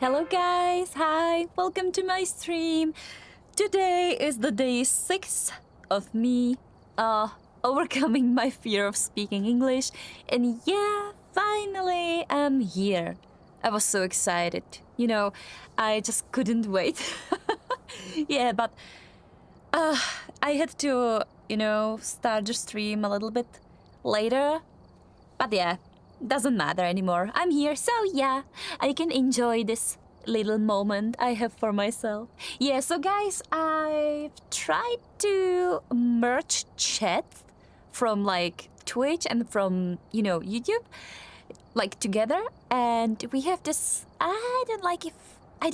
Hello guys, hi, welcome to my stream. Today is the day 6 of me overcoming my fear of speaking English, and yeah, finally I'm here. I was so excited. I just couldn't wait. Yeah, but uh, I had to, start the stream a little bit later. But yeah, doesn't matter anymore. I'm here, so yeah, I can enjoy this little moment I have for myself. Yeah, so guys, I've tried to merge chat from like Twitch and from, YouTube, like together, and we have this. I don't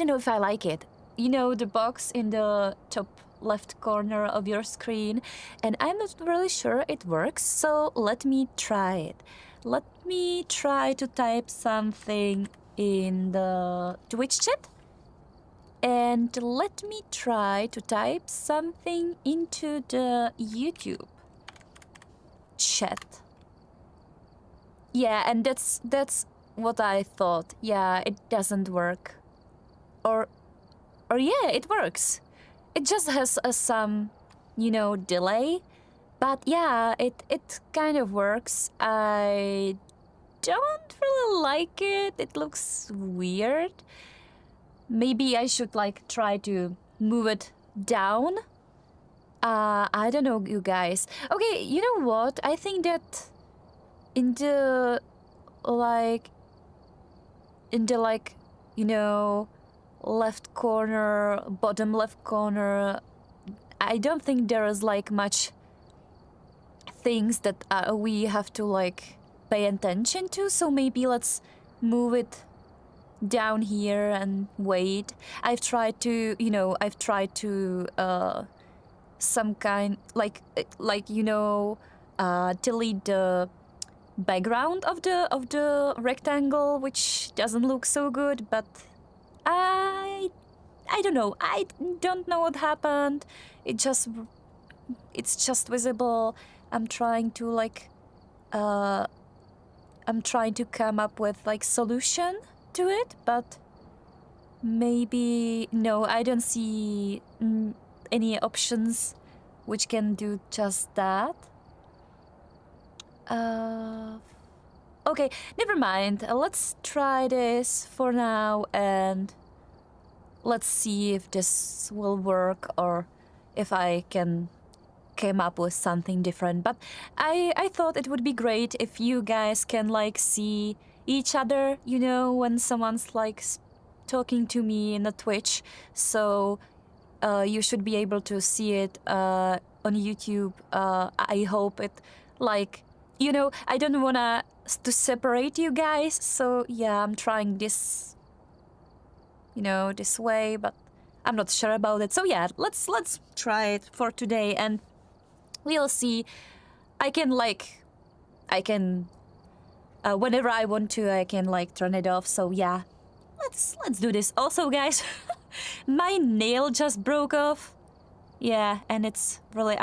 know if I like it. The box in the top left corner of your screen, and I'm not really sure it works, so let me try it. Let me try to type something in the Twitch chat, and let me try to type something into the YouTube chat. Yeah, and that's what I thought. Yeah, it doesn't work. Or yeah, it works. It just has some, delay. But yeah, it kind of works. I don't really like it. It looks weird. Maybe I should like try to move it down. I don't know, you guys. Okay, you know what? I think that in the like left corner, bottom left corner, I don't think there is like much things that we have to like pay attention to, so maybe let's move it down here and wait. I've tried to some kind delete the background of the rectangle, which doesn't look so good, but I don't know. I don't know what happened. It's just visible. I'm trying to come up with like solution to it, but maybe no, I don't see any options which can do just that. Okay, never mind. Let's try this for now, and let's see if this will work or if I can came up with something different. But I thought it would be great if you guys can like see each other, when someone's like talking to me in the Twitch. So you should be able to see it on YouTube. I hope it like, I don't wanna to separate you guys. So yeah, I'm trying this, this way, but I'm not sure about it. So yeah, let's try it for today, and we'll see. I can whenever I want to, I can like turn it off. So yeah, let's do this. Also, guys, my nail just broke off. Yeah, and it's really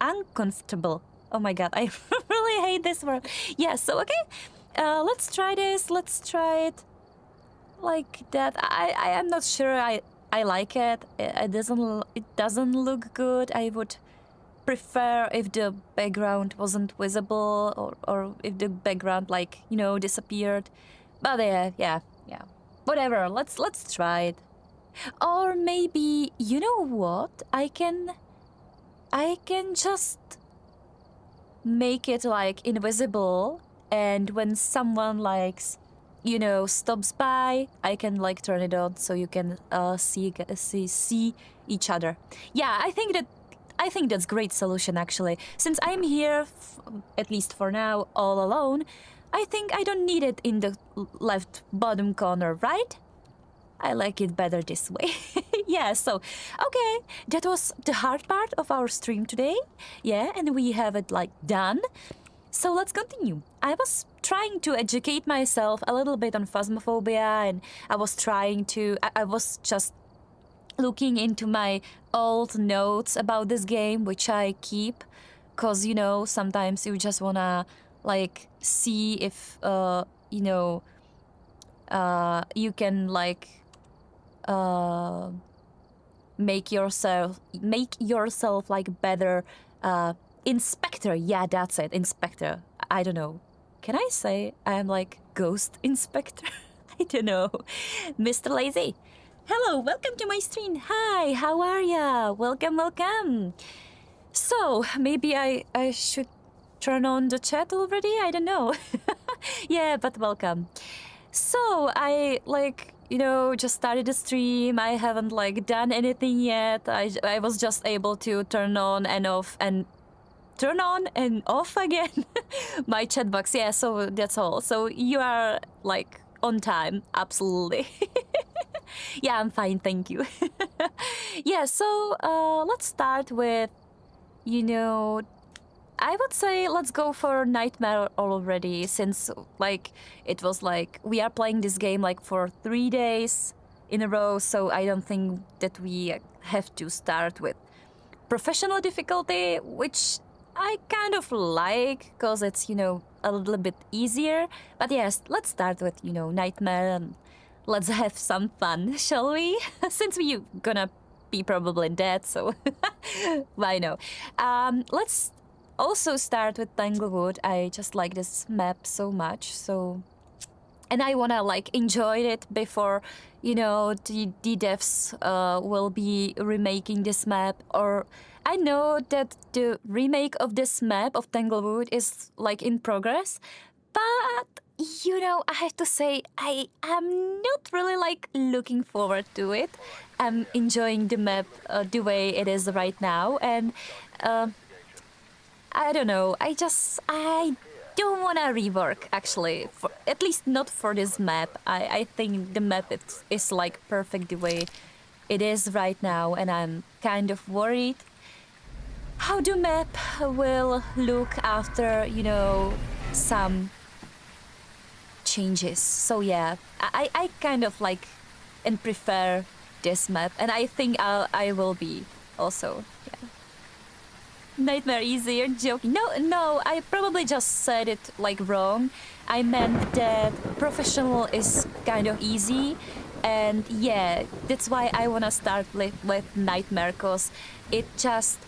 uncomfortable. Oh my god, I really hate this word. Yeah, so okay, let's try this. Let's try it like that. I am not sure I like it. It doesn't look good. I would prefer if the background wasn't visible, or if the background disappeared. But yeah, whatever. Let's try it. Or maybe, you know what, I can just make it like invisible, and when someone stops by, I can like turn it on so you can see each other. Yeah, I think that's great solution, actually. Since I'm here, at least for now, all alone, I think I don't need it in the left bottom corner, right? I like it better this way. Yeah, so, okay, that was the hard part of our stream today. Yeah, and we have it like done. So let's continue. I was trying to educate myself a little bit on Phasmophobia, and I was just looking into my old notes about this game, which I keep, because, sometimes you just wanna, like, see if, you can like make yourself like better inspector. Yeah, that's it, inspector. I don't know. Can I say I am like ghost inspector? I don't know. Mr. Lazy. Hello, welcome to my stream. Hi, how are ya? Welcome, welcome. So, maybe I should turn on the chat already? I don't know. Yeah, but welcome. So, I like, you know, just started the stream. I haven't like done anything yet. I was just able to turn on and off again my chat box. Yeah, so that's all. So you are like on time, absolutely. Yeah, I'm fine, thank you. Yeah, so let's start with, you know, I would say let's go for Nightmare already, since like it was like we are playing this game like for 3 days in a row, so I don't think that we have to start with professional difficulty, which I kind of like because it's, you know, a little bit easier. But yes, let's start with, you know, Nightmare and let's have some fun, shall we? Since we're gonna be probably dead, so why no? Let's also start with Tanglewood. I just like this map so much, so... And I wanna like enjoy it before, you know, the devs will be remaking this map. Or I know that the remake of this map of Tanglewood is like in progress, but you know, I have to say I am not really like looking forward to it. I'm enjoying the map the way it is right now, and I don't know. I don't want to rework, actually, for, at least not for this map. I think the map is like perfect the way it is right now, and I'm kind of worried how the map will look after, you know, some changes. So yeah, I kind of like and prefer this map, and I think I will be also, yeah. Nightmare easier, joking. No, I probably just said it like wrong. I meant that professional is kind of easy, and yeah, that's why I wanna start with Nightmare, cause it just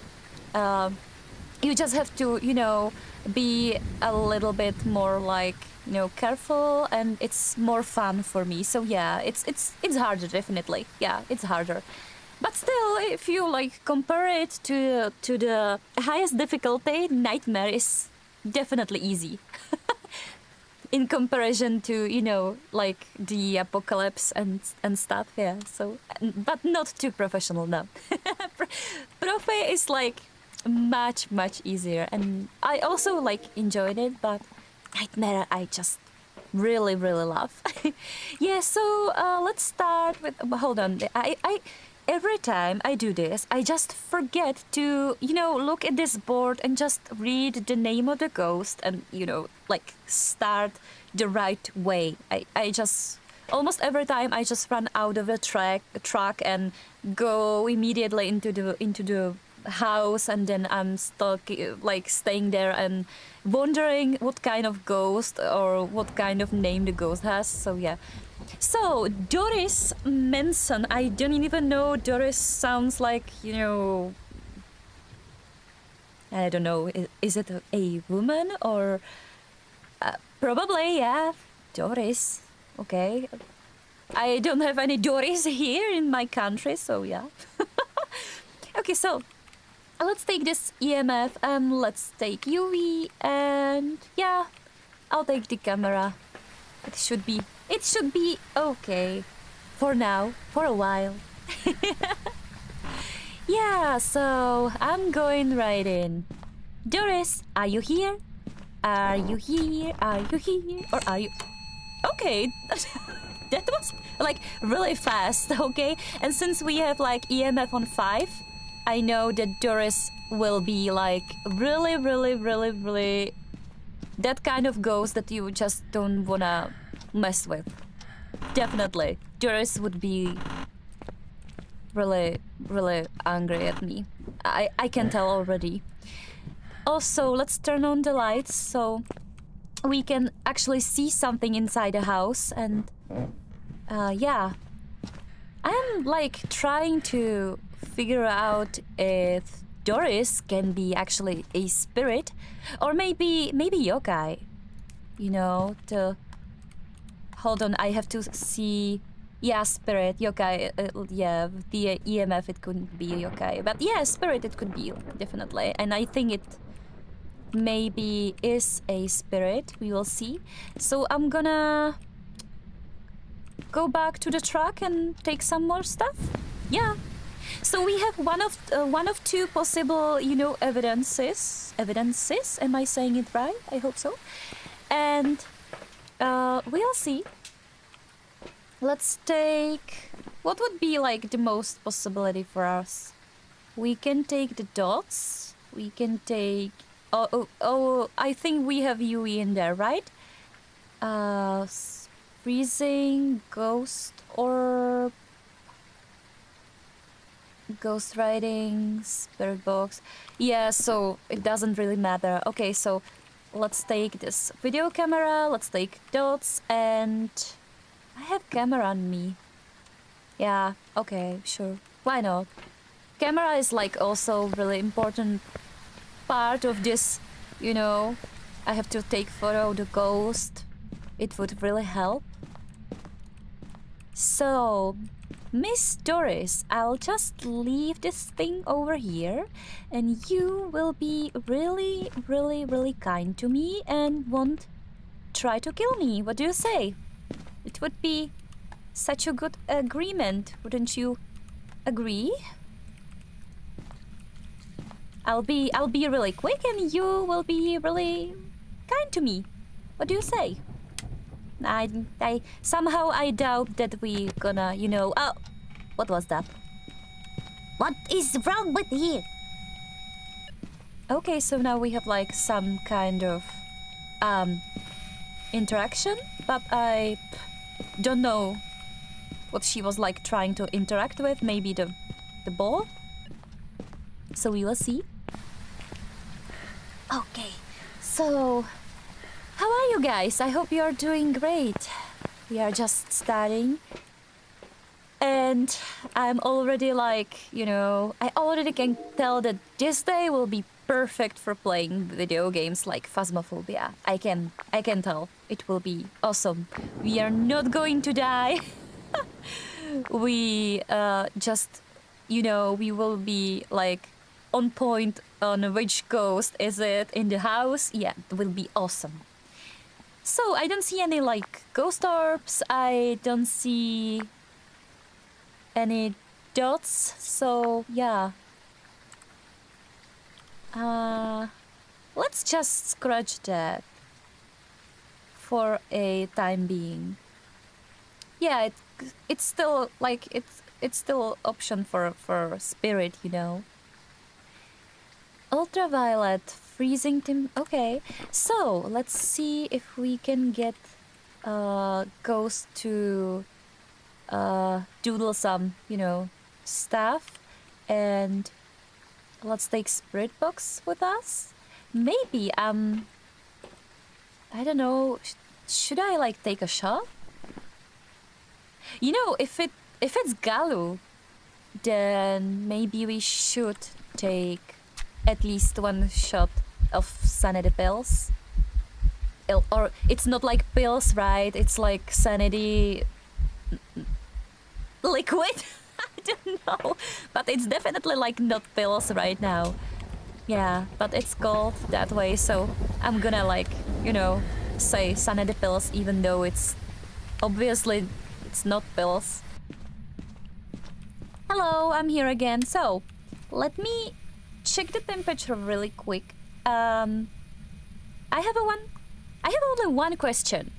you just have to, you know, be a little bit more like, you know, careful, and it's more fun for me. So yeah, it's harder, definitely. Yeah, it's harder. But still, if you like compare it to the highest difficulty, Nightmare is definitely easy. In comparison to, you know, like the Apocalypse and stuff, yeah. So, but not too professional, no. Profe is like much easier, and I also like enjoyed it, but Nightmare I just really love. Yeah, so let's start with, hold on, I every time I do this, I just forget to, you know, look at this board and just read the name of the ghost and, you know, like start the right way. I just, almost every time I just run out of the truck and go immediately into the house, and then I'm stuck like staying there and wondering what kind of ghost or what kind of name the ghost has. So yeah. So, Doris Manson, I don't even know. Doris sounds like, you know, I don't know, is it a woman or... probably, yeah, Doris, okay. I don't have any Doris here in my country, so yeah. Okay, so let's take this EMF and let's take UV, and yeah, I'll take the camera. It should be okay for now, for a while. Yeah, so I'm going right in. Doris, are you here? Are you here? Are you here? Or are you... Okay, that was like really fast, okay? And since we have like EMF on 5, I know that Doris will be like really that kind of ghost that you just don't wanna mess with. Definitely. Doris would be really angry at me. I can tell already. Also, let's turn on the lights so we can actually see something inside the house, and Yeah. I'm like trying to figure out if Doris can be actually a spirit, or maybe yokai. You know, to hold on, I have to see. Yeah, spirit, yokai. Yeah, the EMF it couldn't be yokai, but yeah, spirit it could be definitely, and I think it maybe is a spirit. We will see. So I'm gonna go back to the truck and take some more stuff. Yeah. So we have one of two possible, you know, evidences. Evidences? Am I saying it right? I hope so. And we'll see. Let's take... What would be like the most possibility for us? We can take the dots. We can take... Oh, I think we have Yui in there, right? Freezing, ghost orb, ghost writing, spirit box. Yeah, so it doesn't really matter. Okay, so let's take this video camera, let's take dots, and I have camera on me. Yeah, okay, sure. Why not? Camera is like also really important part of this, you know. I have to take photo of the ghost. It would really help. So, Miss Doris, I'll just leave this thing over here, and you will be really, really, really kind to me and won't try to kill me. What do you say? It would be such a good agreement, wouldn't you agree? I'll be really quick, and you will be really kind to me. What do you say? I somehow I doubt that we gonna, you know. Oh, what was that? What is wrong with you? Okay, so now we have like some kind of interaction, but I don't know what she was like trying to interact with. Maybe the ball. So we will see. Okay, so how are you guys? I hope you are doing great. We are just starting. And I'm already like, you know, I already can tell that this day will be perfect for playing video games like Phasmophobia. I can tell. It will be awesome. We are not going to die. We just, you know, we will be like on point on which ghost is it in the house. Yeah, it will be awesome. So I don't see any like ghost orbs. I don't see any dots. So yeah. Let's just scratch that for a time being. Yeah, it's still like it's still option for spirit, you know. Ultraviolet, freezing okay, so let's see if we can get Ghost to doodle some, you know, stuff. And let's take Spirit Box with us. Maybe, I don't know, should I like take a shot? You know, if it's Galu, then maybe we should take at least one shot of sanity pills. Or it's not like pills, right? It's like sanity liquid. I don't know, but it's definitely like not pills right now. Yeah, but it's called that way, so I'm gonna like, you know, say sanity pills even though it's obviously it's not pills. Hello, I'm here again. So let me check the temperature really quick. I have only one question.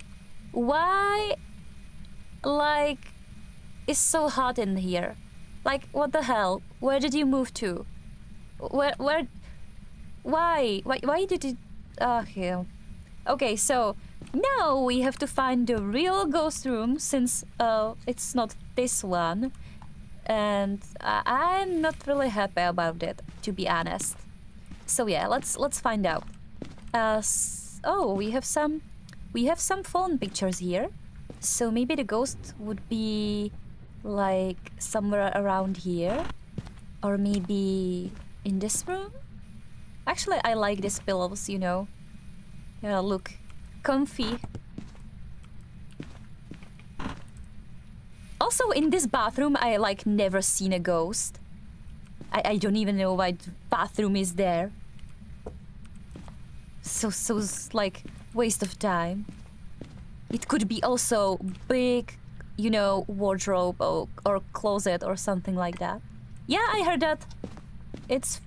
Why, like, it's so hot in here? Like, what the hell? Where did you move to? Why did it? Here. Okay, so now we have to find the real ghost room since it's not this one, and I'm not really happy about it, to be honest. So yeah, let's find out. Oh, we have some phone pictures here. So maybe the ghost would be like somewhere around here, or maybe in this room. Actually, I like these pillows, you know. Yeah, look, comfy. Also, in this bathroom, I like never seen a ghost. I don't even know why the bathroom is there. So like waste of time. It could be also big, you know, wardrobe or closet or something like that. Yeah, I heard that. It's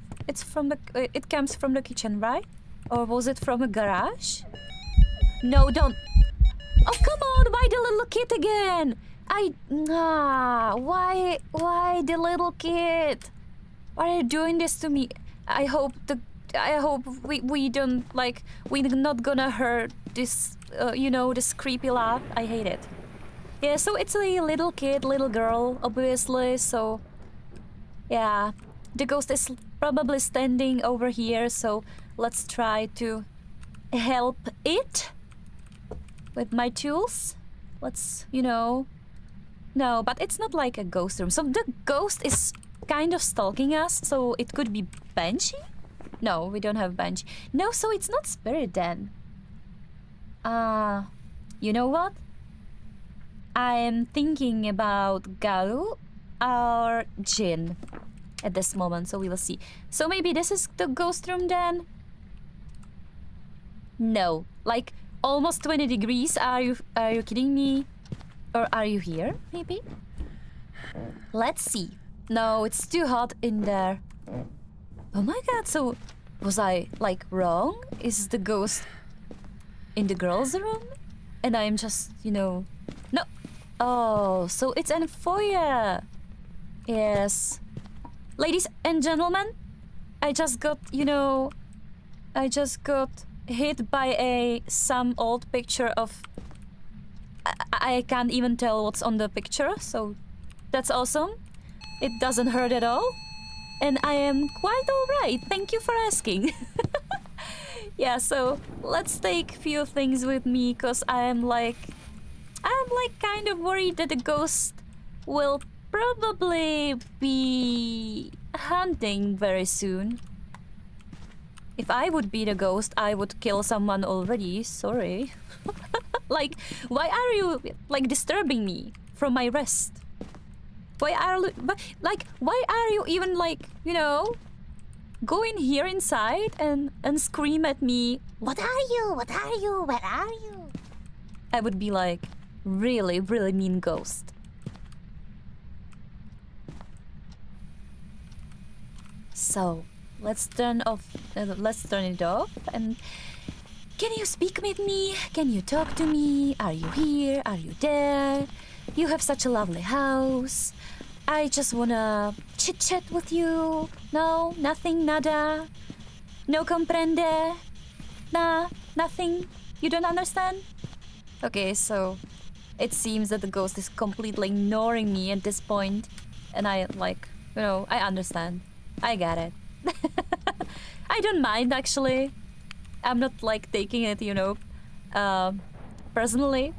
from the it comes from the kitchen, right? Or was it from a garage? No, don't. Oh, come on! Why the little kid again? Why the little kid? Why are you doing this to me? I hope we don't like we're not gonna hurt this you know, this creepy laugh. I hate it. Yeah, so it's a little kid, little girl, obviously. So yeah, the ghost is probably standing over here. So let's try to help it with my tools. Let's, you know. No, but it's not like a ghost room. So the ghost is kind of stalking us, so it could be Banshee? No, we don't have Banshee. No, so it's not spirit then. You know what? I am thinking about Galu or Jin at this moment, so we will see. So maybe this is the ghost room then? No, like almost 20 degrees. Are you kidding me? Or are you here, maybe? Let's see. No, it's too hot in there. Oh my god, so was I, like, wrong? Is the ghost in the girls' room? And I'm just, you know... No! Oh, so it's in a foyer! Yes. Ladies and gentlemen, I just got, you know... I just got hit by some old picture of... I can't even tell what's on the picture, so that's awesome. It doesn't hurt at all. And I am quite alright, thank you for asking. Yeah, so let's take a few things with me, cause I'm like kind of worried that the ghost will probably be hunting very soon. If I would be the ghost, I would kill someone already, sorry. Like, why are you, like, disturbing me from my rest? Why are you even, like, you know, go in here inside and scream at me, What are you? What are you? Where are you? I would be like, really, really mean ghost. So, let's turn it off, and can you speak with me? Can you talk to me? Are you here? Are you there? You have such a lovely house. I just wanna chit-chat with you. No, nothing, nada. No comprende. Nah, nothing. You don't understand? Okay, so it seems that the ghost is completely ignoring me at this point. And I, like, you know, I understand. I get it. I don't mind, actually. I'm not, like, taking it, you know, personally.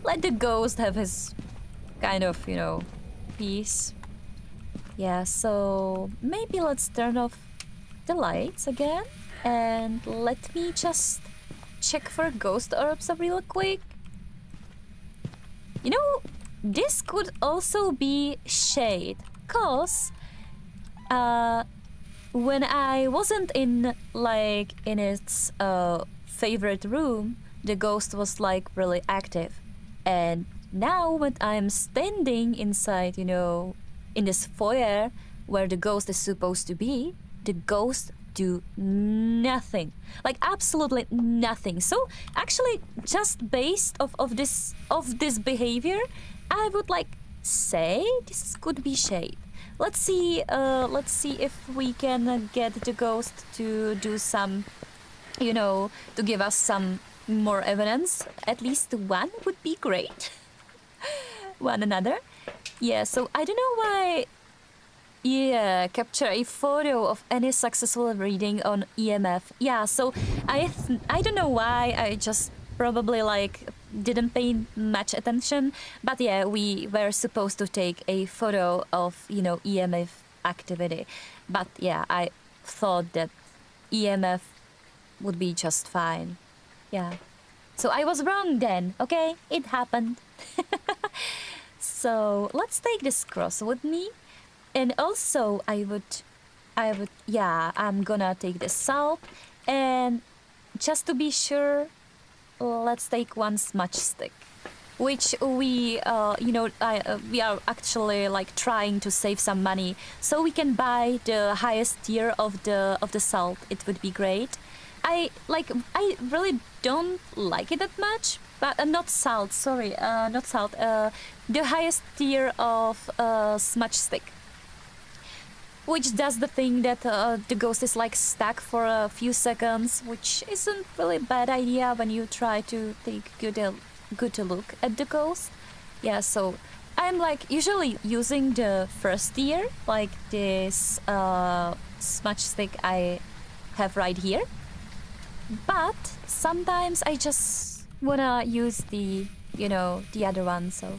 Let the ghost have his kind of, you know, peace. Yeah, so maybe let's turn off the lights again. And let me just check for ghost orbs real quick. You know, this could also be shade. Cause when I wasn't in, like, in its favorite room, the ghost was, like, really active. And now when I'm standing inside, you know, in this foyer where the ghost is supposed to be, the ghost do nothing. Like, absolutely nothing. So actually, just based of this behavior, I would, like, say this could be shade. Let's see if we can get the ghost to do some, you know, to give us some more evidence. At least one would be great. One another. Yeah, so I don't know why. Yeah, capture a photo of any successful reading on EMF. Yeah, so I don't know why. I just probably, like, didn't pay much attention. But yeah, we were supposed to take a photo of, EMF activity. But yeah, I thought that EMF would be just fine. Yeah. So I was wrong then, okay? It happened. So let's take this cross with me. And also I'm gonna take the salt. And just to be sure, let's take one smudge stick. Which we are actually like trying to save some money, so we can buy the highest tier of the salt. It would be great. I really don't like it that much, but not salt. Sorry, not salt. The highest tier of smudge stick, which does the thing that the ghost is like stuck for a few seconds, which isn't really a bad idea when you try to take good look at the ghost. Yeah, so I'm like usually using the first tier, like this smudge stick I have right here. But sometimes I just wanna use the other one, so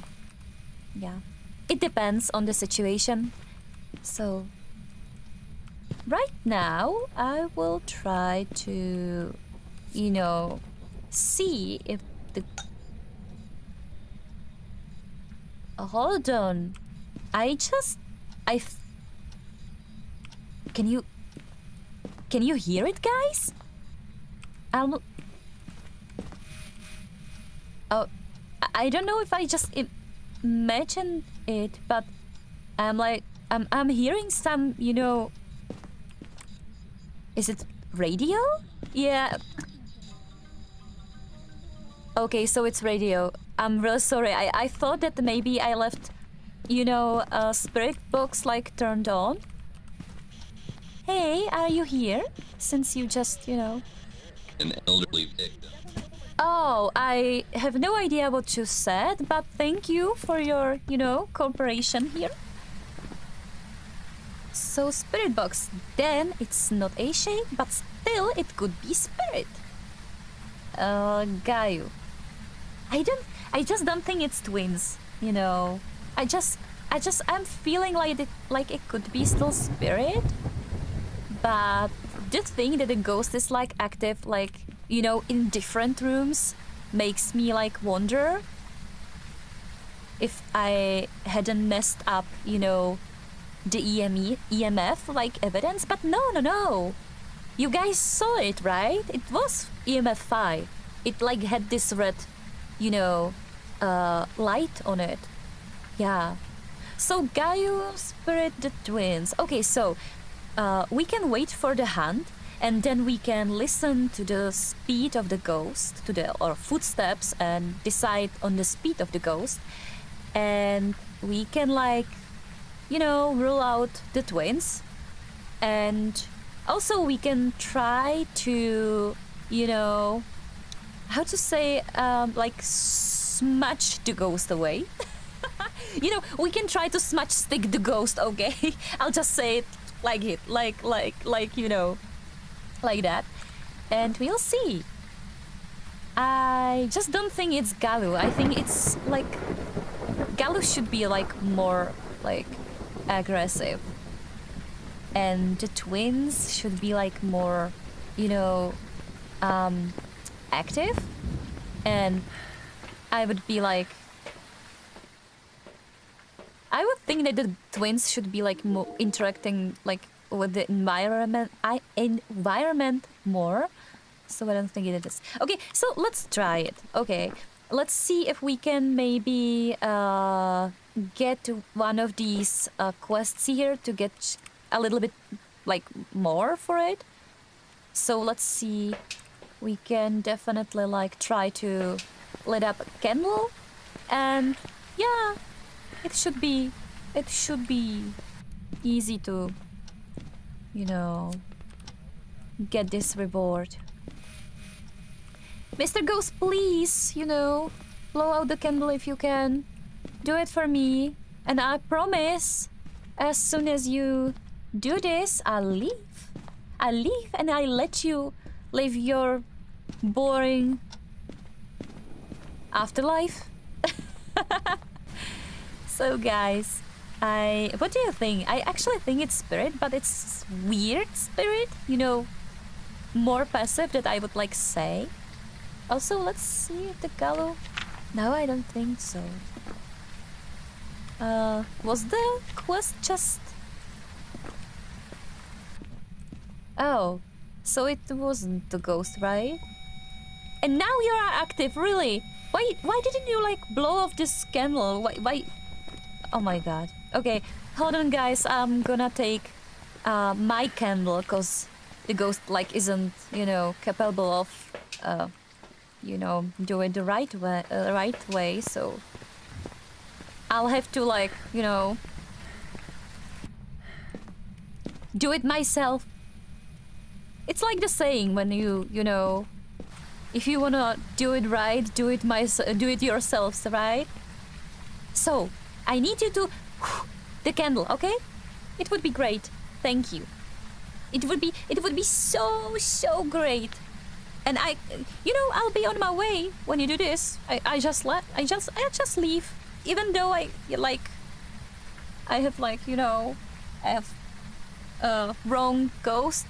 yeah. It depends on the situation. So right now I will try to, see if the... Hold on. Can you hear it, guys? I don't know if I just imagined it, but I'm hearing some, is it radio? Yeah. Okay, so it's radio. I'm really sorry. I thought that maybe I left, a spirit box like turned on. Hey, are you here? Since you just, An elderly victim. Oh, I have no idea what you said, but thank you for your, cooperation here. So spirit box, then it's not a shape, but still it could be spirit. Gaio. I just don't think it's twins, I'm feeling like it could be still spirit. But the thing that the ghost is like active, like, in different rooms makes me like wonder if I hadn't messed up, the EMF like evidence. But no. You guys saw it, right? It was EMF 5. It like had this red, light on it. Yeah. So Gaio, Spirit, the twins. Okay, so we can wait for the hunt, and then we can listen to the speed of the ghost, or footsteps, and decide on the speed of the ghost. And we can rule out the twins. And also we can try to, how to say, smudge the ghost away. We can try to smudge stick the ghost, okay? I'll just say it like that. And we'll see. I just don't think it's Galu. I think it's Galu should be more aggressive. And the twins should be more, active. And I would be I would think that the twins should be more interacting with the environment more. So I don't think it is. Okay, so let's try it. Okay, let's see if we can maybe get one of these quests here to get a little bit more for it. So let's see. We can definitely try to lit up a candle, and yeah, it should be easy to get this reward. Mr. Ghost, please, blow out the candle if you can. Do it for me. And I promise, as soon as you do this, I'll leave. I'll leave and I'll let you live your boring afterlife. So guys, what do you think? I actually think it's spirit, but it's weird spirit, you know, more passive that I would like say. Also, let's see if the gallow. No, I don't think so. Was the quest just... Oh, so it wasn't the ghost, right? And now you are active, really? Why didn't you like blow off this candle? Why? Oh my god. Okay, hold on guys, I'm gonna take my candle, cause the ghost like isn't, you know, capable of you know, do it the right way, so I'll have to like, you know, do it myself. It's like the saying when you know, if you wanna do it right, do it yourselves, right? So I need you to the candle, okay? It would be great. Thank you. It would be so great. And you know, I'll be on my way when you do this. I just leave, even though I have like, you know, I have wrong ghost.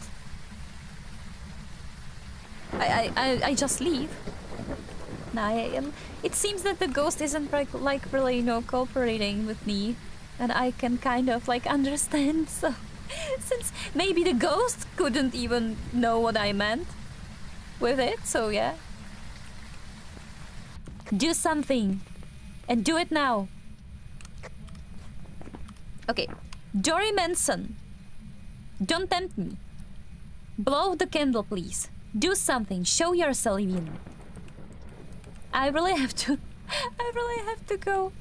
I just leave. Nah, it seems that the ghost isn't like really, you know, cooperating with me, and I can kind of like understand. So, since maybe the ghost couldn't even know what I meant with it, so yeah. Do something, and do it now. Okay, Dory Manson, don't tempt me. Blow the candle, please. Do something. Show yourself in. I really have to. I really have to go.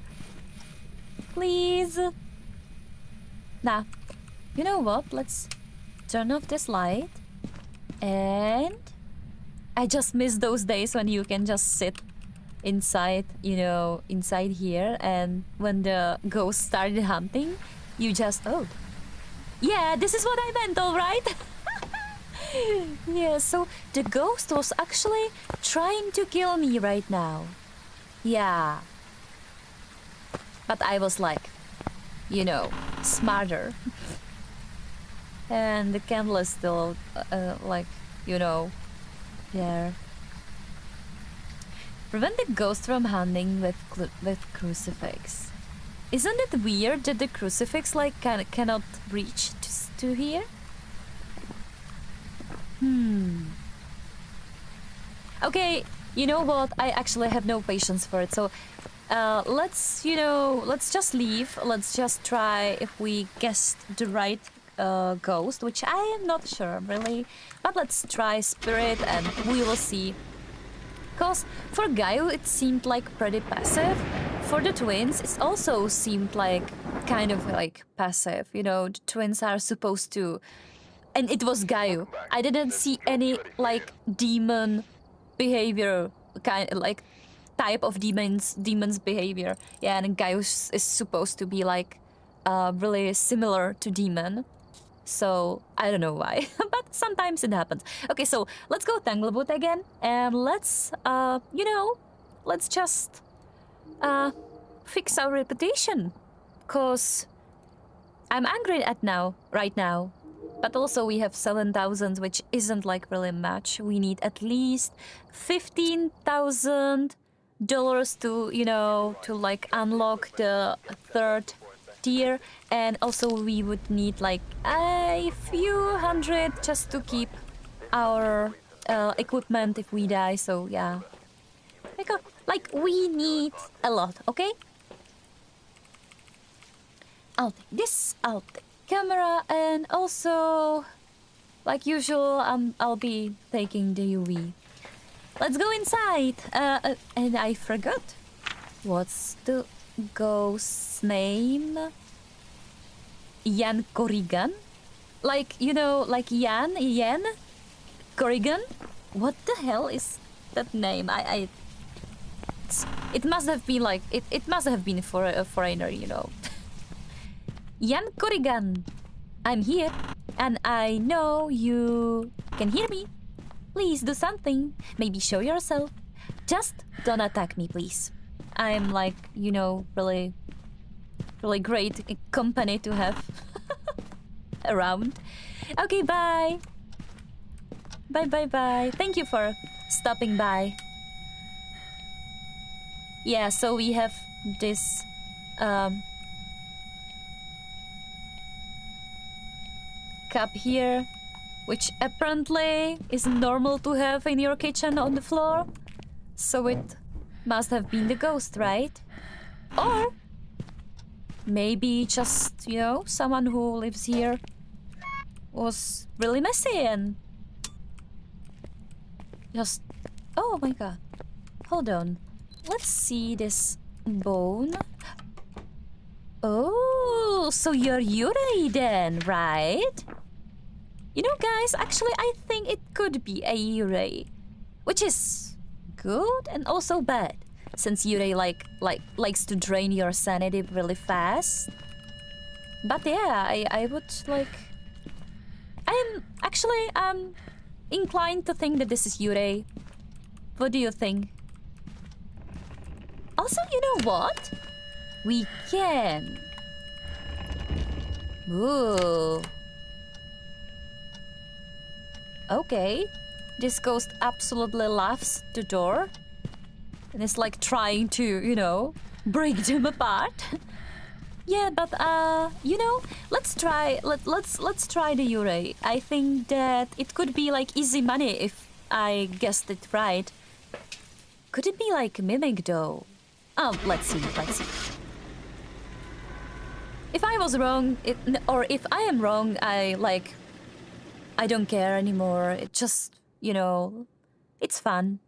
Please. Nah. You know what? Let's turn off this light. And I just miss those days when you can just sit inside, you know, inside here, and when the ghost started hunting, you just, oh. Yeah, this is what I meant, all right? Yeah, so the ghost was actually trying to kill me right now. Yeah. But I was like, you know, smarter. And the candle is still, like, you know, there. Prevent the ghost from hunting with crucifix. Isn't it weird that the crucifix, like, cannot reach to here? Okay, you know what? I actually have no patience for it. So, let's just leave. Let's just try if we guessed the right ghost, which I am not sure really. But let's try spirit, and we will see. Cause for Gaio it seemed like pretty passive. For the twins, it also seemed like kind of like passive. You know, the twins are supposed to. And it was Gaio. I didn't see any like demon behavior, kind of like type of demons behavior. Yeah, and Gaio is supposed to be like really similar to demon. So I don't know why, but sometimes it happens. Okay, so let's go Tanglewood again, and let's let's just fix our reputation, cause I'm angry right now. But also we have 7,000, which isn't like really much. We need at least $15,000 to like unlock the third tier, and also we would need like a few hundred just to keep our equipment if we die. So yeah, like we need a lot. Okay, I'll take this. I'll take camera, and also, like usual, I'll be taking the UV. Let's go inside. And I forgot. What's the ghost's name? Jan Corrigan? Like, you know, like Jan Corrigan? What the hell is that name? It must have been like, it must have been for a foreigner, you know. Jan Corrigan, I'm here, and I know you can hear me. Please do something. Maybe show yourself. Just don't attack me, please. I'm like, you know, really great company to have around. Okay, bye. Bye. Thank you for stopping by. Yeah, so we have this cup here, which apparently is normal to have in your kitchen on the floor. So it must have been the ghost, right? Or maybe just, you know, someone who lives here was really messy and just... Oh my god. Hold on. Let's see this bone. Oh, so you're Yurei then, right? You know, guys, actually, I think it could be a Yurei, which is good and also bad, since Yurei likes to drain your sanity really fast. But yeah, I would like... I'm inclined to think that this is Yurei. What do you think? Also, you know what? We can... Ooh. Okay. This ghost absolutely loves the door. And it's like trying to, you know, break them apart. Yeah, but you know, let's try the Yurei. I think that it could be like easy money if I guessed it right. Could it be like Mimic though? Oh, let's see. If I was wrong, or if I am wrong, I don't care anymore. It just, you know, it's fun.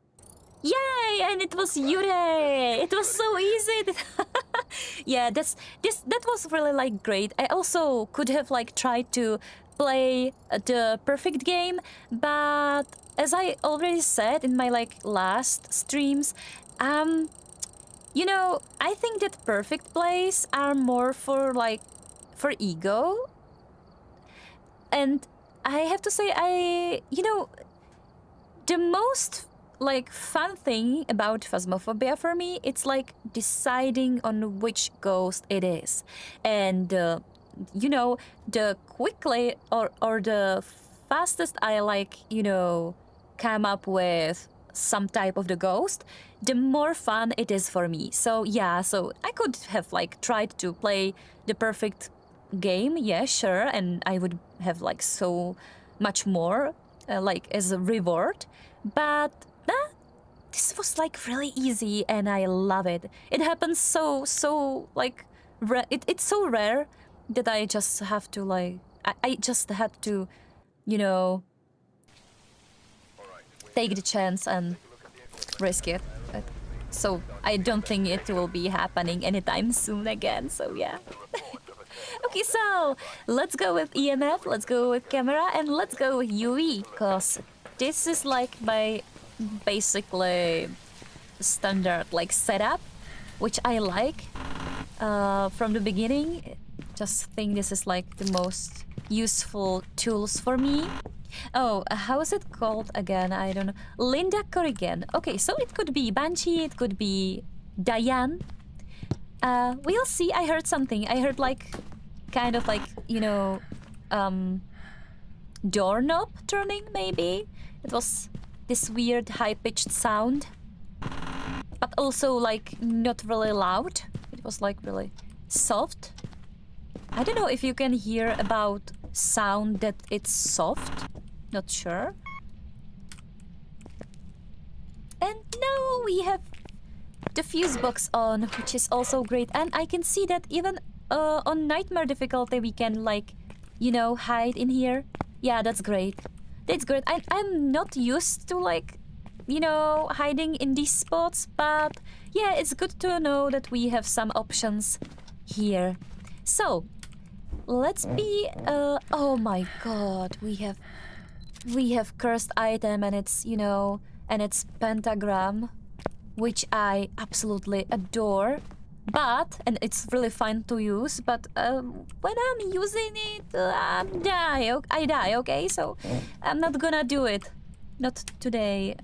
Yay! And it was Yurei! It was so easy! Yeah, that was really like great. I also could have like tried to play the perfect game, but as I already said in my like last streams, you know, I think that perfect plays are more for ego. And I have to say, you know, the most like fun thing about Phasmophobia for me, it's like deciding on which ghost it is. And you know, the quickly or the fastest I like, you know, come up with some type of the ghost, the more fun it is for me. So yeah, so I could have like tried to play the perfect game, yeah, sure, and I would have like so much more like as a reward, but this was like really easy and I love it. It happens so like it's so rare that I just have to like I just had to, you know, take the chance and risk it. So I don't think it will be happening anytime soon again, so yeah. Okay, so let's go with EMF, let's go with camera, and let's go with UE, because this is like my basically standard like setup, which I like from the beginning. Just think this is like the most useful tools for me. Oh, how is it called again? I don't know. Linda Corrigan. Okay, so it could be Banshee, it could be Diane. We'll see. I heard something. I heard like kind of like, you know, doorknob turning maybe. It was this weird high-pitched sound, but also like not really loud. It was like really soft. I don't know if you can hear about sound that it's soft. Not sure. And now we have the fuse box on, which is also great. And I can see that even on nightmare difficulty we can like, you know, hide in here. Yeah, that's great. That's great. I'm not used to like, you know, hiding in these spots, but yeah, it's good to know that we have some options here. So let's be oh my god, we have cursed item, and it's, you know, and it's pentagram, which I absolutely adore. But, and it's really fun to use, but when I'm using it, I die, okay? So I'm not gonna do it. Not today.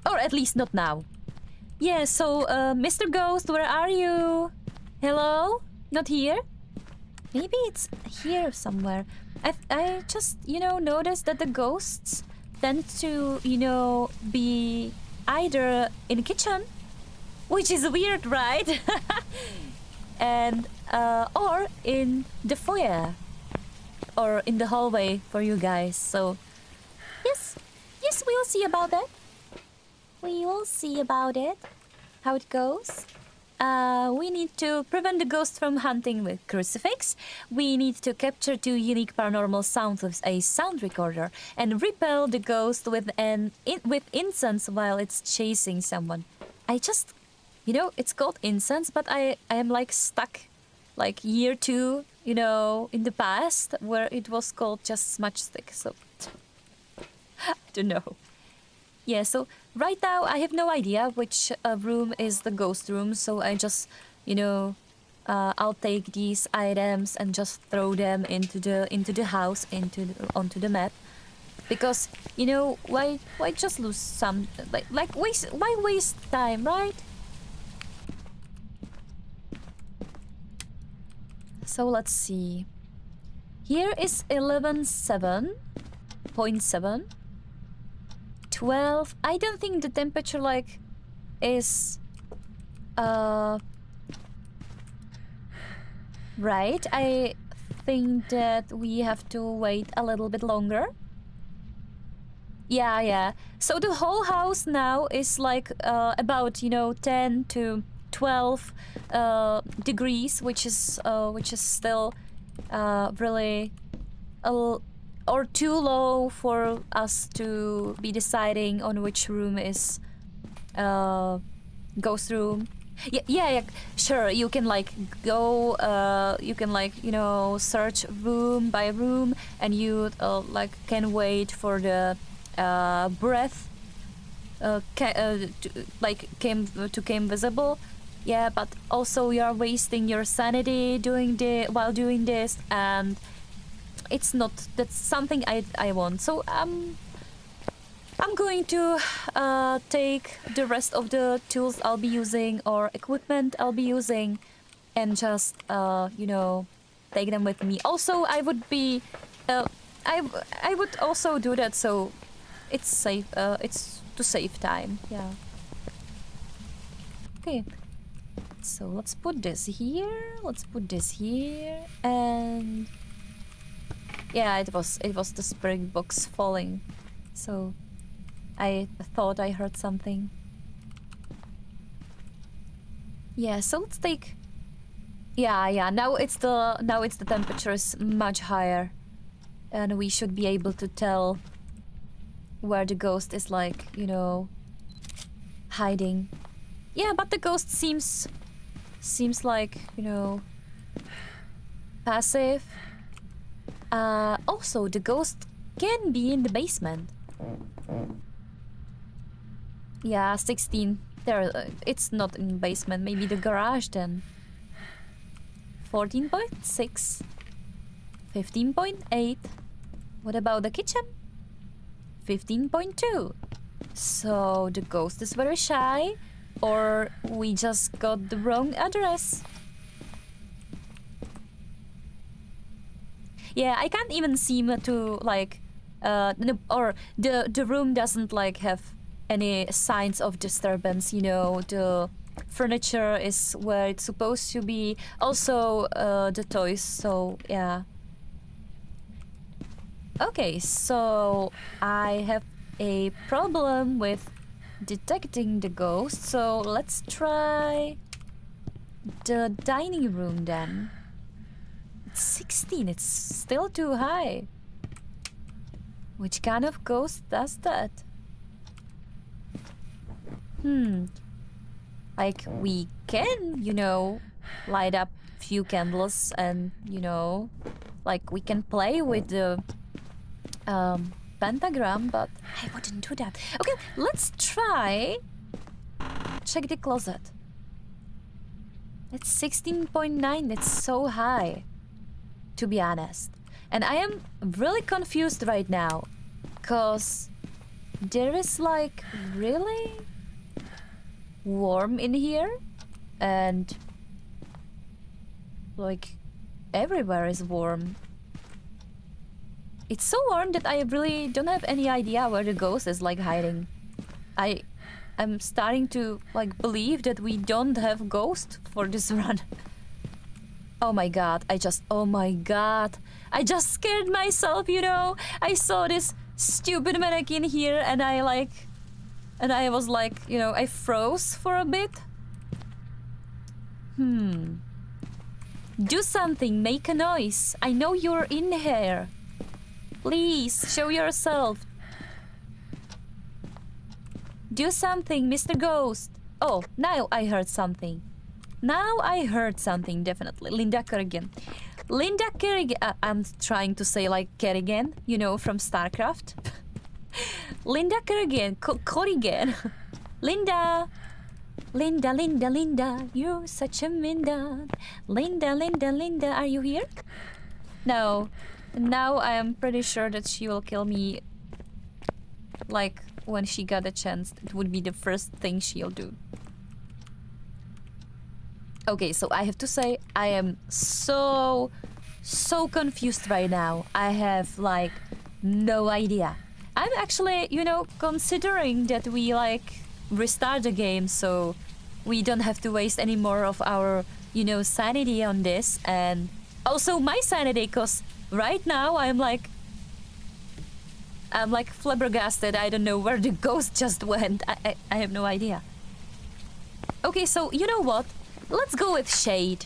Or at least not now. Yeah, so, Mr. Ghost, where are you? Hello? Not here? Maybe it's here somewhere. I just, noticed that the ghosts tend to, be either in the kitchen, which is weird, right? And, or in the foyer. Or in the hallway for you guys, so... Yes, we'll see about that. We will see about it. How it goes. We need to prevent the ghost from hunting with crucifix. We need to capture 2 unique paranormal sounds with a sound recorder and repel the ghost with incense while it's chasing someone. I just, it's called incense, but I am like stuck, like year 2, in the past where it was called just smudge stick. So I don't know. Yeah, so right now I have no idea which room is the ghost room, so I just, I'll take these items and just throw them into the house, onto the map, because why just lose some why waste time, right? So let's see. Here is 11.7. 12. I don't think the temperature is right. I think that we have to wait a little bit longer. Yeah. So the whole house now is about 10 to 12 degrees, which is still really or too low for us to be deciding on which room is ghost room. Yeah, sure, you can go, you can search room by room, and you can wait for the breath came visible. Yeah, but also you're wasting your sanity while doing this, and that's something I want. So I'm going to take the rest of the tools I'll be using or equipment I'll be using and just take them with me. Also, I would be I would also do that so it's safe, it's to save time. Yeah. Okay. So let's put this here, and yeah, it was the spring box falling, so I thought I heard something. Yeah, so let's take. Yeah. Now the temperature is much higher, and we should be able to tell where the ghost is hiding. Yeah, but the ghost seems like passive. Also, the ghost can be in the basement. Yeah, 16. There, it's not in the basement. Maybe the garage then. 14.6. 15.8. What about the kitchen? 15.2. So the ghost is very shy, or we just got the wrong address. Yeah, I can't even seem to or the room doesn't have any signs of disturbance. The furniture is where it's supposed to be. Also, the toys. So yeah. Okay, so I have a problem with detecting the ghost. So let's try the dining room then. 16, it's still too high. Which kind of ghost does that? We can, light up few candles and, we can play with the pentagram, but I wouldn't do that. Okay, let's try check the closet. It's 16.9, it's so high, to be honest. And I am really confused right now, because There is like really warm in here, and like everywhere is warm. It's so warm that I really don't have any idea where the ghost is like hiding. I'm starting to like believe that we don't have ghost for this run. Oh my god, oh my god. I just scared myself, you know? I saw this stupid mannequin here and I was like, you know, I froze for a bit. Do something, make a noise. I know you're in here. Please, show yourself. Do something, Mr. Ghost. Oh, now I heard something. Now I heard something, definitely. Linda Kerrigan. Linda Kerrigan. I'm trying to say like Kerrigan, you know, from StarCraft. Linda Kerrigan. Corrigan. Linda. Linda, Linda, Linda. You're such a Minda. Linda, Linda, Linda. Are you here? No. Now I am pretty sure that she will kill me. Like, when she got a chance, it would be the first thing she'll do. Okay, so I have to say, I am so confused right now. I have, like, no idea. I'm actually, you know, considering that we, like, restart the game so we don't have to waste any more of our, you know, sanity on this. And also my sanity, because right now I'm like flabbergasted. I don't know where the ghost just went. I have no idea. Okay, so you know what? Let's go with Shade.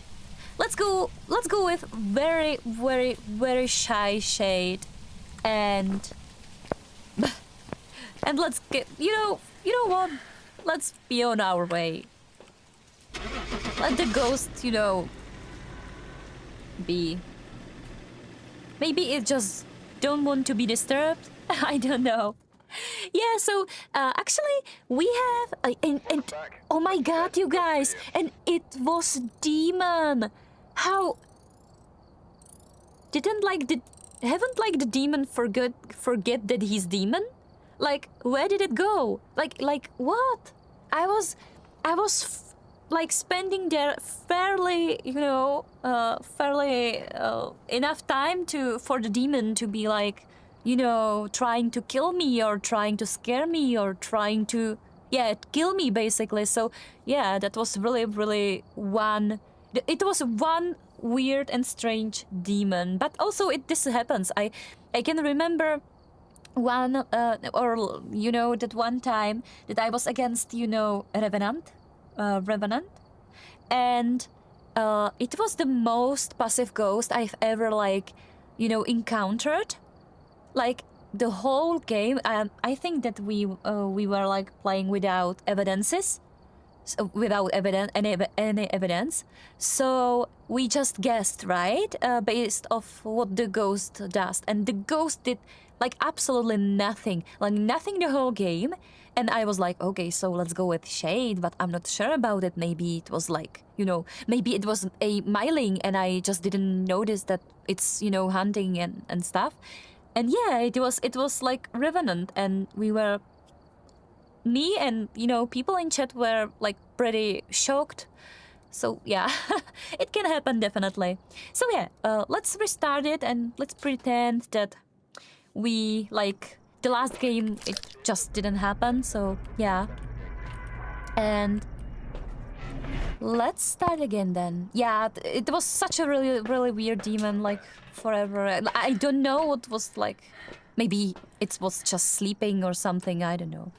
Let's go with very, very, very shy Shade. And let's get, you know what? Let's be on our way. Let the ghost, you know, be. Maybe it just don't want to be disturbed. I don't know. Yeah, so actually we have and oh my god, you guys, and it was demon. How haven't the demon forget that he's demon? Like, where did it go? Like what? I was like spending there fairly, you know, enough time for the demon to be like, you know, trying to kill me or trying to scare me or trying to, yeah, kill me basically. So yeah, that was really, really it was one weird and strange demon. But also this happens. I can remember one, or, you know, that one time that I was against, you know, Revenant. And it was the most passive ghost I've ever, like, you know, encountered. Like, the whole game, I think that we were like playing without evidences, so without any evidence. So we just guessed, right, based off what the ghost does, and the ghost did like absolutely nothing, the whole game. And I was like, okay, so let's go with Shade, but I'm not sure about it. Maybe it was like, you know, maybe it was a myling and I just didn't notice that it's, you know, hunting and stuff. And yeah, it was like Revenant, and me and, you know, people in chat were like pretty shocked. So yeah, it can happen definitely. So yeah, let's restart it and let's pretend that we, like, the last game, it just didn't happen. So yeah, and let's start again then. Yeah, it was such a really, really weird demon, like, forever. I don't know what was, like, maybe it was just sleeping or something. I don't know.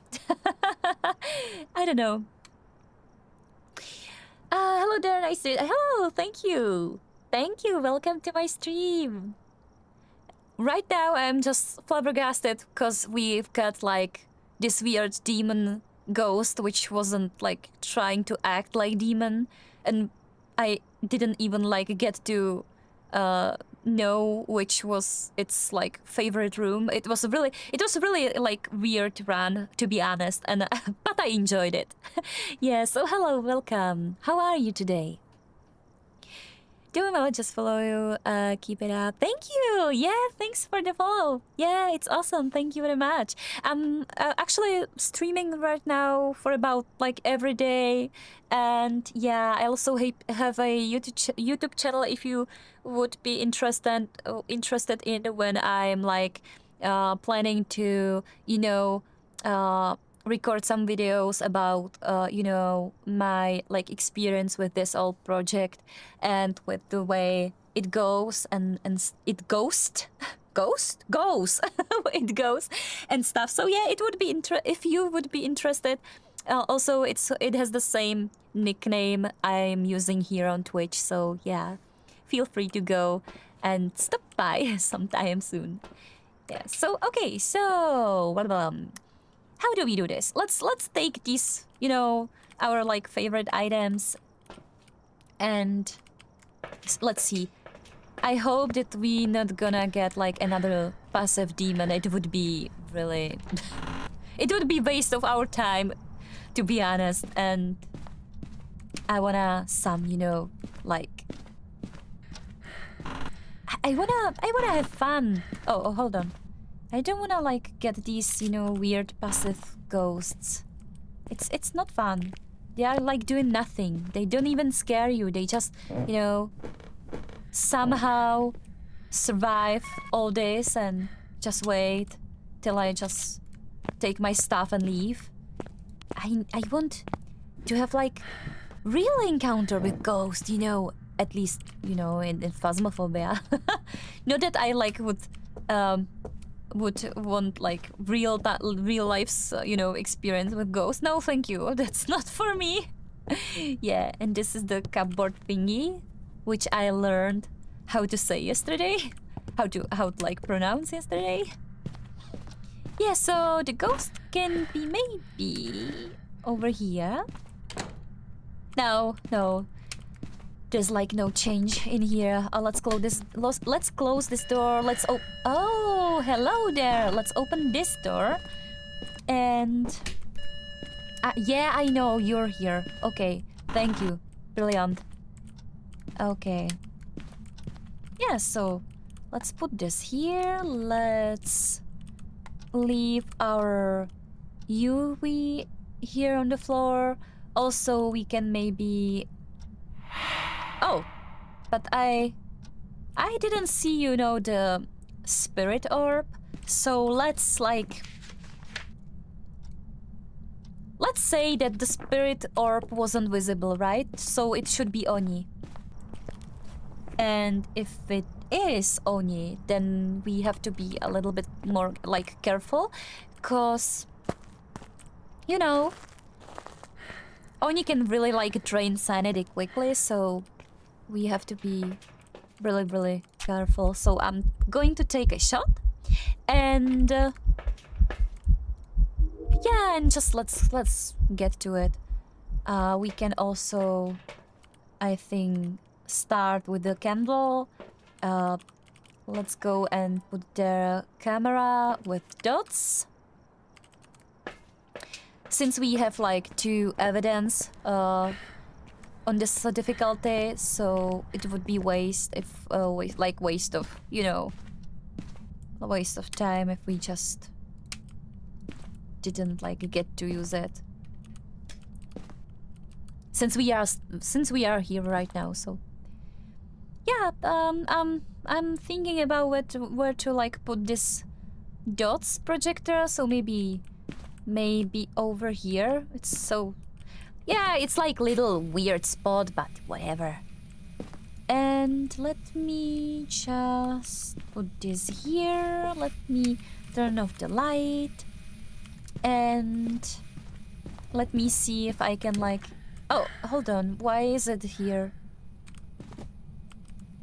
I don't know. Hello there, nice to... Hello, thank you. Thank you, welcome to my stream. Right now, I'm just flabbergasted because we've got, like, this weird demon ghost, which wasn't, like, trying to act like demon. And I didn't even, like, get to know which was its, like, favorite room. It was really like weird run, to be honest, and but I enjoyed it. Yeah, so hello, welcome. How are you today? Doing well, just follow you. Keep it up. Thank you. Yeah, thanks for the follow. Yeah, it's awesome. Thank you very much. I'm actually streaming right now for about like every day, and yeah, I also have a YouTube channel if you would be interested in when I'm like planning to record some videos about my like experience with this old project and with the way it goes and it goes it goes and stuff. So yeah, it would be if you would be interested. Also, it has the same nickname I'm using here on Twitch. So yeah, feel free to go and stop by sometime soon. Yeah. So okay. So how do we do this? Let's take these, our like favorite items, and let's see. I hope that we not gonna get like another passive demon. It would be really, it would be waste of our time, to be honest. And I wanna some, like. I wanna have fun. Oh, hold on. I don't wanna like get these, weird passive ghosts. It's not fun. They are like doing nothing. They don't even scare you. They just, somehow survive all this and just wait till I just take my stuff and leave. I want to have like real encounter with ghosts, at least, in Phasmophobia. Not that I like would want like real life's experience with ghosts. No, thank you. That's not for me. Yeah, and this is the cupboard thingy, which I learned how to say yesterday, how to like pronounce yesterday. Yeah, so the ghost can be maybe over here. No, there's like no change in here. Let's close this. Let's close this door. Let's oh, hello there. Let's open this door. And yeah, I know you're here. Okay, thank you. Brilliant. Okay. Yeah, so let's put this here. Let's leave our UV here on the floor. Also, we can maybe. Oh, but I didn't see, the spirit orb. So let's say that the spirit orb wasn't visible, right? So it should be Oni. And if it is Oni, then we have to be a little bit more like careful, cause Oni can really like drain sanity quickly, so we have to be really, really careful. So I'm going to take a shot, and yeah, and just let's get to it. We can also, I think, start with the candle. Let's go and put the camera with dots. Since we have like 2 evidence on this difficulty, so it would be waste of time if we just didn't like get to use it. Since we are here right now, so yeah, I'm thinking about where to like put this dots projector. So maybe over here. It's so, yeah, it's like little weird spot, but whatever. And let me just put this here. Let me turn off the light, and let me see if I can like. Oh, hold on. Why is it here?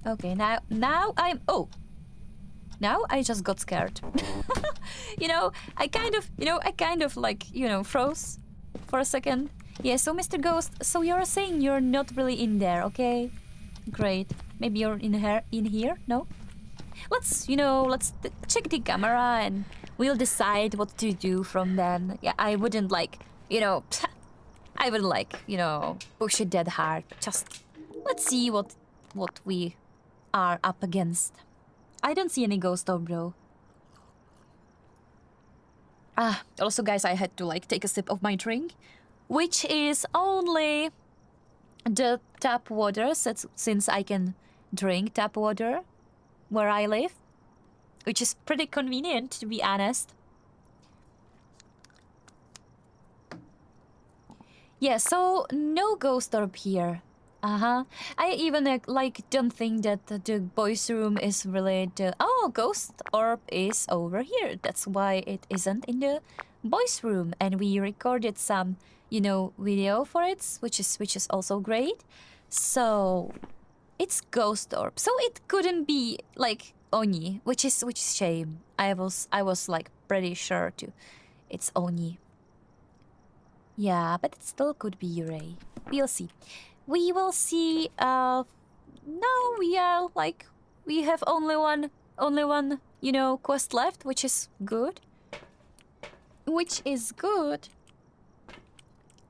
Okay, now I'm. Oh, now I just got scared. I kind of like, froze for a second. Yeah, so Mr. Ghost, so you're saying you're not really in there, okay? Great. Maybe you're in here? No? Let's check the camera and we'll decide what to do from then. Yeah, I wouldn't like, push it that hard. Just let's see what what we are up against. I don't see any ghost orb, bro. Also, guys, I had to like take a sip of my drink, which is only the tap water, since I can drink tap water where I live, which is pretty convenient, to be honest. Yeah, so no ghost orb here. I even like don't think that the boys' room is really the... Oh, ghost orb is over here. That's why it isn't in the boys' room, and we recorded some, you know, video for it, which is also great. So it's ghost orb. So it couldn't be like Oni, which is shame. I was like pretty sure to it's Oni. Yeah, but it still could be Yurei. We'll see. We will see. Now we are like we have only one, you know, quest left, which is good.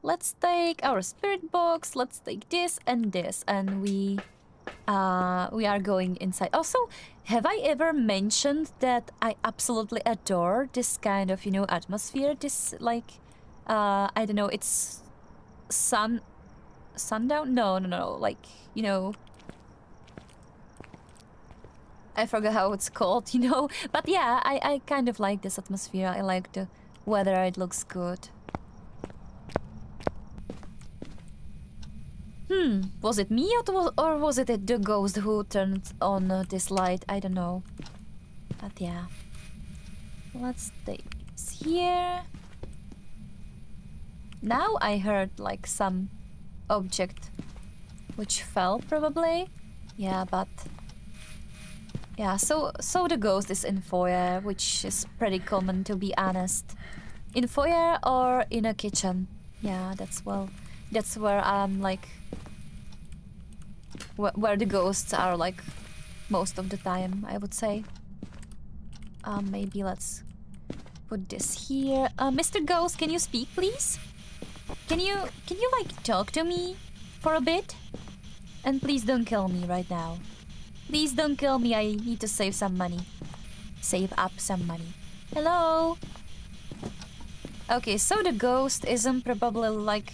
Let's take our spirit box. Let's take this, and we are going inside. Also, have I ever mentioned that I absolutely adore this kind of, you know, atmosphere? This like, I don't know, it's sundown? No, like, you know, I forgot how it's called, you know. But yeah, I kind of like this atmosphere. I like the weather. It looks good. Was it me or was it the ghost who turned on this light? I don't know. But yeah. Let's take this here. Now I heard like some object which fell probably. Yeah, but yeah, so the ghost is in foyer, which is pretty common, to be honest. In foyer or in a kitchen. Yeah, that's where I'm like where the ghosts are like most of the time, I would say. Maybe let's put this here. Mr. Ghost, can you speak, please? Can you like talk to me for a bit? And please don't kill me right now. Please don't kill me. I need to save some money. Save up some money. Hello? Okay, so the ghost isn't probably like,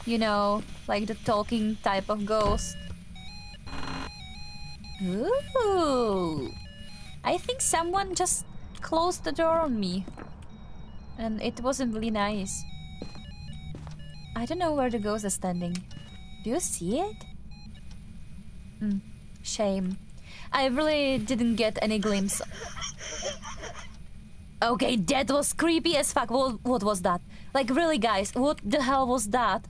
you know, like the talking type of ghost. Ooh. I think someone just closed the door on me. And it wasn't really nice. I don't know where the ghost is standing. Do you see it? Shame. I really didn't get any glimpse. Okay, that was creepy as fuck. What was that? Like, really, guys, what the hell was that?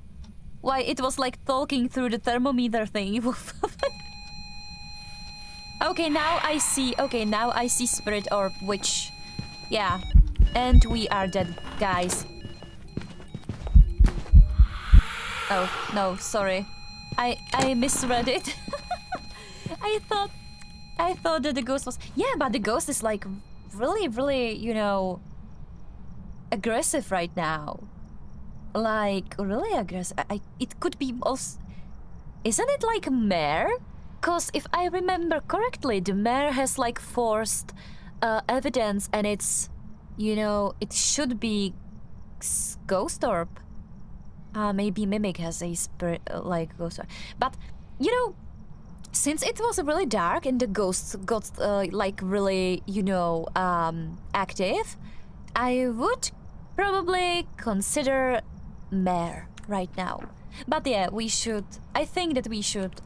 Why, it was like talking through the thermometer thing. Okay, now I see. Okay, now I see spirit orb, which... Yeah. And we are dead, guys. Oh, no, sorry. I misread it. I thought that the ghost was... Yeah, but the ghost is like really, you know, aggressive right now. Like, really aggressive. It could be also... Isn't it like a mare? Because if I remember correctly, the mare has like forced evidence, and it's, you know, it should be ghost orb. Maybe Mimic has a spirit like ghost orb. But, you know, since it was really dark and the ghosts got like really, you know, active, I would probably consider mare right now. But yeah, I think that we should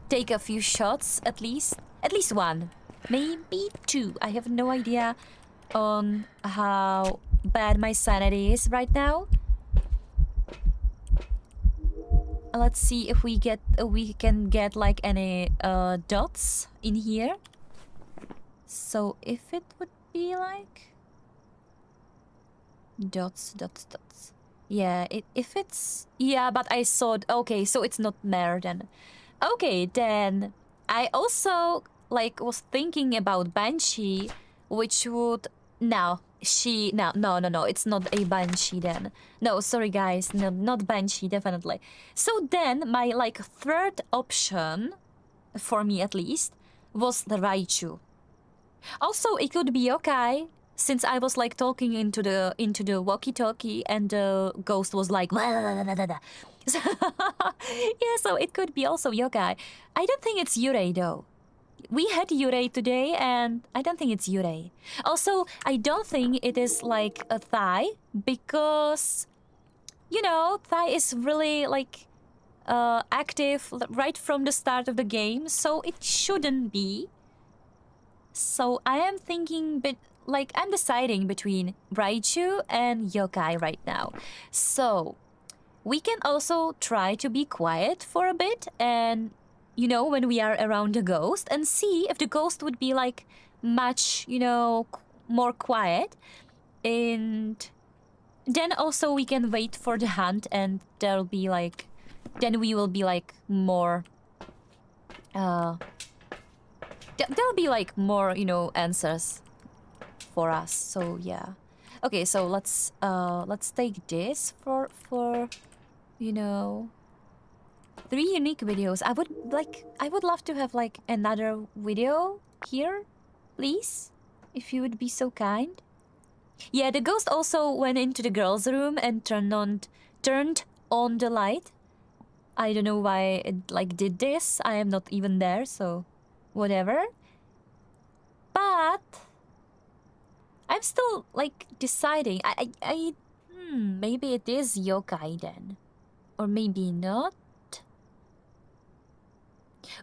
take a few shots at least one, maybe two. I have no idea on how bad my sanity is right now. Let's see if we can get like any dots in here. So if it would be like dots. Yeah, if it's... Yeah, but I saw... Okay, so it's not mare then. Okay, then I also like was thinking about Banshee, which would... Now, she no, it's not a banshee then. No, sorry guys, no, not banshee, definitely. So then my like third option, for me at least, was the Raichu. Also, it could be yokai, since I was like talking into the walkie-talkie and the ghost was like So, yeah, so it could be also yokai. I don't think it's Yurei though. We had Yurei today and I don't think it's Yurei. Also, I don't think it is like a Thai because you know, Thai is really like active right from the start of the game, so it shouldn't be. So I am thinking, but like I'm deciding between Raichu and Yokai right now. So we can also try to be quiet for a bit and, you know, when we are around the ghost and see if the ghost would be like much, you know, more quiet. And then also we can wait for the hunt and there'll be like, then we will be like more, there'll be like more, you know, answers for us. So yeah. Okay, so let's take this for you know, 3 unique videos. I would love to have like another video here, please, if you would be so kind. Yeah, the ghost also went into the girls' room and turned on the light. I don't know why it like did this. I am not even there, so whatever. But I'm still like deciding. Maybe it is yokai then, or maybe not.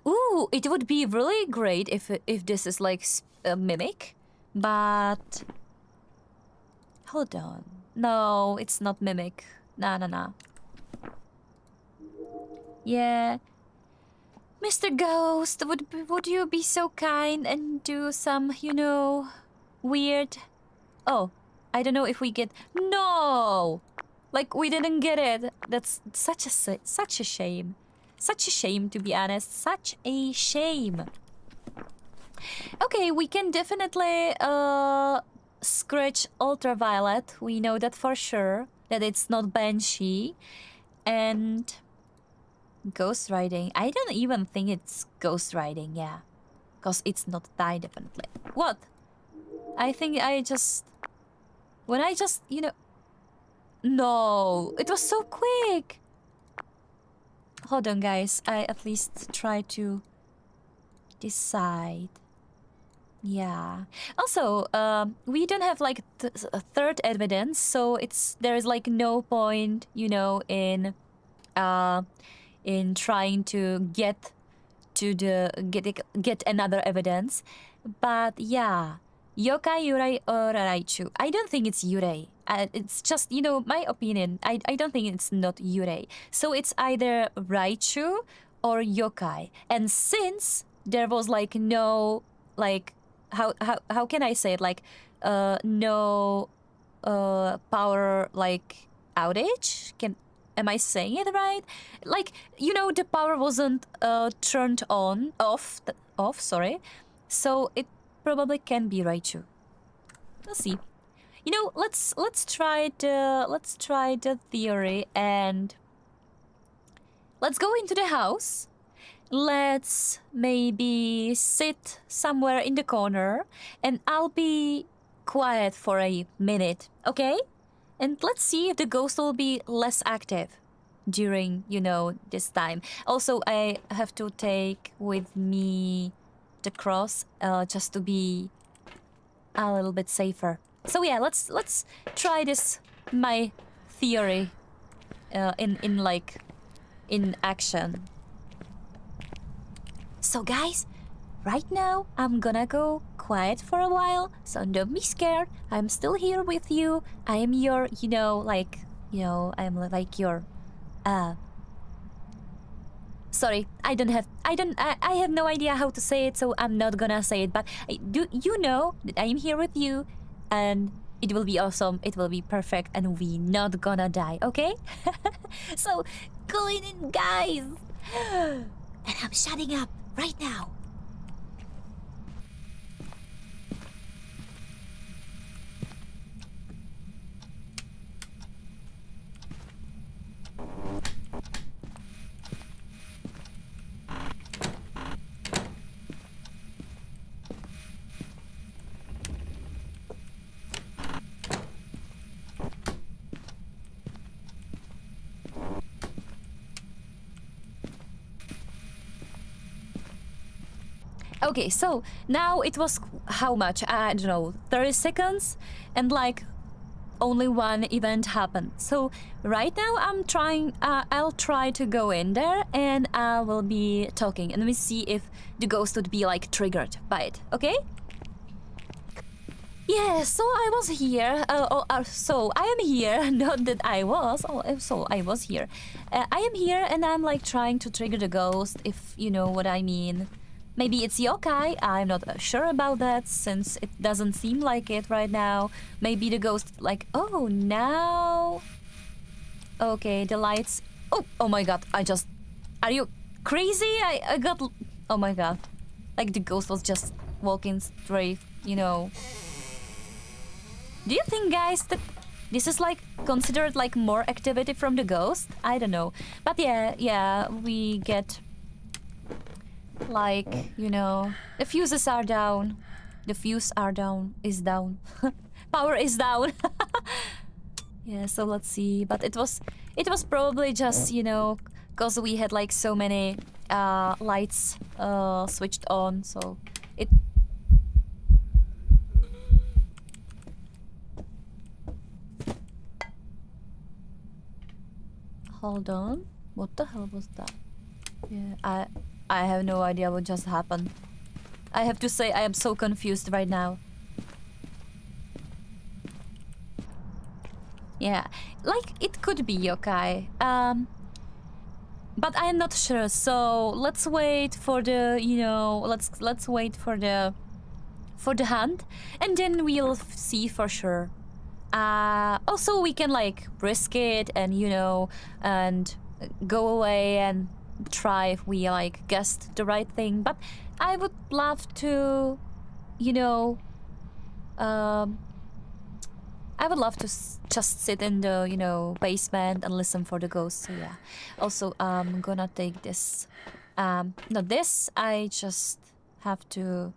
Ooh, it would be really great if this is like a mimic, but hold on. No, it's not mimic. Nah. Yeah. Mr. Ghost, would you be so kind and do some, you know, weird... Oh, I don't know if we get... No! Like, we didn't get it. That's such a shame. Such a shame, to be honest. Such a shame. Okay, we can definitely scratch Ultraviolet. We know that for sure. That it's not Banshee. And... Ghost riding. I don't even think it's ghost riding, yeah. Because it's not Thai, definitely. What? I think I just... When I just, you know... No! It was so quick! Hold on, guys. I at least try to decide. Yeah. Also, we don't have like a third evidence, so there is like no point, you know, in trying to get another evidence. But yeah, yokai, Yurei, or Raichu. I don't think it's Yurei. It's just, you know, my opinion. I don't think it's not Yurei. So it's either Raichu or yokai. And since there was like no, like, how can I say it? Like, no power like outage. Am I saying it right? Like, you know, the power wasn't turned off. Sorry. So it probably can be Raichu. We'll see. You know, let's try the theory and let's go into the house. Let's maybe sit somewhere in the corner and I'll be quiet for a minute, okay? And let's see if the ghost will be less active during, you know, this time. Also, I have to take with me the cross just to be a little bit safer. So yeah, let's try this, my theory, in action. So guys, right now I'm gonna go quiet for a while, so don't be scared. I'm still here with you. I am your, you know, I'm like your, sorry, I have no idea how to say it, so I'm not gonna say it, but you know that I am here with you, and it will be awesome, it will be perfect, and we not gonna die, okay? So, go in, guys! And I'm shutting up right now. Okay, so now it was how much? I don't know, 30 seconds, and like only one event happened. So right now I'll try to go in there and I will be talking and we see if the ghost would be like triggered by it, okay? Yeah, so I was here. So I am here. Not that I was. So I was here. I am here, and I'm like trying to trigger the ghost, if you know what I mean. Maybe it's yokai. I'm not sure about that, since it doesn't seem like it right now. Maybe the ghost, like, oh, now. Okay, the lights. Oh my God! Are you crazy? I got. Oh my God! Like the ghost was just walking straight. You know. Do you think, guys, that this is like considered like more activity from the ghost? I don't know. But yeah, we get like, you know, the fuses are down. The fuse is down. Power is down. Yeah, so let's see. But it was probably just, you know, because we had like so many lights switched on, so it. Hold on. What the hell was that? Yeah, I have no idea what just happened. I have to say I am so confused right now. Yeah, like it could be yokai. But I am not sure. So let's wait for the, you know, let's wait for the hunt, and then we'll see for sure. Also, we can like risk it and, you know, and go away and try if we like guessed the right thing. But I would love to, you know, I would love to just sit in the, you know, basement and listen for the ghosts. So yeah. Also, I'm gonna take this. Not this. I just have to.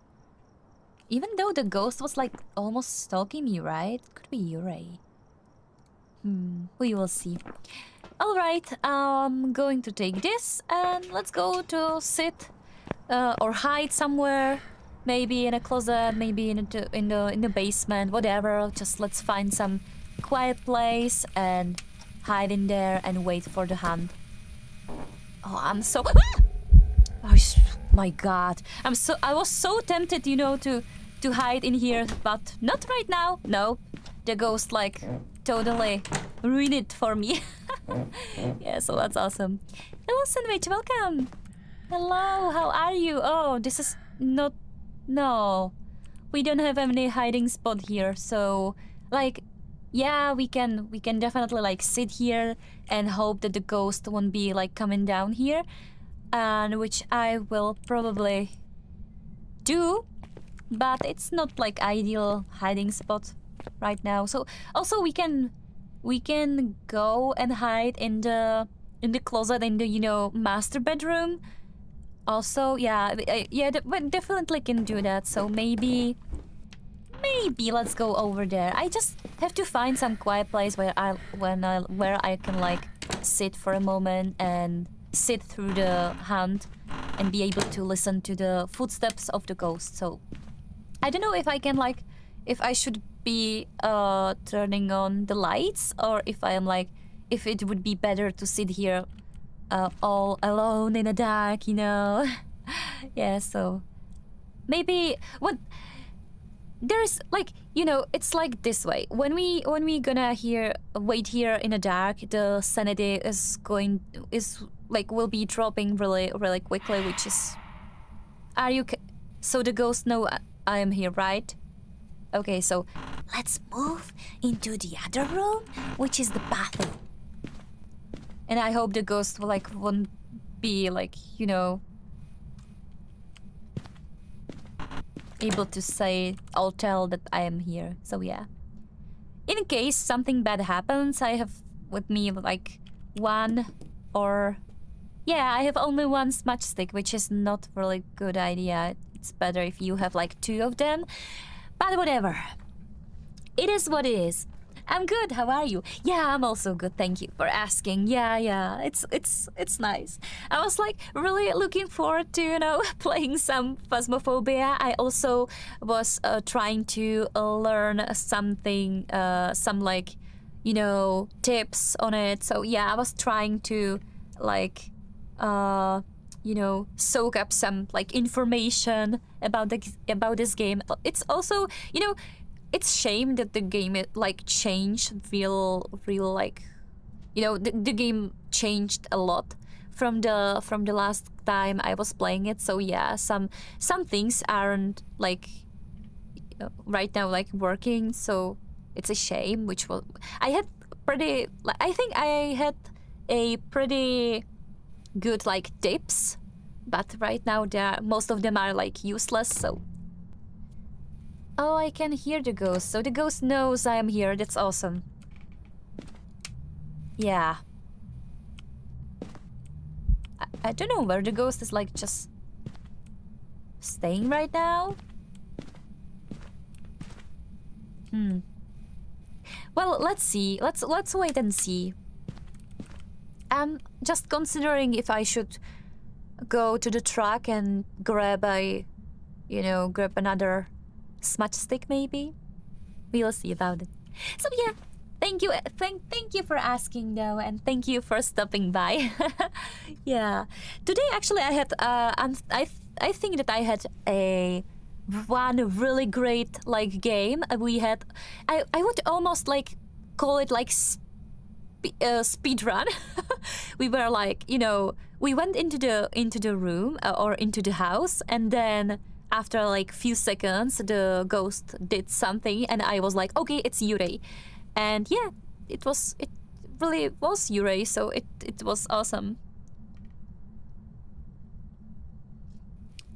Even though the ghost was like almost stalking me, right? Could be Yurei. We will see. Alright, I'm going to take this and let's go to sit or hide somewhere. Maybe in a closet, maybe in the basement, whatever. Just let's find some quiet place and hide in there and wait for the hunt. Oh, I'm so. Oh my God! I was so tempted, you know, to hide in here, but not right now. No, the ghost like totally ruined it for me. Yeah, so that's awesome. Hello, Sandwich. Welcome. Hello. How are you? Oh, this is not. No, we don't have any hiding spot here. So, like, yeah, we can definitely like sit here and hope that the ghost won't be like coming down here, and which I will probably do. But it's not like ideal hiding spot right now. So also we can go and hide in the closet in the, you know, master bedroom. Also, yeah, we definitely can do that. So maybe let's go over there. I just have to find some quiet place where I can like sit for a moment and sit through the hunt and be able to listen to the footsteps of the ghost. So I don't know if I can like, if I should be turning on the lights, or if I am like, if it would be better to sit here all alone in the dark, you know. Yeah, so maybe what there is like, you know, it's like this way. When we gonna wait here in the dark, the sanity will be dropping really really quickly, which is. So the ghosts know I am here, right? Okay, so Let's move into the other room, which is the bathroom. and I hope the ghost won't be like, you know, able to say or tell that I am here. So yeah. In case something bad happens, I have with me like I have only one smudge stick, which is not really good idea. It's better if you have like 2 of them. But whatever. It is what it is. I'm good. How are you? Yeah, I'm also good. Thank you for asking. Yeah. It's nice. I was like really looking forward to playing some Phasmophobia. I also was trying to learn something, some like tips on it. So yeah, I was trying to like soak up some like information about this game. It's also it's shame that the game like changed real like the game changed a lot from the last time I was playing it. So yeah, some things aren't like right now like working, so it's a shame. Which was I had pretty like I think I had a pretty good like tips, but right now most of them are like useless. So oh, I can hear the ghost. So the ghost knows I am here. That's awesome. Yeah. I don't know where the ghost is, like, just staying right now. Well, let's see. Let's wait and see. I'm just considering if I should go to the truck and grab another smudge stick, maybe. We'll see about it. So yeah, thank you for asking though, and thank you for stopping by. Yeah, today actually I had I think that I had one really great like game. We had I would almost like call it like speed run. We were like we went into the room or into the house, and then after like few seconds the ghost did something and I was like, okay, it's Yurei. And yeah, it really was Yurei, so it was awesome.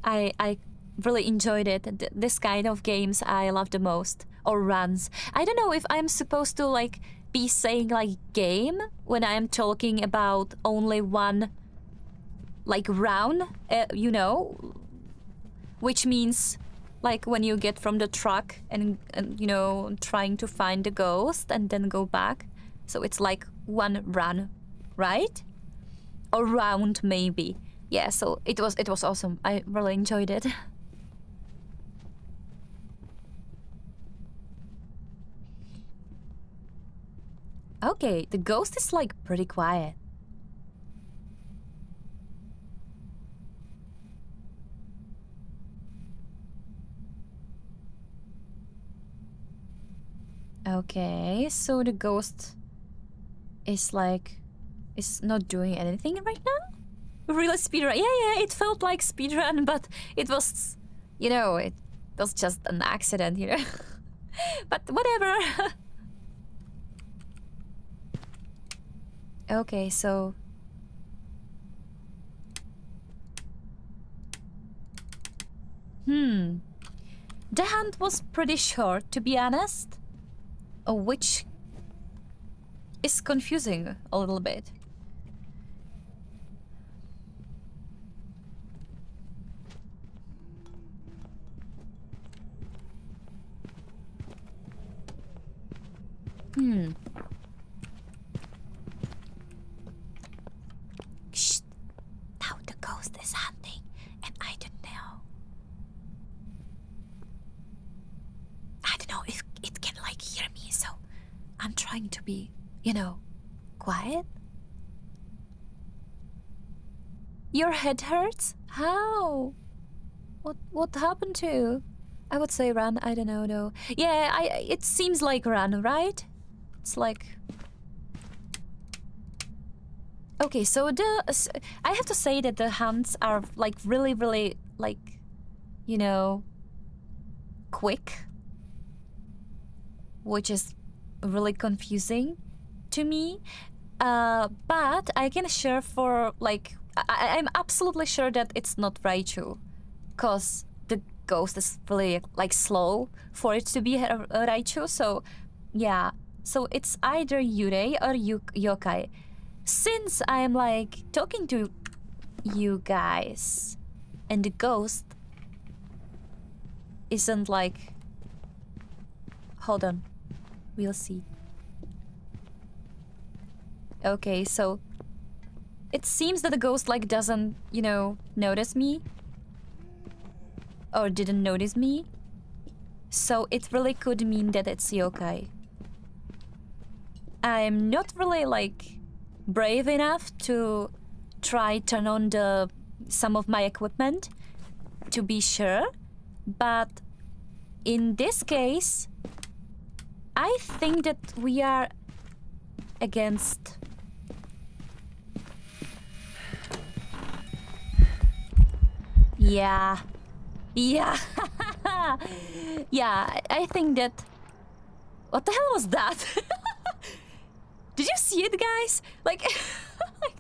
I really enjoyed it. This kind of games I love the most. Or runs. I don't know if I'm supposed to like be saying like game when I'm talking about only one like round, which means like when you get from the truck and trying to find the ghost and then go back. So it's like one run, right? Or round maybe. Yeah, so it was awesome. I really enjoyed it. Okay, the ghost is like pretty quiet. Okay, so the ghost is not doing anything right now? Real speedrun. Yeah, it felt like speedrun, but it was, it was just an accident, But whatever. Okay, so the hunt was pretty short, to be honest, which is confusing a little bit. Shh. Now the ghost is hunting, and I don't know if it can like hear me, so I'm trying to be, quiet. Your head hurts? How? What happened to you? I would say run. I don't know though. Yeah, it seems like run, right? It's like. Okay, so I have to say that the hunts are like really, really like, quick, which is really confusing to me. But I can share for like I'm absolutely sure that it's not Raichu, cause the ghost is really like slow for it to be a Raichu. So yeah, so it's either Yurei or Yokai. Since I'm like talking to you guys, and the ghost isn't like. Hold on, we'll see. Okay, so it seems that the ghost like doesn't, you know, notice me. Or didn't notice me. So it really could mean that it's yokai. I'm not really like brave enough to try turn on some of my equipment to be sure, but in this case I think that we are against. Yeah. Yeah. Yeah, I think that. What the hell was that? Did you see it, guys? Like,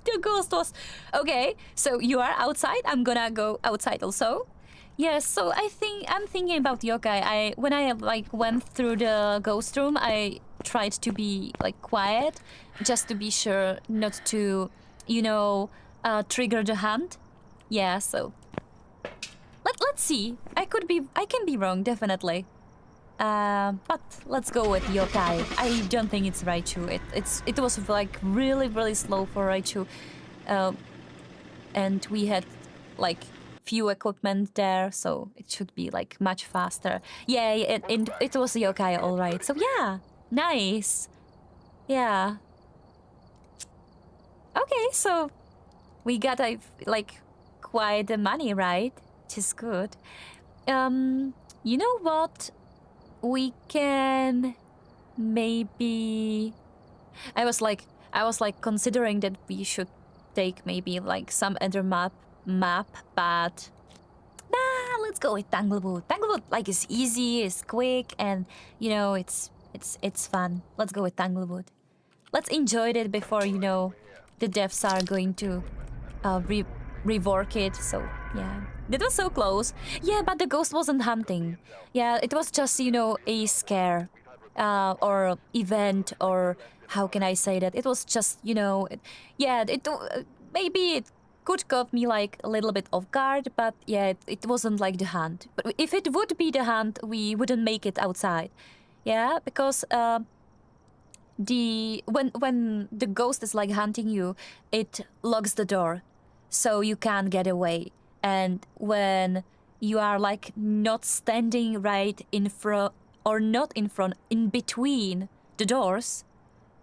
the ghost was. Okay, so you are outside. I'm gonna go outside also. Yes, so I'm thinking about yokai. When I like went through the ghost room, I tried to be like quiet, just to be sure not to, you know, trigger the hunt. Yeah, so let's see. I can be wrong, definitely. But let's go with yokai. I don't think it's Raichu. It was like really slow for Raichu, and we had like few equipment there, so it should be like much faster. Yeah, it was yokai, all right. So yeah, nice. Yeah. Okay, so we got like quite the money, right? Which is good. You know what? We can maybe. I was like considering that we should take maybe like some other map, but nah, let's go with Tanglewood. Tanglewood like is easy, is quick, and you know it's fun. Let's go with Tanglewood. Let's enjoy it before, you know, the devs are going to rework it. So yeah, that was so close. Yeah, but the ghost wasn't hunting. Yeah, it was just, you know, a scare, or event, or how can I say that? It was just, you know, maybe it could caught me like a little bit off guard, but yeah, it wasn't like the hunt. But if it would be the hunt, we wouldn't make it outside. Yeah, because when the ghost is like hunting you, it locks the door, so you can't get away. And when you are like not standing right in front, or not in front, in between the doors,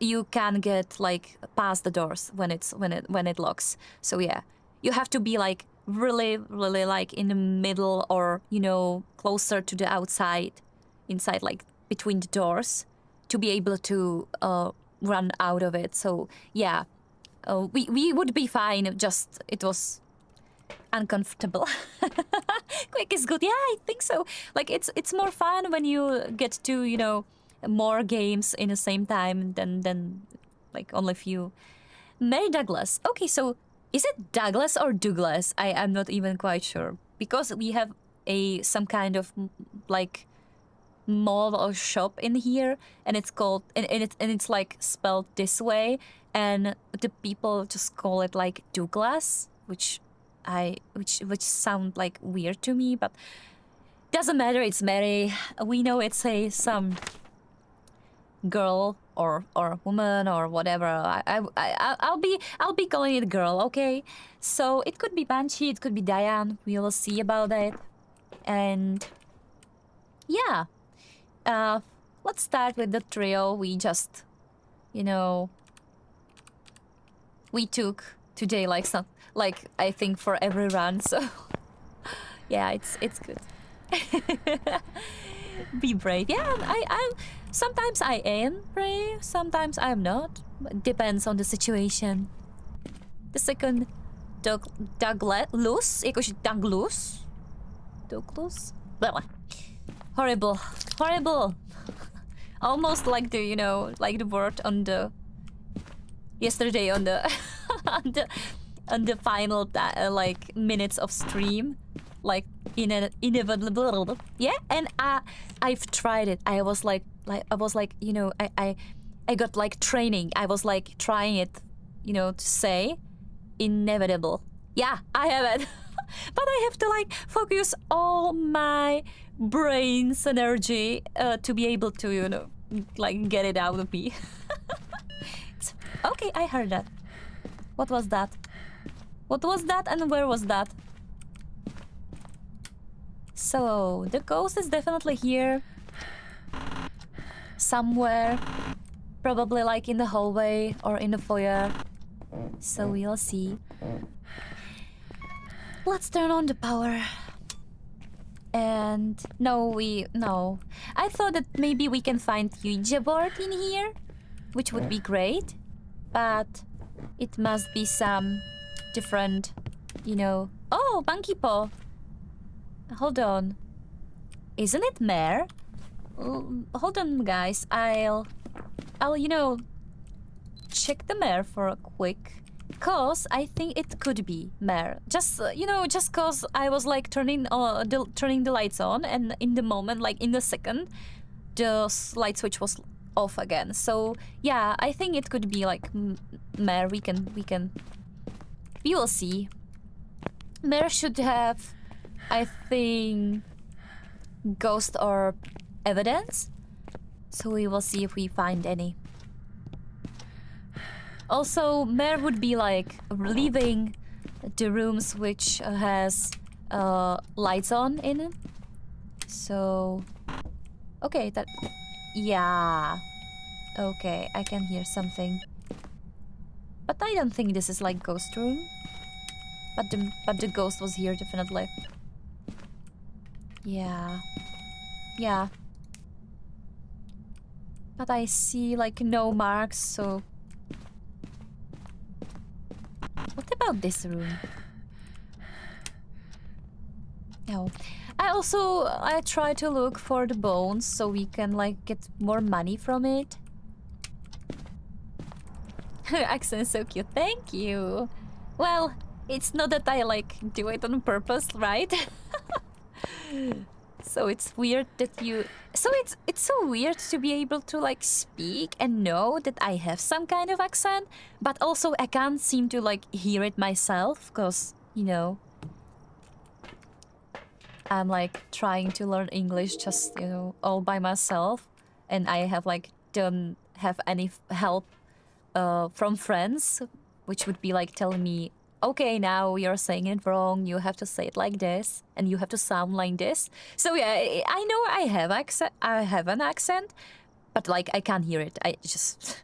you can get like past the doors when it locks. So yeah, you have to be like really like in the middle, or you know, closer to the outside, inside, like between the doors, to be able to run out of it. So yeah, we would be fine. Just it was uncomfortable. Quick is good. Yeah, I think so. Like it's more fun when you get to, you know, more games in the same time than like only few. Mary Douglas. Okay, so is it Douglas or Douglas? I'm not even quite sure, because we have some kind of like mall or shop in here, and it's called and it's like spelled this way, and the people just call it like Douglas, which sound like weird to me, but doesn't matter. It's Mary. We know it's some girl or woman or whatever. I'll be calling it girl. Okay, so it could be Banshee, it could be Diane. We'll see about it. And yeah, let's start with the trio. We just, you know, we took today like some, like I think for every run. So yeah, it's good. Be brave. Yeah, I sometimes I am brave, sometimes I'm not. Depends on the situation. The second Douglas, jakož Douglas. Blah. Horrible. Almost like the, you know, like the word on the yesterday on the on the final like minutes of stream, like inevitable. Yeah, and I've tried it. I was like you know, I got like training. I was like trying it, you know, to say inevitable. Yeah, I have it. But I have to like focus all my brain's energy to be able to, you know, like get it out of me. Okay, I heard that. What was that? What was that and where was that? So, the ghost is definitely here. Somewhere. Probably like in the hallway or in the foyer. So we'll see. Let's turn on the power. And no. I thought that maybe we can find Ouija board in here, which would be great. But it must be some different, you know. Oh, monkey paw. Hold on. Isn't it mare? Hold on, guys. I'll, you know, check the mare for a quick. Cause I think it could be mare. Just you know, just cause I was like turning the lights on, and in the moment, like in the second, the light switch was off again. So yeah, I think it could be like mare. We will see. Mare should have, I think, ghost or evidence. So we will see if we find any. Also, Mare would be like leaving the rooms which has lights on in it. So, okay, that, yeah, okay, I can hear something. But I don't think this is like ghost room. But the ghost was here definitely. Yeah. But I see like no marks, so. What about this room? No. I try to look for the bones so we can like get more money from it. Her accent is so cute. Thank you. Well, it's not that I like do it on purpose, right? So it's weird that you... So it's so weird to be able to like speak and know that I have some kind of accent, but also I can't seem to like hear it myself, because, you know, I'm like trying to learn English just, you know, all by myself, and I have like don't have any help from friends, which would be like telling me, okay, now you're saying it wrong, you have to say it like this, and you have to sound like this. So yeah, I know I have an accent, but like I can't hear it. I just...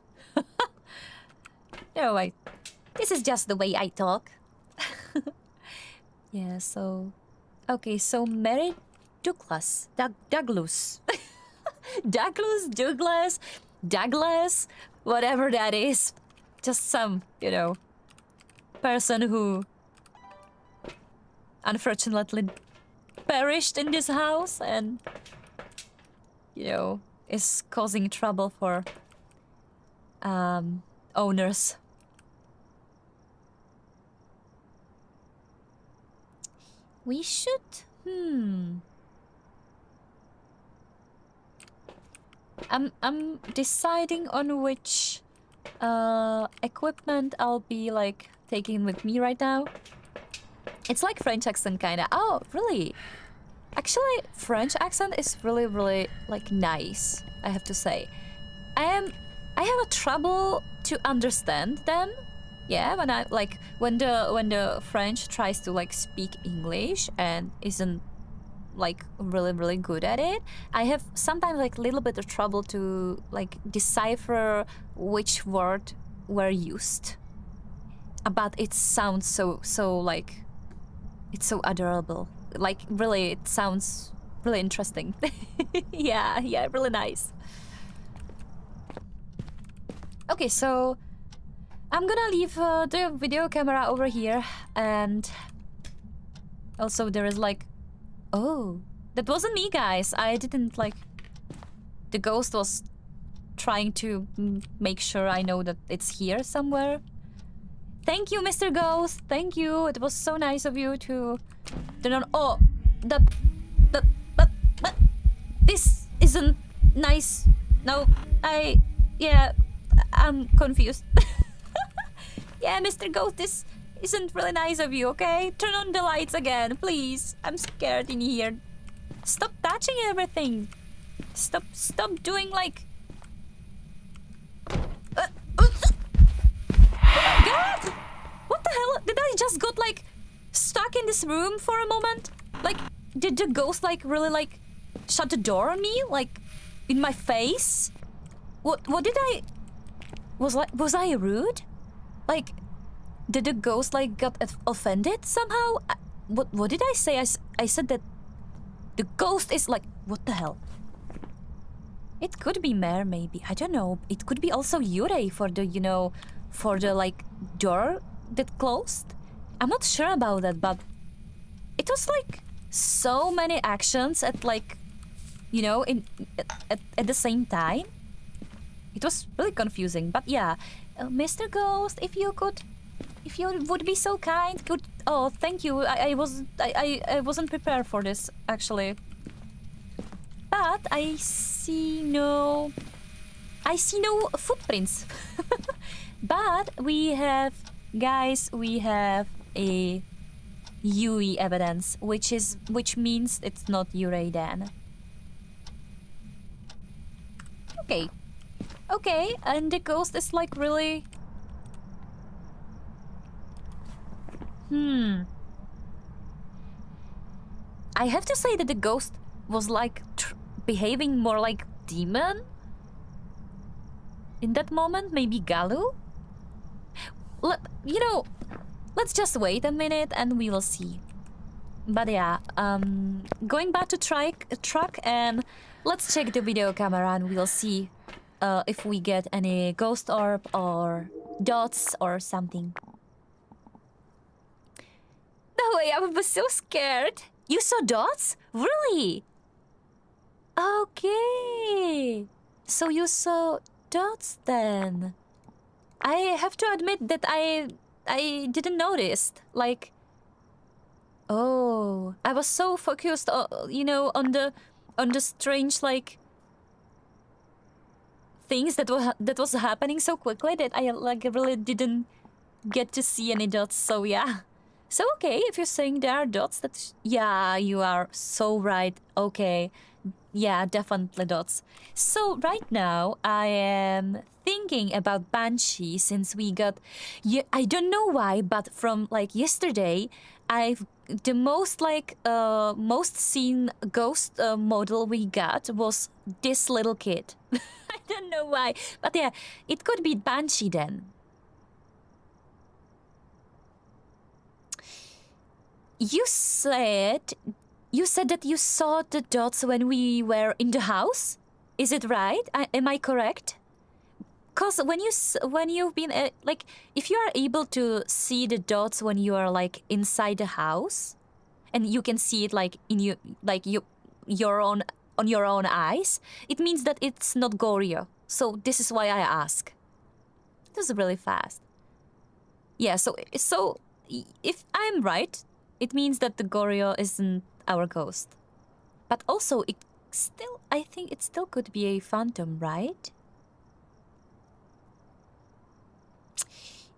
No, this is just the way I talk. Yeah, so... Okay, so Mary Douglas. Douglas. Douglas, whatever that is. Just some, you know, person who unfortunately perished in this house and, you know, is causing trouble for owners. We should... I'm deciding on which equipment I'll be like taking with me right now. It's like French accent kinda. Oh, really? Actually, French accent is really, really like nice, I have to say. I have a trouble to understand them. Yeah, when the French tries to like speak English and isn't like really, really good at it, I have sometimes like a little bit of trouble to like decipher which word were used. But it sounds so like, it's so adorable. Like really, it sounds really interesting. yeah, really nice. Okay, so I'm gonna leave the video camera over here, and also there is like, oh, that wasn't me, guys. I didn't like, the ghost was trying to make sure I know that it's here somewhere. Thank you, Mr. Ghost. Thank you. It was so nice of you to turn on. Oh, but this isn't nice. No, I'm confused. Yeah, Mr. Ghost, this isn't really nice of you, okay? Turn on the lights again, please. I'm scared in here. Stop touching everything. Stop doing like... god! What the hell? Did I just got like stuck in this room for a moment? Like, did the ghost like really like shut the door on me? Like, in my face? What did I... Was I rude? Like, did the ghost like got offended somehow? What did I say? I said that the ghost is like... What the hell? It could be Mare, maybe. I don't know. It could be also Yurei for the, you know, for the like door that closed. I'm not sure about that, but it was like so many actions at like, you know, at the same time. It was really confusing, but yeah, Mr. Ghost, if you would be so kind, could... Oh, thank you. I wasn't prepared for this actually. But I see no footprints. But we have, guys, we have a Yui evidence, which means it's not Yurei then. Okay. Okay, and the ghost is like really... I have to say that the ghost was like behaving more like demon in that moment. Maybe Galu? You know, let's just wait a minute and we will see. But yeah, going back to truck and let's check the video camera and we'll see if we get any ghost orb or dots or something. No way, I was so scared. You saw dots? Really? Okay. So you saw dots then. I have to admit that I didn't notice. Like, oh, I was so focused, you know, on the strange like things that was happening so quickly that I like really didn't get to see any dots. So yeah. So okay, if you're saying there are dots, that yeah, you are so right. Okay, yeah, definitely dots. So right now I am thinking about Banshee since we got, yeah, I don't know why, but from like yesterday, the most like most seen ghost model we got was this little kid. I don't know why, but yeah, it could be Banshee then. You said that you saw the dots when we were in the house. Is it right? Am I correct? Cause when you've been like, if you are able to see the dots when you are like inside the house, and you can see it like in you like your own on your own eyes, it means that it's not Goryo. So this is why I ask. This is really fast. Yeah. So if I'm right, it means that the Goryo isn't our ghost. But also, I think it still could be a phantom, right?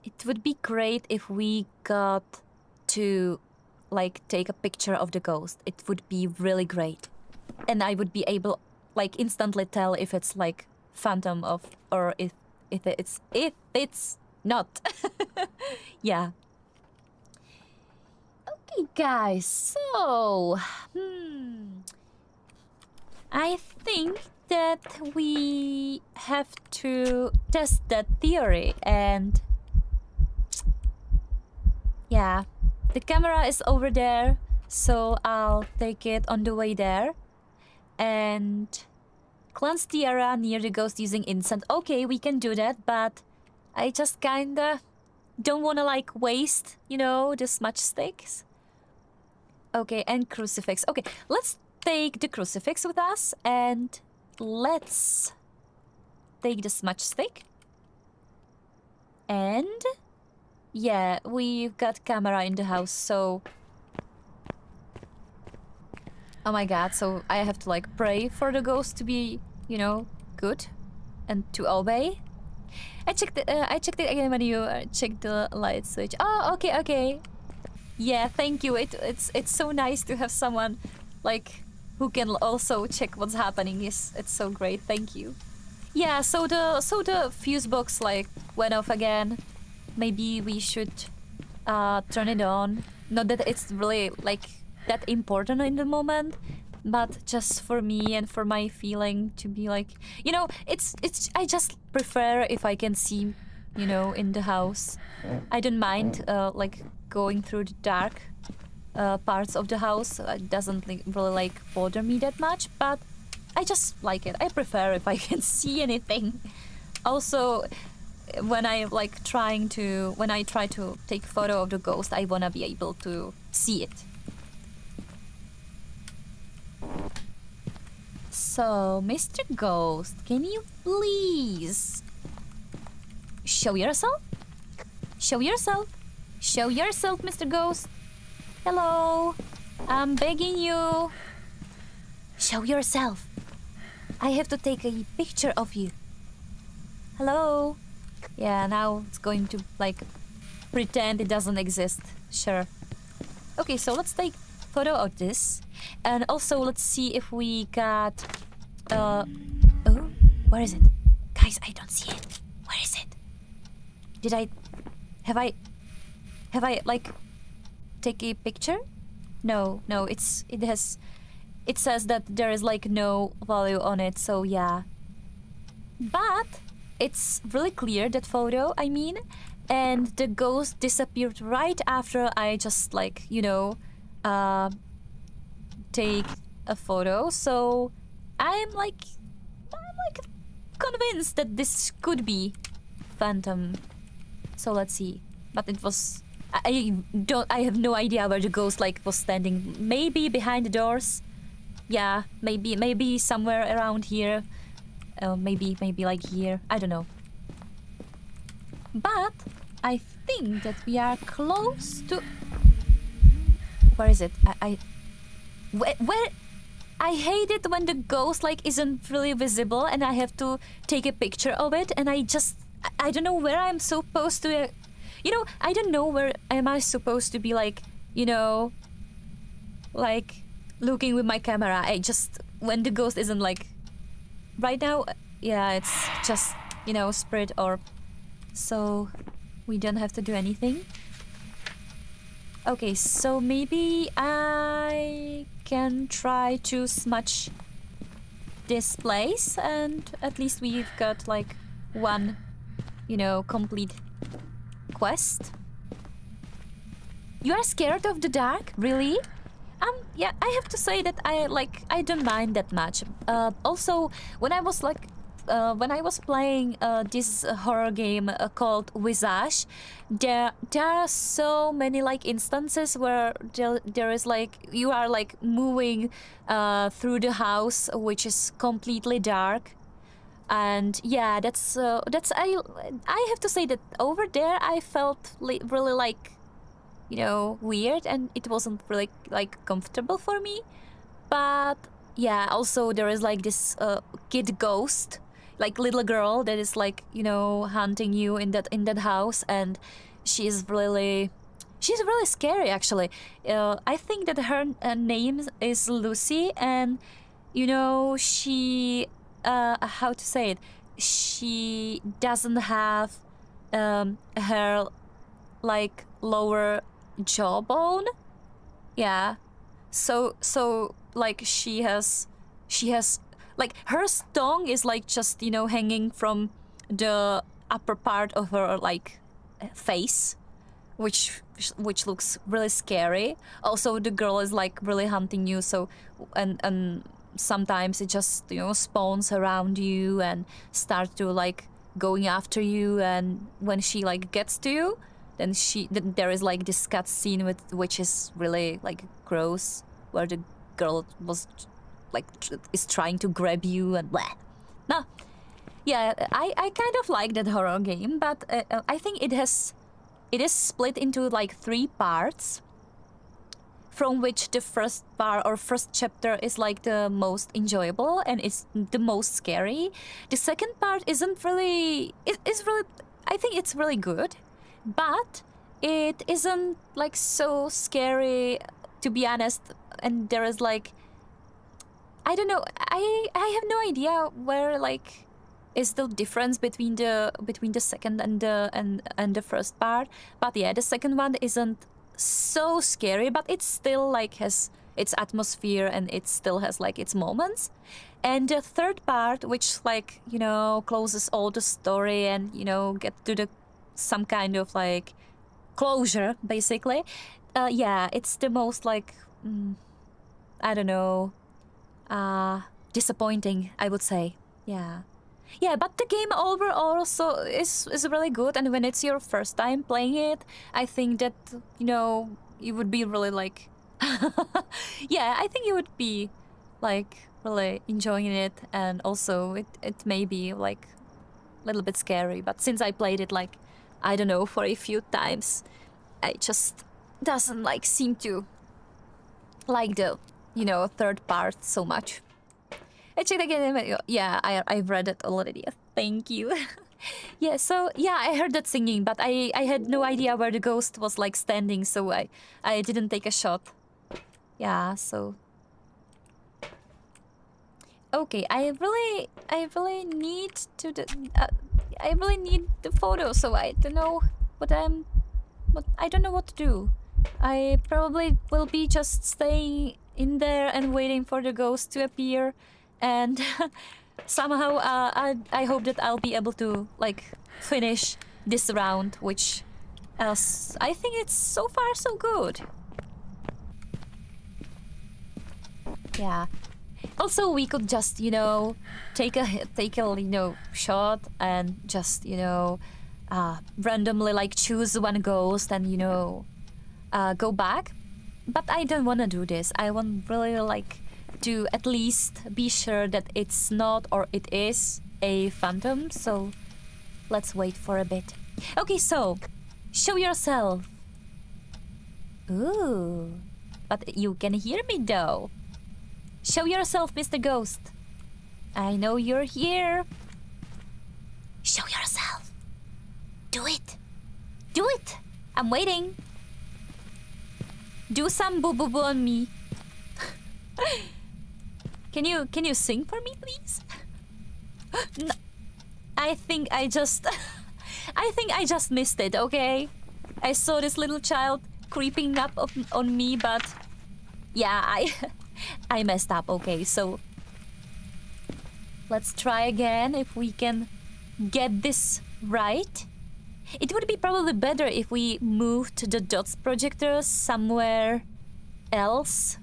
It would be great if we got to, like, take a picture of the ghost. It would be really great. And I would be able, like, instantly tell if it's, like, phantom or if it's not. Yeah. Okay, guys, so... I think that we have to test that theory and... Yeah, the camera is over there, so I'll take it on the way there. And... Cleanse the area near the ghost using incense. Okay, we can do that, but... I just kinda... don't wanna, like, waste, you know, the smudge sticks. Okay, and crucifix. Okay, let's take the crucifix with us and let's take the smudge stick. And yeah, we've got camera in the house, so... Oh my god, so I have to like pray for the ghost to be, you know, good and to obey. I checked it again when you checked the light switch. Oh, okay. Yeah, thank you. It's so nice to have someone like who can also check what's happening. It's so great. Thank you. Yeah, so the fuse box like went off again. maybe we should turn it on. Not that it's really like that important in the moment, but just for me and for my feeling to be like, you know, it's I just prefer if I can see, you know, in the house. I don't mind like going through the dark parts of the house. It doesn't really like bother me that much, but I just like it. I prefer if I can see anything. Also, when I try to take photo of the ghost, I wanna be able to see it. So, Mr. Ghost, can you please show yourself? Show yourself. Show yourself, Mr. Ghost. Hello. I'm begging you. Show yourself. I have to take a picture of you. Hello. Yeah, now it's going to like pretend it doesn't exist. Sure. Okay, so let's take photo of this. And also let's see if we got oh, where is it? Guys, I don't see it. Where is it? Have I like take a picture? No, it says that there is like no value on it, so yeah. But it's really clear, that photo, I mean, and the ghost disappeared right after I just like, you know, take a photo. So I'm like convinced that this could be Phantom. So let's see. But it was I have no idea where the ghost like was standing. Maybe behind the doors. Yeah, maybe somewhere around here. Maybe like here. I don't know. But I think that we are close to. Where is it? Where? I hate it when the ghost like isn't really visible and I have to take a picture of it, and I don't know where I'm supposed to. You know, I don't know where am I supposed to be like, you know, like looking with my camera. I just, when the ghost isn't like right now, yeah, it's just, you know, spirit orb. So we don't have to do anything. Okay, so maybe I can try to smudge this place, and at least we've got like one, you know, complete quest. You are scared of the dark? Really? Yeah, I have to say that I don't mind that much. Also, when I was playing this horror game called Visage, there are so many like instances where there is like you are like moving through the house which is completely dark, and yeah, that's I have to say that over there I felt really like, you know, weird, and it wasn't really like comfortable for me. But yeah, also there is like this kid ghost, like little girl that is like, you know, hunting you in that house, and she's really scary actually. I think that her name is Lucy, and you know, she how to say it, she doesn't have her like lower jawbone. Yeah, so like she has like her tongue is like just, you know, hanging from the upper part of her like face, which looks really scary. Also, the girl is like really hunting you, so and sometimes it just, you know, spawns around you and starts to like going after you, and when she like gets to you, then there is like this cut scene which is really like gross, where the girl was like is trying to grab you and blah. No, yeah, I kind of like that horror game, but I think it is split into like 3 parts, from which the first part or first chapter is like the most enjoyable and it's the most scary. The second part isn't really, it's really, I think it's really good, but it isn't like so scary, to be honest. And there is like, I don't know, I have no idea where like is the difference between the second and the first part. But yeah, the second one isn't so scary, but it still like has its atmosphere and it still has like its moments. And the third part, which like, you know, closes all the story and, you know, get to the some kind of like closure basically. Yeah, it's the most like I don't know, disappointing, I would say. Yeah. Yeah, but the game overall also is really good, and when it's your first time playing it, I think that, you know, you would be really like yeah, I think you would be like really enjoying it, and also it may be like a little bit scary, but since I played it like, I don't know, for a few times, I just doesn't like seem to like the, you know, third part so much. I checked again. Yeah, I've read it already. Thank you. Yeah, so yeah, I heard that singing, but I had no idea where the ghost was like standing, so I didn't take a shot. Yeah, so okay, I really need to I really need the photo, so I don't know what I don't know what to do. I probably will be just staying in there and waiting for the ghost to appear, and somehow I hope that I'll be able to like finish this round, which else I think it's so far so good. Yeah. Also, we could just, you know, take a you know, shot and just, you know, randomly like choose one ghost and, you know, go back. But I don't want to do this. I want really like to at least be sure that it's not or it is a phantom. So let's wait for a bit. Okay, so show yourself. Ooh, but you can hear me though. Show yourself, Mr. Ghost. I know you're here. Show yourself. Do it. Do it. I'm waiting. Do some boo boo boo on me. Can you sing for me, please? No, I think I just missed it. Okay, I saw this little child creeping up on me, but yeah, I messed up. Okay, so let's try again if we can get this right. It would be probably better if we moved the dots projector somewhere else.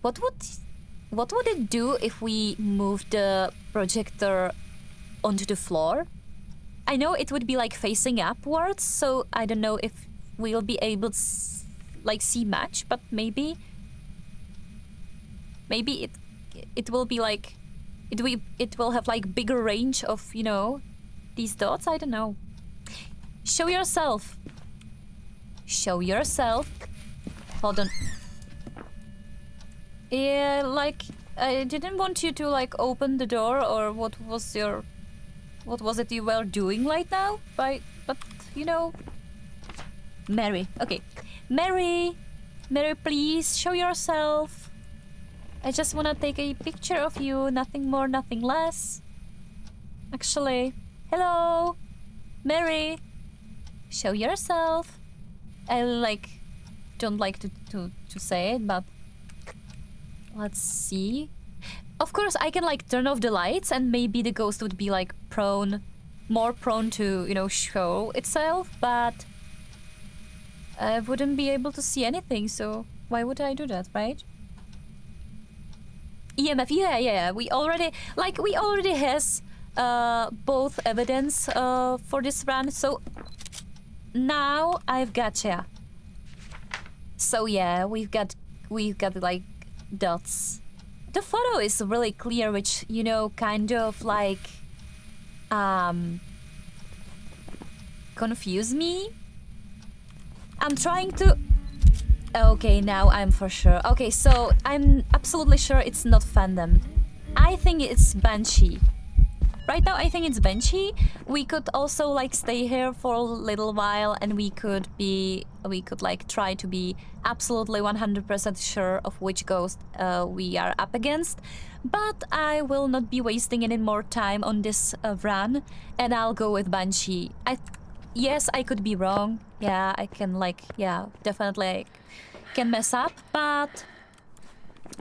What would it do if we moved the projector onto the floor? I know it would be like facing upwards, so I don't know if we'll be able to like see much, but maybe it will be like it will have like bigger range of, you know, these dots. I don't know. Show yourself. Show yourself. Hold on. Yeah, like I didn't want you to like open the door, or what was it you were doing right now? But you know, Mary. Okay, Mary, please show yourself. I just wanna take a picture of you, nothing more, nothing less. Actually, hello, Mary, show yourself. I like don't like to say it, but let's see. Of course, I can like turn off the lights, and maybe the ghost would be like more prone to, you know, show itself, but I wouldn't be able to see anything, so why would I do that, right? EMF, yeah. We already has both evidence for this run, so now I've gotcha. So yeah, we've got like dots. The photo is really clear, which, you know, kind of like confuse me. I'm trying to... Okay, now I'm for sure. Okay, so I'm absolutely sure it's not Phantom. I think it's Banshee. right now I think it's Banshee. We could also like stay here for a little while, and we could like try to be absolutely 100% sure of which ghost we are up against. But I will not be wasting any more time on this run, and I'll go with Banshee. Yes, I could be wrong. Yeah, I can like, yeah, definitely I can mess up, but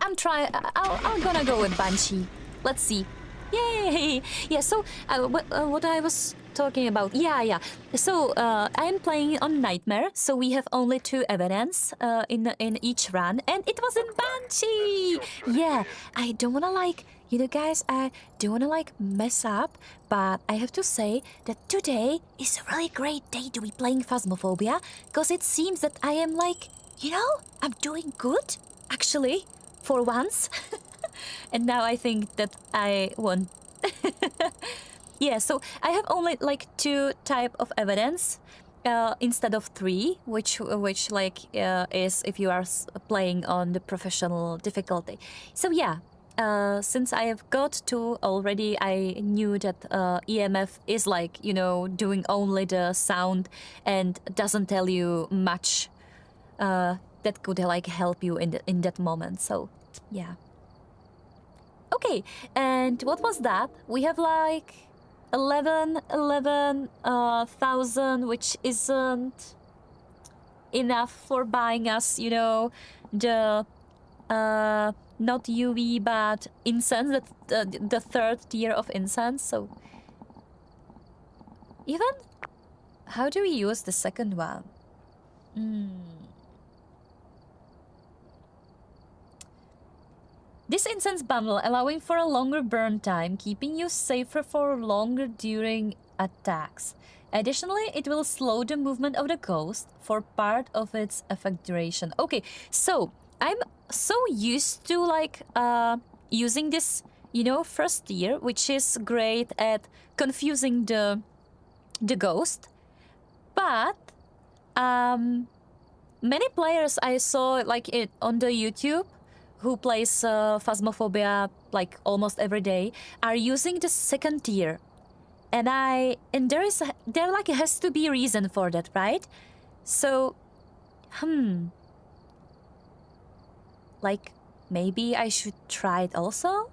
I'm gonna go with Banshee. Let's see. Yay! Yeah, so what I was talking about. Yeah. So I'm playing on Nightmare, so we have only 2 evidence in each run, and it was in Banshee! Yeah, I don't wanna like, you know guys, I don't wanna like mess up, but I have to say that today is a really great day to be playing Phasmophobia, because it seems that I am like, you know, I'm doing good, actually, for once. And now I think that I won. Yeah, so I have only like 2 type of evidence instead of 3, which like is if you are playing on the professional difficulty. So yeah, since I have got 2 already, I knew that EMF is like, you know, doing only the sound and doesn't tell you much that could like help you in that moment. So yeah. Okay, and what was that? We have like 11,000, which isn't enough for buying us, you know, the not UV but incense, the 3rd tier of incense. So even how do we use the 2nd one? This incense bundle allowing for a longer burn time, keeping you safer for longer during attacks. Additionally, it will slow the movement of the ghost for part of its effect duration. Okay, so I'm so used to like using this, you know, 1st tier, which is great at confusing the ghost. But many players I saw like it on the YouTube who plays Phasmophobia like almost every day are using the 2nd tier, and there like has to be a reason for that, right? So like maybe I should try it also.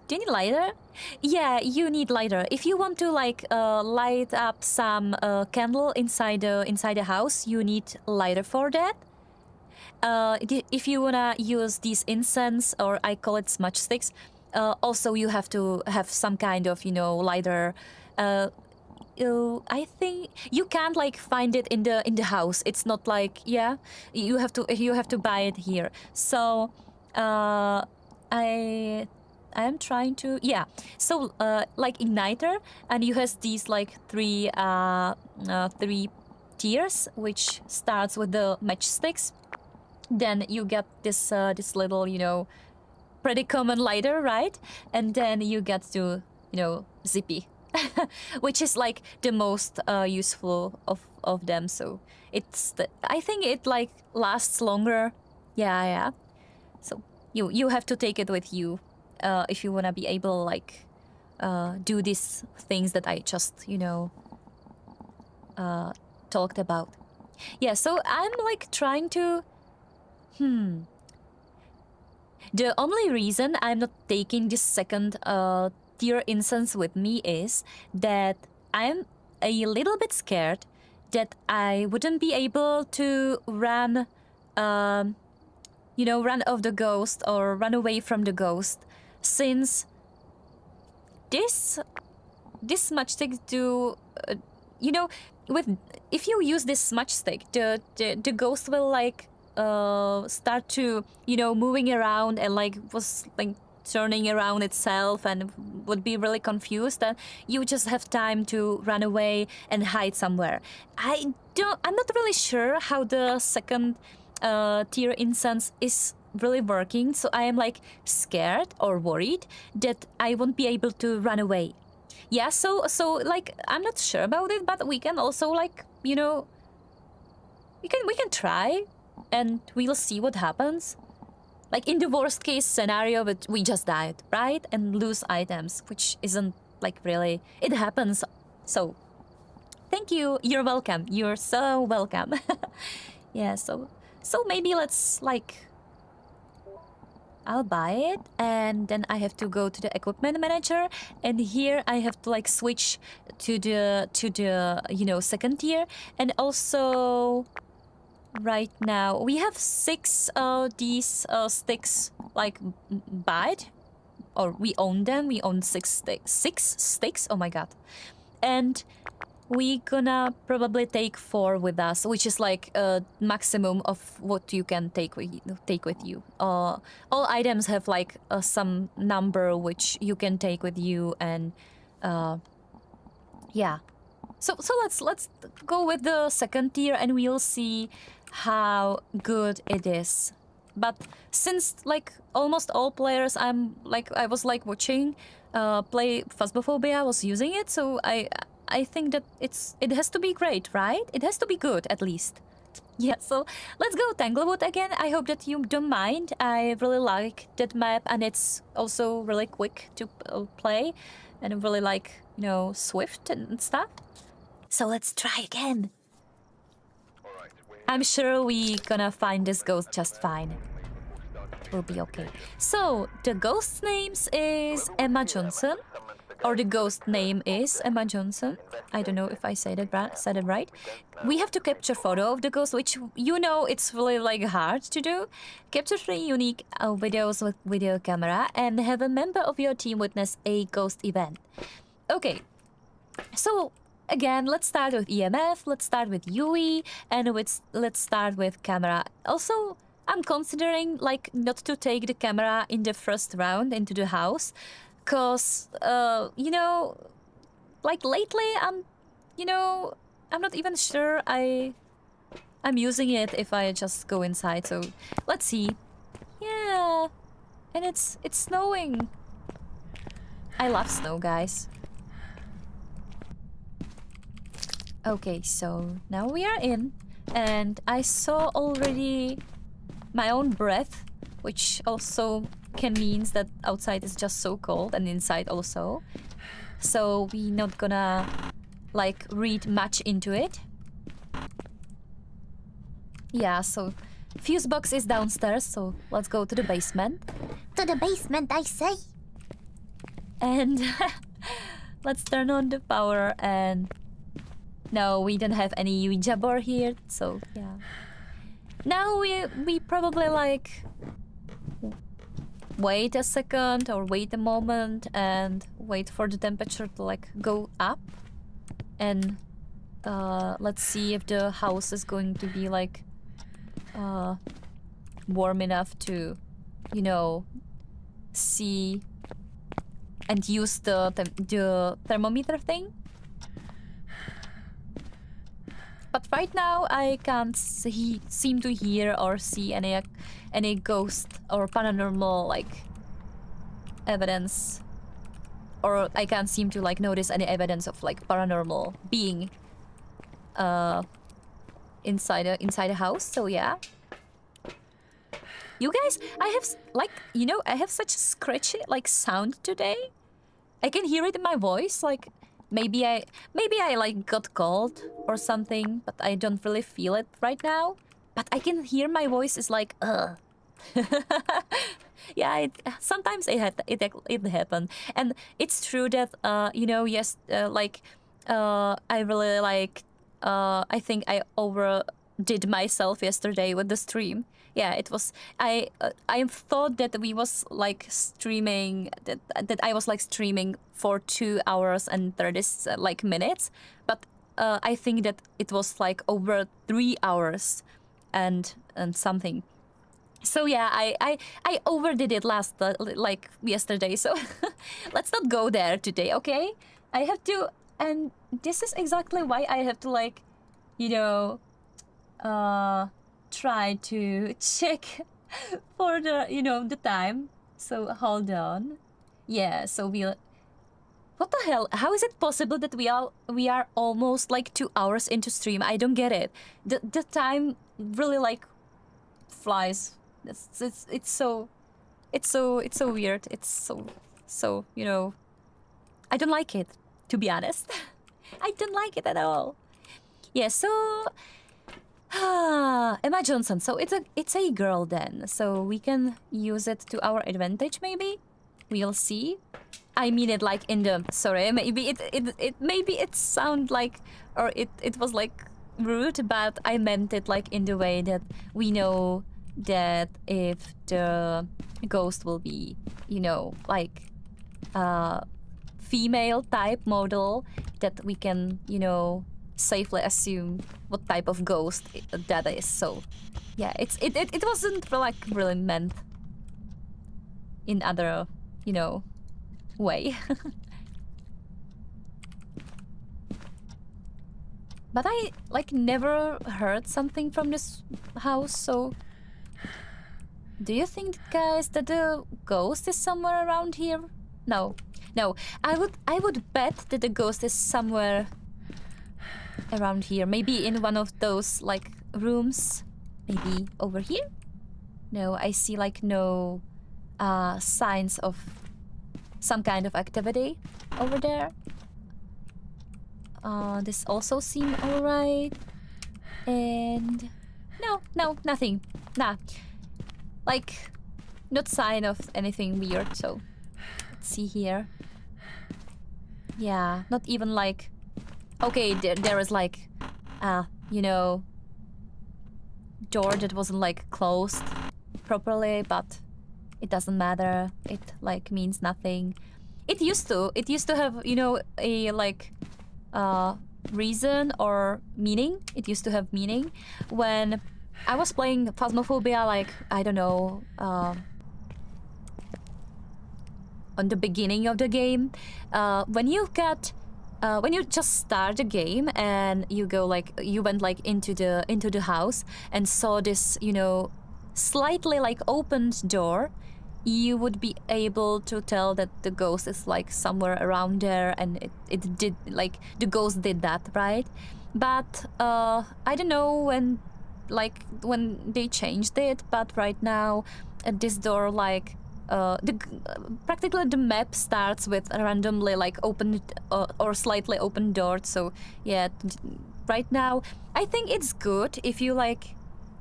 Do you need lighter? Yeah, you need lighter if you want to like light up some candle inside the house. You need lighter for that. If you wanna use these incense, or I call it smudge sticks, also you have to have some kind of, you know, lighter. I think you can't like find it in the house. It's not like, yeah, you have to buy it here. So I am trying to, yeah. So like igniter, and you has these like 3 tiers, which starts with the matchsticks. Then you get this little, you know, pretty common lighter, right? And then you get to, you know, zippy, which is like the most useful of them. So I think it like lasts longer. Yeah. So you have to take it with you if you wanna be able like do these things that I just, you know, talked about. Yeah. So I'm like trying to. The only reason I'm not taking this 2nd tier incense with me is that I'm a little bit scared that I wouldn't be able to run, you know, run off the ghost or run away from the ghost, since this smudge stick do, you know, if you use this smudge stick, the ghost will like start to, you know, moving around and like was like turning around itself and would be really confused, and you just have time to run away and hide somewhere. I'm not really sure how the 2nd tier incense is really working, so I am like scared or worried that I won't be able to run away. Yeah, so like I'm not sure about it, but we can also like, you know, we can try and we'll see what happens. Like in the worst case scenario, but we just died, right? And lose items, which isn't like really, it happens. So thank you. You're welcome. You're so welcome. Yeah, so maybe let's like I'll buy it and then I have to go to the equipment manager, and here I have to like switch to the you know, second tier. And also right now we have 6 these sticks like bought, or we own them. We own 6 sticks. Oh my god. And we gonna probably take 4 with us, which is like a maximum of what you can take with you. All items have like some number which you can take with you, and yeah. So let's go with the second tier, and we'll see how good it is. But since like almost all players I was like watching play Phasmophobia, was using it, so I think that it has to be great, right? It has to be good at least. Yeah, so let's go Tanglewood again. I hope that you don't mind. I really like that map, and it's also really quick to play, and really like, you know, swift and stuff. So let's try again. I'm sure we gonna find this ghost just fine. We'll be okay. So the ghost's name is Emma Johnson, or the ghost name is Emma Johnson. I don't know if I said it right. We have to capture photo of the ghost, which, you know, it's really like hard to do. Capture 3 unique videos with video camera and have a member of your team witness a ghost event. Okay, so again, let's start with EMF, let's start with UE, and let's start with camera. Also, I'm considering like not to take the camera in the first round into the house, cause you know, like lately I'm not even sure I'm using it if I just go inside. So let's see. Yeah, and it's snowing. I love snow, guys. Okay, so now we are in, and I saw already my own breath, which also can means that outside is just so cold, and inside also. So we not gonna like read much into it. Yeah, so fuse box is downstairs, so let's go to the basement. To the basement, I say. And let's turn on the power. And no, we don't have any Ouija board here, so yeah. Now we probably like wait a second or wait a moment and wait for the temperature to like go up, and let's see if the house is going to be like warm enough to, you know, see and use the thermometer thing. But right now I can't seem to hear or see any ghost or paranormal like evidence, or I can't seem to like notice any evidence of like paranormal being inside a house. So yeah. You guys, I have like, you know, I have such a scratchy like sound today. I can hear it in my voice, like maybe I like got cold or something, but I don't really feel it right now. But I can hear my voice is like, ugh. Yeah, sometimes it happened, and it's true that you know, yes, I really like I think I overdid myself yesterday with the stream. Yeah, it was I thought that we was like streaming that I was like streaming for 2 hours and 30 like minutes, but I think that it was like over 3 hours and something. So yeah, I overdid it last like yesterday. So let's not go there today, okay? I have to, and this is exactly why I have to like, you know, try to check for the, you know, the time. So hold on. Yeah, so we'll. What the hell? How is it possible that we are almost like 2 hours into stream? I don't get it. The time really like flies. It's so weird. It's so you know, I don't like it, to be honest. I don't like it at all. Yeah, so Emma Johnson. So it's a girl then. So we can use it to our advantage maybe. We'll see. I mean it like in the maybe it sound like or it was like rude, but I meant it like in the way that we know that if the ghost will be, you know, like female type model, that we can, you know, safely assume what type of ghost that is. So yeah, it wasn't like really meant in other, you know, way. But I like never heard something from this house, so do you think, guys, that the ghost is somewhere around here? No. No. I would bet that the ghost is somewhere around here. Maybe in one of those like rooms. Maybe over here? No, I see like no signs of some kind of activity over there. This also seemed alright. And no, nothing. Nah. Like, not sign of anything weird, so let's see here. Yeah, not even like okay, there is like you know, door that wasn't like closed properly, but it doesn't matter. It like means nothing. It used to have, you know, a like reason or meaning. It used to have meaning when I was playing Phasmophobia, like I don't know, on the beginning of the game. When you just start the game and you go like you went like into the house and saw this, you know, slightly like opened door, you would be able to tell that the ghost is like somewhere around there, and it did like the ghost did that, right? But I don't know when they changed it, but right now this door like practically the map starts with a randomly like opened or slightly open door. So yeah, right now I think it's good if you like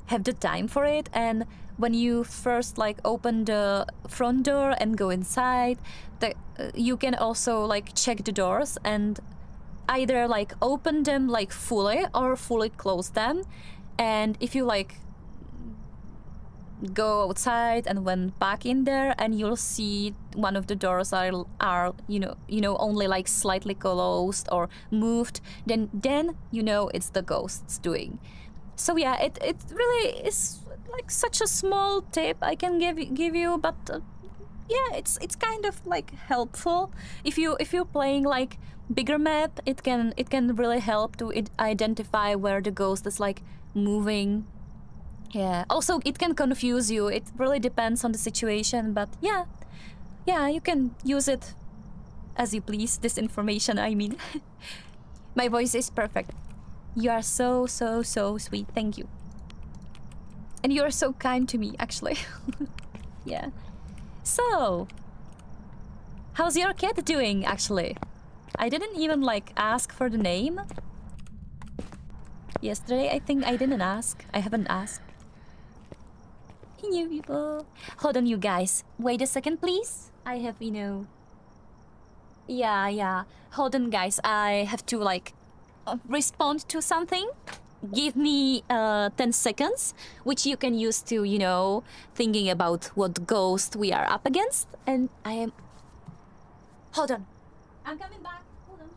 have the time for it, and when you first like open the front door and go inside, you can also like check the doors and either like open them like fully or fully close them. And if you like go outside and went back in there, and you'll see one of the doors are you know only like slightly closed or moved, then you know it's the ghost's doing. So yeah, it really is like such a small tip I can give you, but yeah, it's kind of like helpful if you're playing like bigger map. It can really help to identify where the ghost is like moving. Yeah. Also, it can confuse you. It really depends on the situation, but yeah, you can use it as you please. This information, I mean. My voice is perfect. You are so sweet. Thank you. And you're so kind to me, actually. Yeah. So, how's your cat doing, actually? I didn't even like ask for the name. Yesterday, I think I didn't ask. I haven't asked. New people. Hold on, you guys. Wait a second, please. I have, you know... Yeah. Hold on, guys. I have to, like, respond to something. Give me 10 seconds, which you can use to, you know, thinking about what ghost we are up against. And I am... Hold on. I'm coming back. Hold on.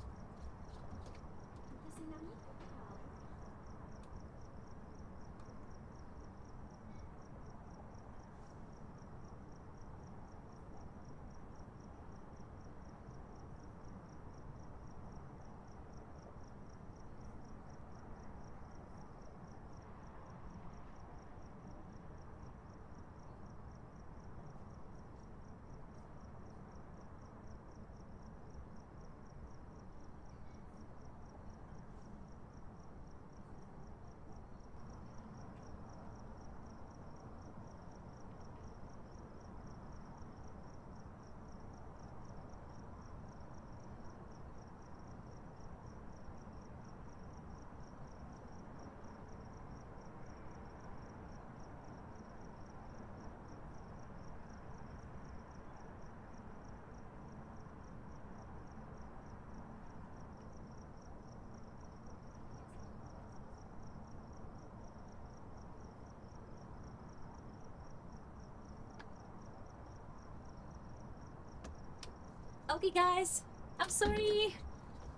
Okay, guys, I'm sorry.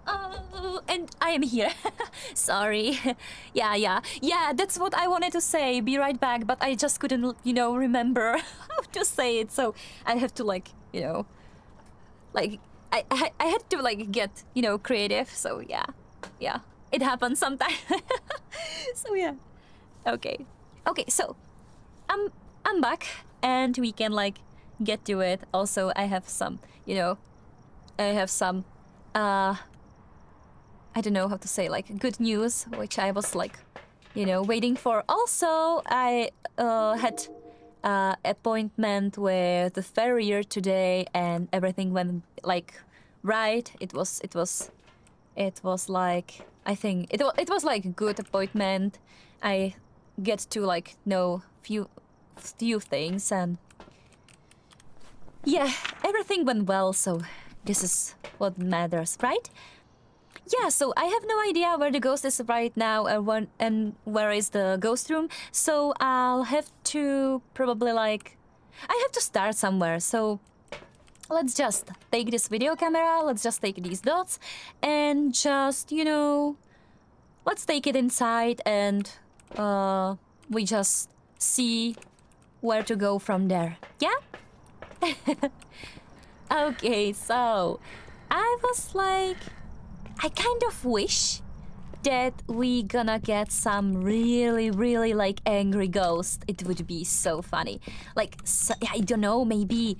Oh, and I am here. Sorry. Yeah, that's what I wanted to say. Be right back, but I just couldn't, remember how to say it. So I have to, like, I had to, get, creative. So yeah, it happens sometimes. So yeah. Okay. So I'm back, and we can, get to it. Also, I have some, I don't know how to say, good news, which I was, waiting for. Also, I had appointment with the farrier today, and everything went, right. It was like, I think, it was, a good appointment. I get to, know few things, and yeah, everything went well, so this is what matters, right? Yeah, so I have no idea where the ghost is right now, and where is the ghost room. So I'll have to probably, I have to start somewhere. So let's just take this video camera, let's just take these dots, and just, let's take it inside, and we just see where to go from there. Yeah? Okay, so I was like, I kind of wish that we gonna get some really, really, angry ghost. It would be so funny. I don't know, maybe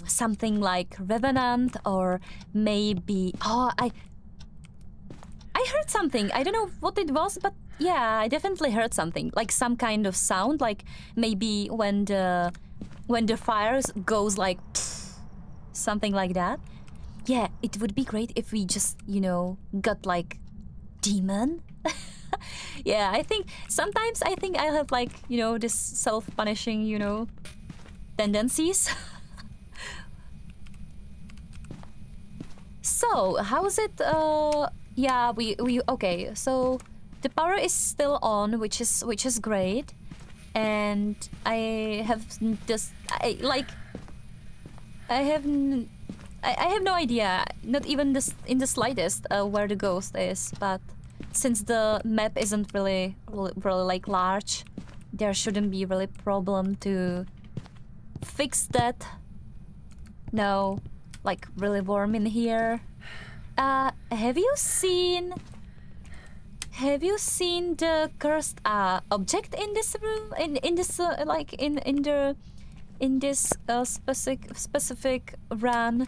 something like Revenant, or maybe... Oh, I heard something. I don't know what it was, but yeah, I definitely heard something. Like some kind of sound, like maybe when the fire goes something like that. Yeah, it would be great if we just, got demon. Yeah, sometimes I think I'll have this self-punishing, tendencies. So, how is it? Yeah, we okay. So the power is still on, which is great, and I have just I have no idea, not even in the slightest, where the ghost is. But since the map isn't really large, there shouldn't be really problem to fix that. No, really warm in here. Have you seen the cursed object in this room? In this in this specific run?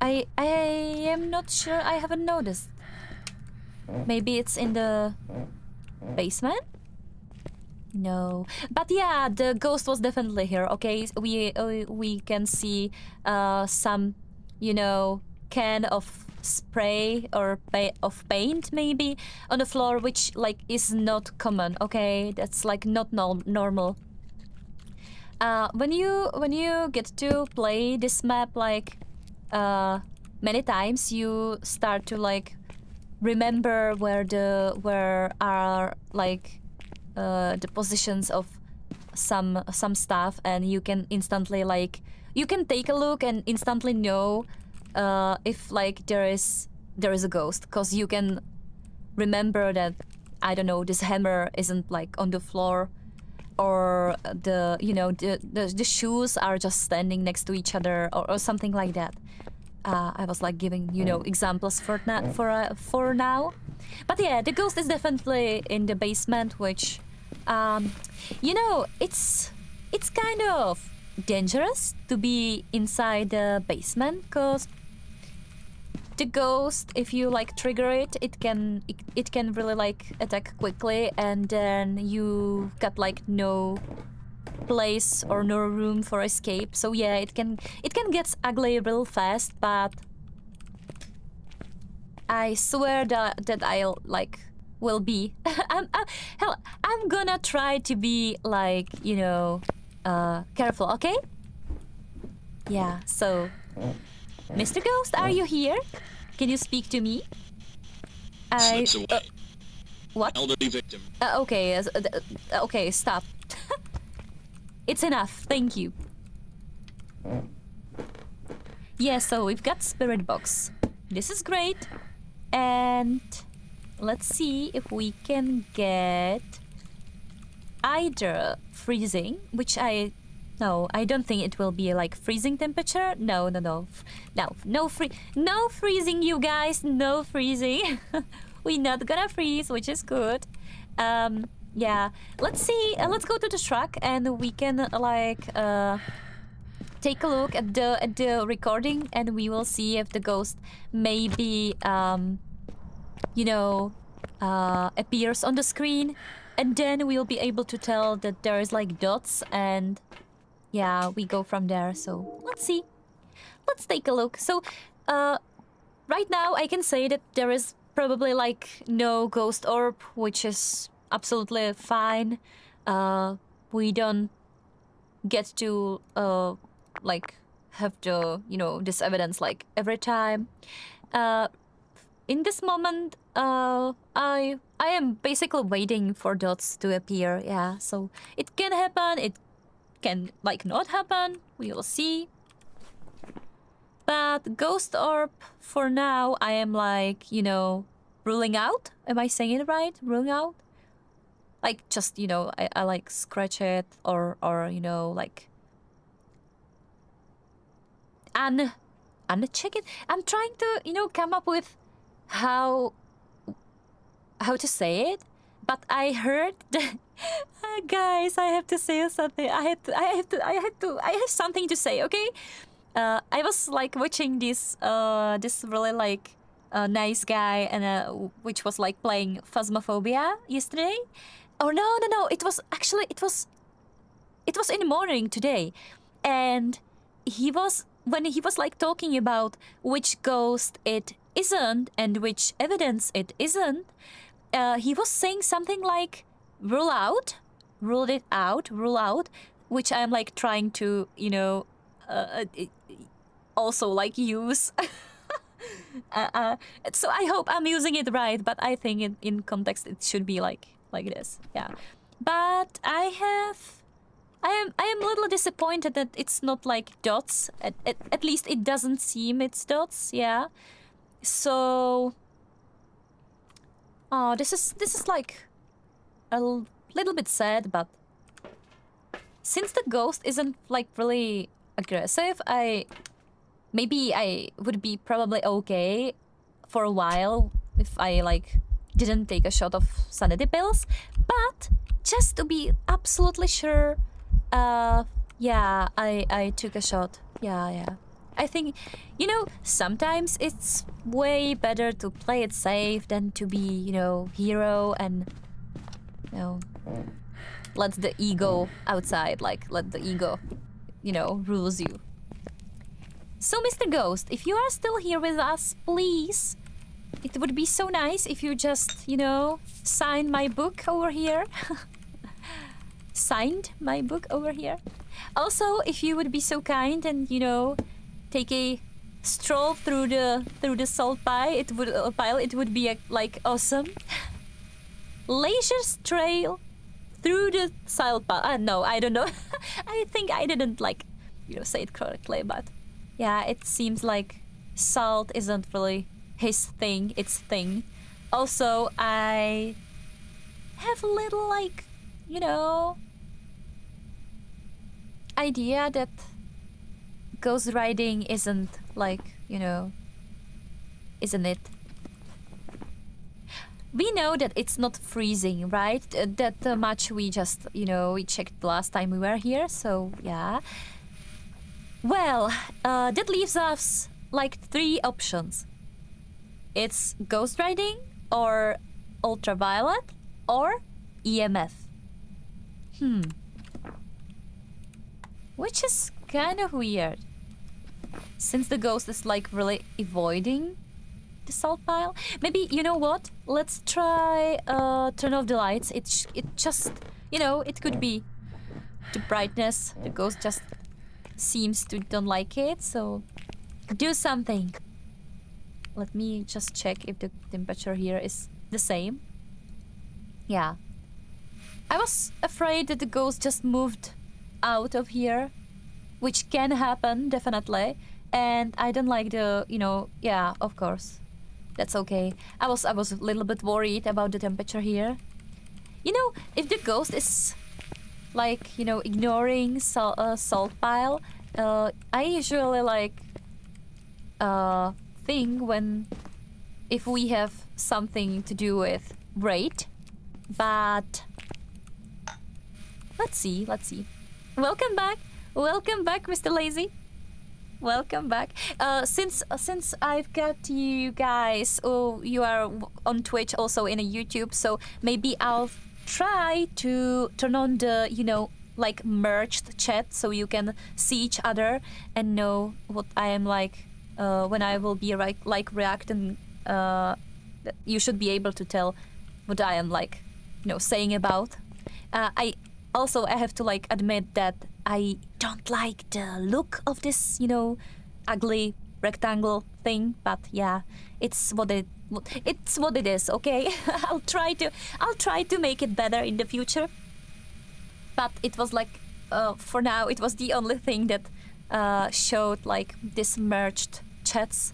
I am not sure. I haven't noticed. Maybe it's in the basement? No. But yeah, the ghost was definitely here, okay? We can see some, can of spray or of paint maybe on the floor, which is not common, okay? That's not normal. When you get to play this map many times, you start to remember where are the positions of some stuff, and you can instantly you can take a look and instantly know if there is a ghost, because you can remember that, I don't know, this hammer isn't on the floor, or the shoes are just standing next to each other, or something like that. I was giving examples for now, but yeah, the ghost is definitely in the basement, which it's kind of dangerous to be inside the basement, because the ghost, if you trigger it, it can really attack quickly, and then you got no place or no room for escape. So yeah, it can get ugly real fast, but I swear that I'll will be I'm gonna try to be careful, okay? Yeah, so Mr. Ghost, are you here? Can you speak to me? Slips away. What? Elderly victim. Okay, stop. It's enough, thank you. Yeah, so we've got Spirit Box. This is great. And let's see if we can get either freezing, which no, I don't think it will be like freezing temperature. No. No freezing, you guys. No freezing. We're not gonna freeze, which is good. Yeah. Let's see. Let's go to the truck and we can take a look at the recording, and we will see if the ghost maybe appears on the screen, and then we'll be able to tell that there is like dots, and yeah, we go from there. So let's see. Let's take a look. So right now I can say that there is probably like no ghost orb, which is absolutely fine. We don't get to like have the this evidence like every time. In this moment, I am basically waiting for dots to appear. Yeah, so it can happen. It can like not happen. We will see. But ghost orb for now, I am like ruling out. Am I saying it right? Ruling out. Like just I like scratch it or like uncheck it. I'm trying to come up with how to say it, but I heard that guys, I have to say something. I have something to say. Okay, I was like watching this really like nice guy and which was like playing Phasmophobia yesterday. Oh no! It was in the morning today, and when he was like talking about which ghost it isn't and which evidence it isn't, he was saying something like rule out, which I'm like trying to also like use. So I hope I'm using it right, but I think in context it should be like this. Yeah, but I am a little disappointed that it's not like dots. At least it doesn't seem it's dots. Yeah. So, this is like a little bit sad, but since the ghost isn't like really aggressive, maybe I would be probably okay for a while if I like didn't take a shot of sanity pills. But just to be absolutely sure, yeah, I took a shot. Yeah. I think, sometimes it's way better to play it safe than to be, hero and, let the ego outside, like, let the ego, rules you. So, Mr. Ghost, if you are still here with us, please, it would be so nice if you just, sign my book over here. Signed my book over here. Also, if you would be so kind and, take a stroll through the salt pile, it would be like awesome. Leisure trail through the salt pile. No, I don't know. I think I didn't like say it correctly, but yeah, it seems like salt isn't really his thing. It's thing. Also, I have a little like idea that ghost riding isn't like, isn't it? We know that it's not freezing, right? That much we just, we checked last time we were here, so yeah. Well, that leaves us like 3 options. It's ghost riding, or ultraviolet, or EMF. Which is kind of weird, since the ghost is like really avoiding the salt pile. Maybe, you know what? Let's try turn off the lights. It just, it could be the brightness. The ghost just seems to don't like it, so do something. Let me just check if the temperature here is the same. Yeah. I was afraid that the ghost just moved out of here, which can happen, definitely. and I don't like the, yeah, of course. That's okay. I was a little bit worried about the temperature here. If the ghost is like, ignoring salt pile, I usually like think if we have something to do with rate, but let's see. Welcome back, Mr. Lazy. Welcome back. Since I've got you guys, you are on Twitch, also in a YouTube, so maybe I'll try to turn on the, like merged chat so you can see each other and know what I am like when I will be like reacting. You should be able to tell what I am like, saying about. I have to like admit that I don't like the look of this, ugly rectangle thing. But yeah, it's what it is. Okay, I'll try to make it better in the future. But it was like, for now, it was the only thing that showed like this merged chats,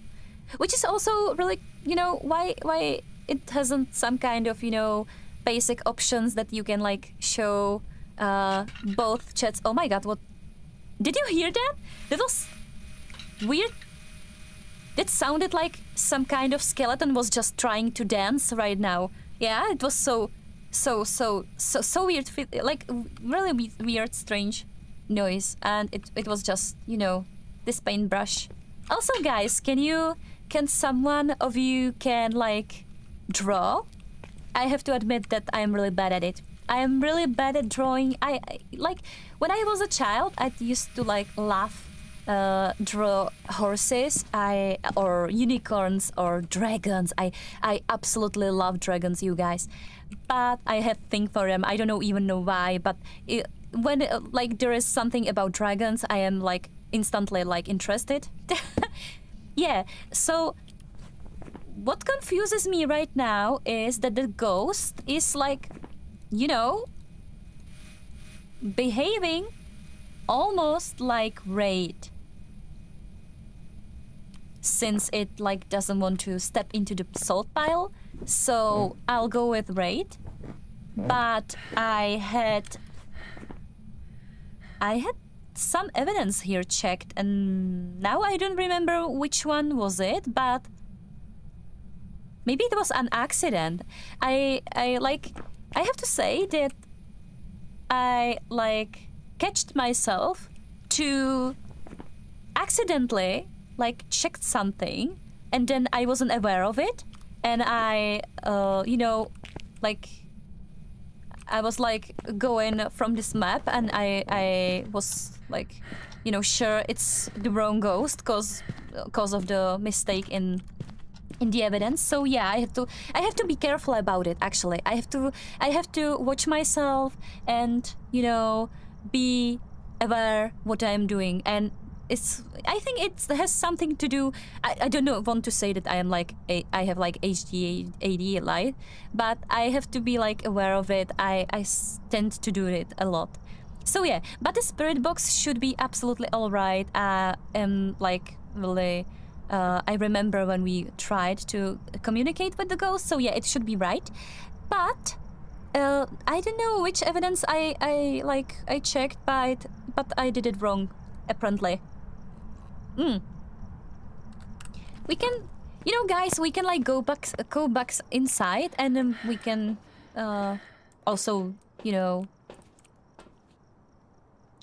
which is also really, why it hasn't some kind of, basic options that you can like show both chats. Oh my god, what? Did you hear that? That was weird. That sounded like some kind of skeleton was just trying to dance right now. Yeah, it was so weird, like really weird, strange noise, and it was just, this paintbrush. Also, guys, can someone of you can like draw? I have to admit that I'm really bad at it. I am really bad at drawing. I like when I was a child, I used to like laugh, draw horses, or unicorns or dragons. I absolutely love dragons, you guys. But I have thing for them. I don't even know why. But when like there is something about dragons, I am like instantly like interested. Yeah. So what confuses me right now is that the ghost is like, behaving almost like Raid, since it like doesn't want to step into the salt pile. So I'll go with Raid. But I had some evidence here checked, and now I don't remember which one was it, but maybe it was an accident. I have to say that I like catched myself to accidentally like checked something, and then I wasn't aware of it, and I like I was like going from this map, and I was like, sure it's the wrong ghost cause of the mistake in the evidence. So yeah, I have to be careful about it. Actually, I have to watch myself and be aware what I'm doing. And I think it has something to do. I don't want to say that I am like I have like ADHD, like, but I have to be like aware of it. I tend to do it a lot. So yeah, but the spirit box should be absolutely all right. And like really, I remember when we tried to communicate with the ghost. So yeah, it should be right. But I don't know which evidence I checked, but I did it wrong apparently. We can, guys, we can like go back inside, and then we can also,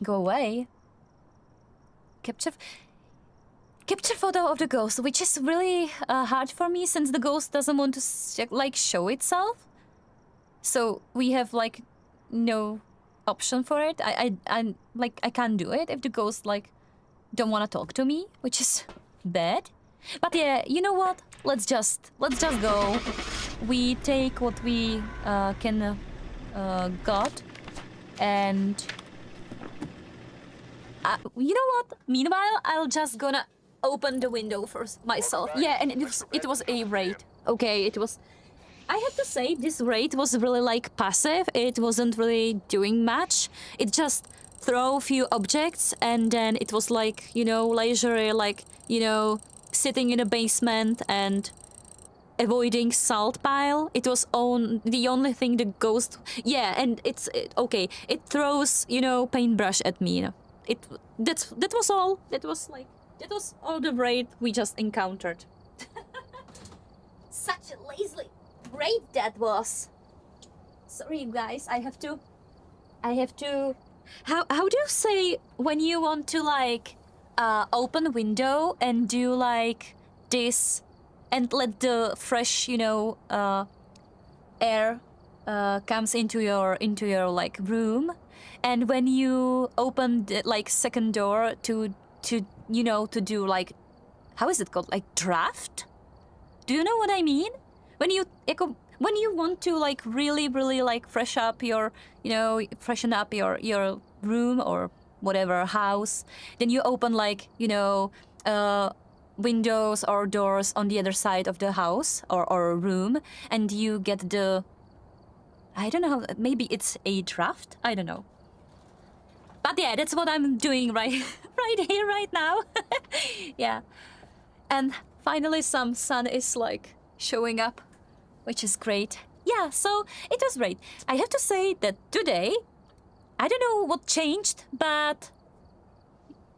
go away. Capture photo of the ghost, which is really hard for me since the ghost doesn't want to show itself. So we have like no option for it. I can't do it if the ghost like don't want to talk to me, which is bad. But yeah, you know what? Let's just go. We take what we can got, and you know what? Meanwhile, I'll just gonna open the window for myself. Yeah, and it was a raid. Okay, it was. I have to say this raid was really like passive. It wasn't really doing much. It just throw a few objects, and then it was like, leisurely like you know, sitting in a basement and avoiding salt pile. It was the only thing the ghost. Yeah, and okay. It throws, you know, paintbrush at me. You know. That was all. That was all the raid we just encountered. Such a lazy raid that was. Sorry, you guys. I have to. How do you say when you want to like open window and do like this and let the fresh, you know, air comes into your like room, and when you open the like second door to you know, to do like, how is it called, like draft? Do you know what I mean? When you want to like really like freshen up your room or whatever house, then you open like, you know, windows or doors on the other side of the house or room, and you get the, I don't know, maybe it's a draft, I don't know. But yeah, that's what I'm doing right here, right now. Yeah. And finally some sun is like showing up, which is great. Yeah, so it was great. I have to say that today, I don't know what changed, but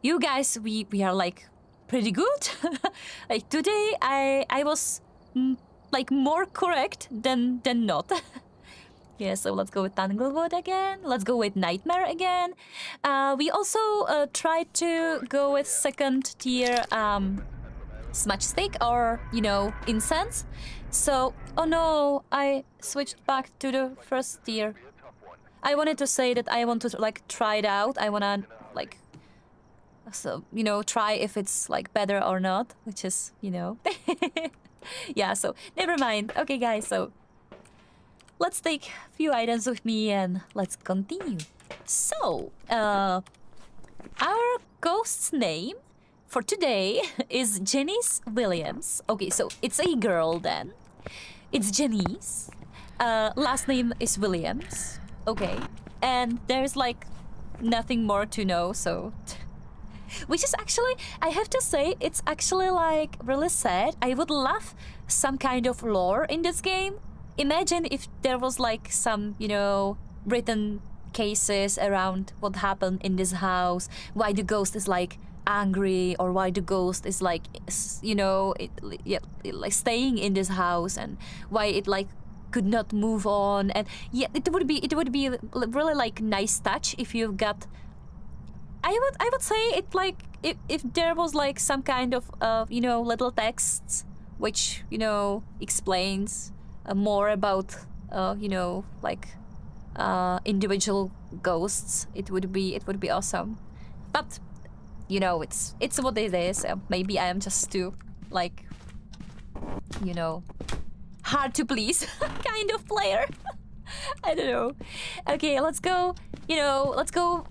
you guys, we are like pretty good. Like today, I was like more correct than not. Yeah, so let's go with Tanglewood again. Let's go with Nightmare again. We also tried to go with second tier smudge stick or, you know, incense. So, oh no, I switched back to the first tier. I wanted to say that I want to like try it out. I wanna like, so, you know, try if it's like better or not, which is, you know. Yeah, so never mind. Okay, guys, so let's take a few items with me and let's continue. So, our ghost's name for today is Janice Williams. Okay, so it's a girl then. It's Janice. Last name is Williams. Okay, and there's like nothing more to know, so. Which is actually, I have to say, it's actually like really sad. I would love some kind of lore in this game. Imagine if there was like some, you know, written cases around what happened in this house, why the ghost is like angry, or why the ghost is like, you know, like staying in this house, and why it like could not move on. And yeah, it would be really like nice touch if you've got. I would say it like if there was like some kind of you know, little texts which, you know, explains more about you know, like individual ghosts. It would be awesome. But you know, it's what it is. Maybe I am just too like, you know, hard to please kind of player. I don't know. Okay, let's go. You know, let's go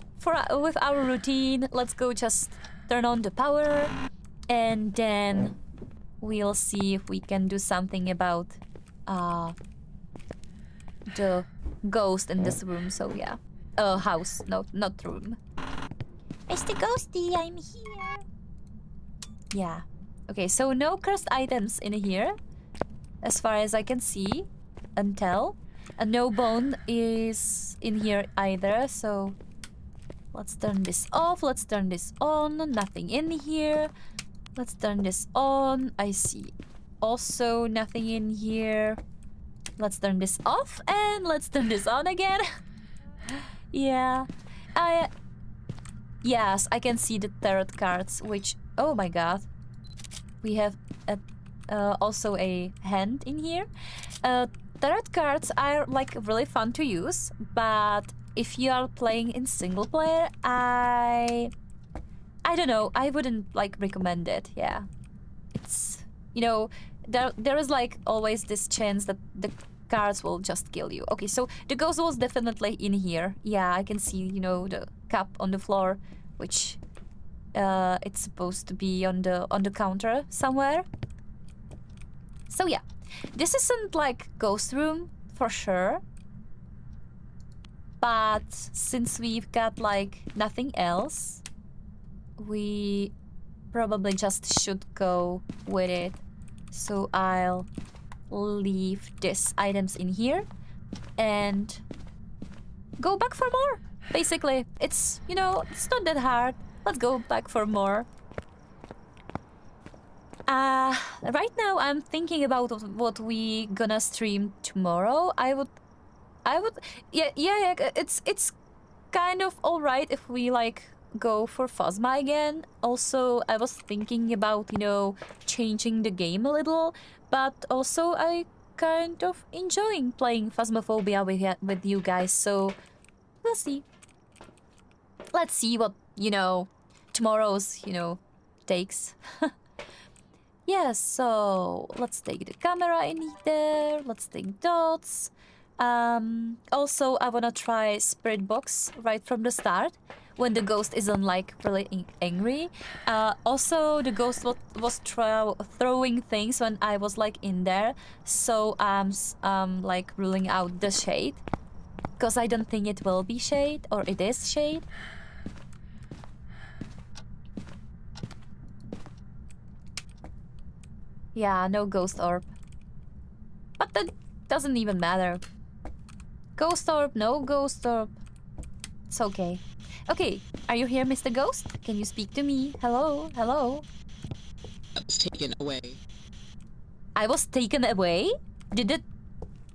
with our routine. Let's go just turn on the power, and then we'll see if we can do something about the ghost in this room. So yeah, house, no, not room. Mr. Ghosty, I'm here. Yeah. Okay, so no cursed items in here, as far as I can see and tell. And no bone is in here either, so let's turn this off, let's turn this on. Nothing in here. Let's turn this on. I see also nothing in here. Let's turn this off and let's turn this on again. Yeah. Yes, I can see the tarot cards, which, oh my god. We have also a hand in here. Tarot cards are like really fun to use, but if you are playing in single player, I don't know, I wouldn't like recommend it. Yeah, it's, you know, there is like always this chance that the cards will just kill you. Okay, so the ghost was definitely in here. Yeah, I can see, you know, the cup on the floor, which it's supposed to be on the counter somewhere. So yeah, this isn't like ghost room for sure, but since we've got like nothing else, we probably just should go with it. So I'll leave these items in here and go back for more. Basically, it's, you know, it's not that hard. Let's go back for more. Right now I'm thinking about what we gonna stream tomorrow. I would, yeah, it's kind of alright if we like go for Phasma again. Also, I was thinking about, you know, changing the game a little, but also I kind of enjoying playing Phasmophobia with you guys, so we'll see. Let's see what, you know, tomorrow's, you know, takes. Yeah, so let's take the camera in there, let's take dots. Also, I wanna try Spirit Box right from the start, when the ghost isn't like really angry. Also, the ghost was throwing things when I was like in there, so I'm like ruling out the shade, because I don't think it will be shade, or it is shade. Yeah, no ghost orb. But that doesn't even matter. Ghost orb, no ghost orb. It's okay. Okay, are you here, Mr. Ghost? Can you speak to me? Hello, hello. I was taken away. I was taken away?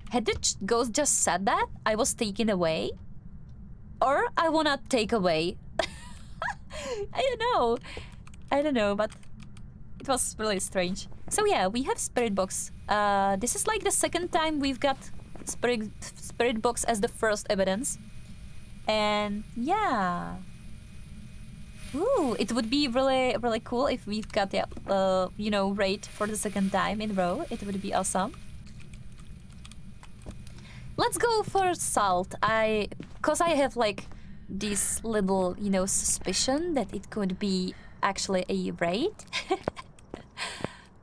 Had the ghost just said that? I was taken away? Or I wanna take away? I don't know, but it was really strange. So yeah, we have Spirit Box. This is like the second time we've got Spirit Box as the first evidence. And yeah. Ooh, it would be really, really cool if we've got the, you know, raid for the second time in a row. It would be awesome. Let's go for salt. Cause I have like this little, you know, suspicion that it could be actually a raid.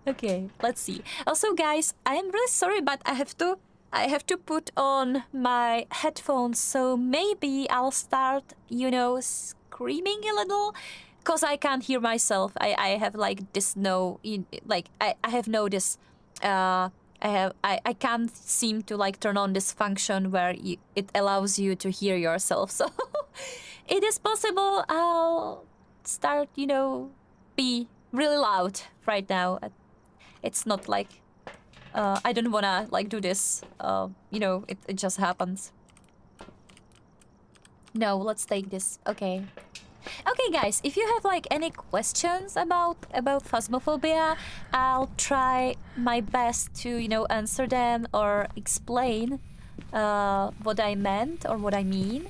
Okay, let's see. Also, guys, I am really sorry, but I have to put on my headphones, so maybe I'll start, you know, screaming a little, cause I can't hear myself. I have like this I have no this. I can't seem to like turn on this function where it allows you to hear yourself. So it is possible I'll start, you know, be really loud right now. It's not like I don't wanna like do this. You know, it just happens. No, let's take this. Okay. Okay, guys, if you have like any questions about Phasmophobia, I'll try my best to, you know, answer them or explain what I meant or what I mean.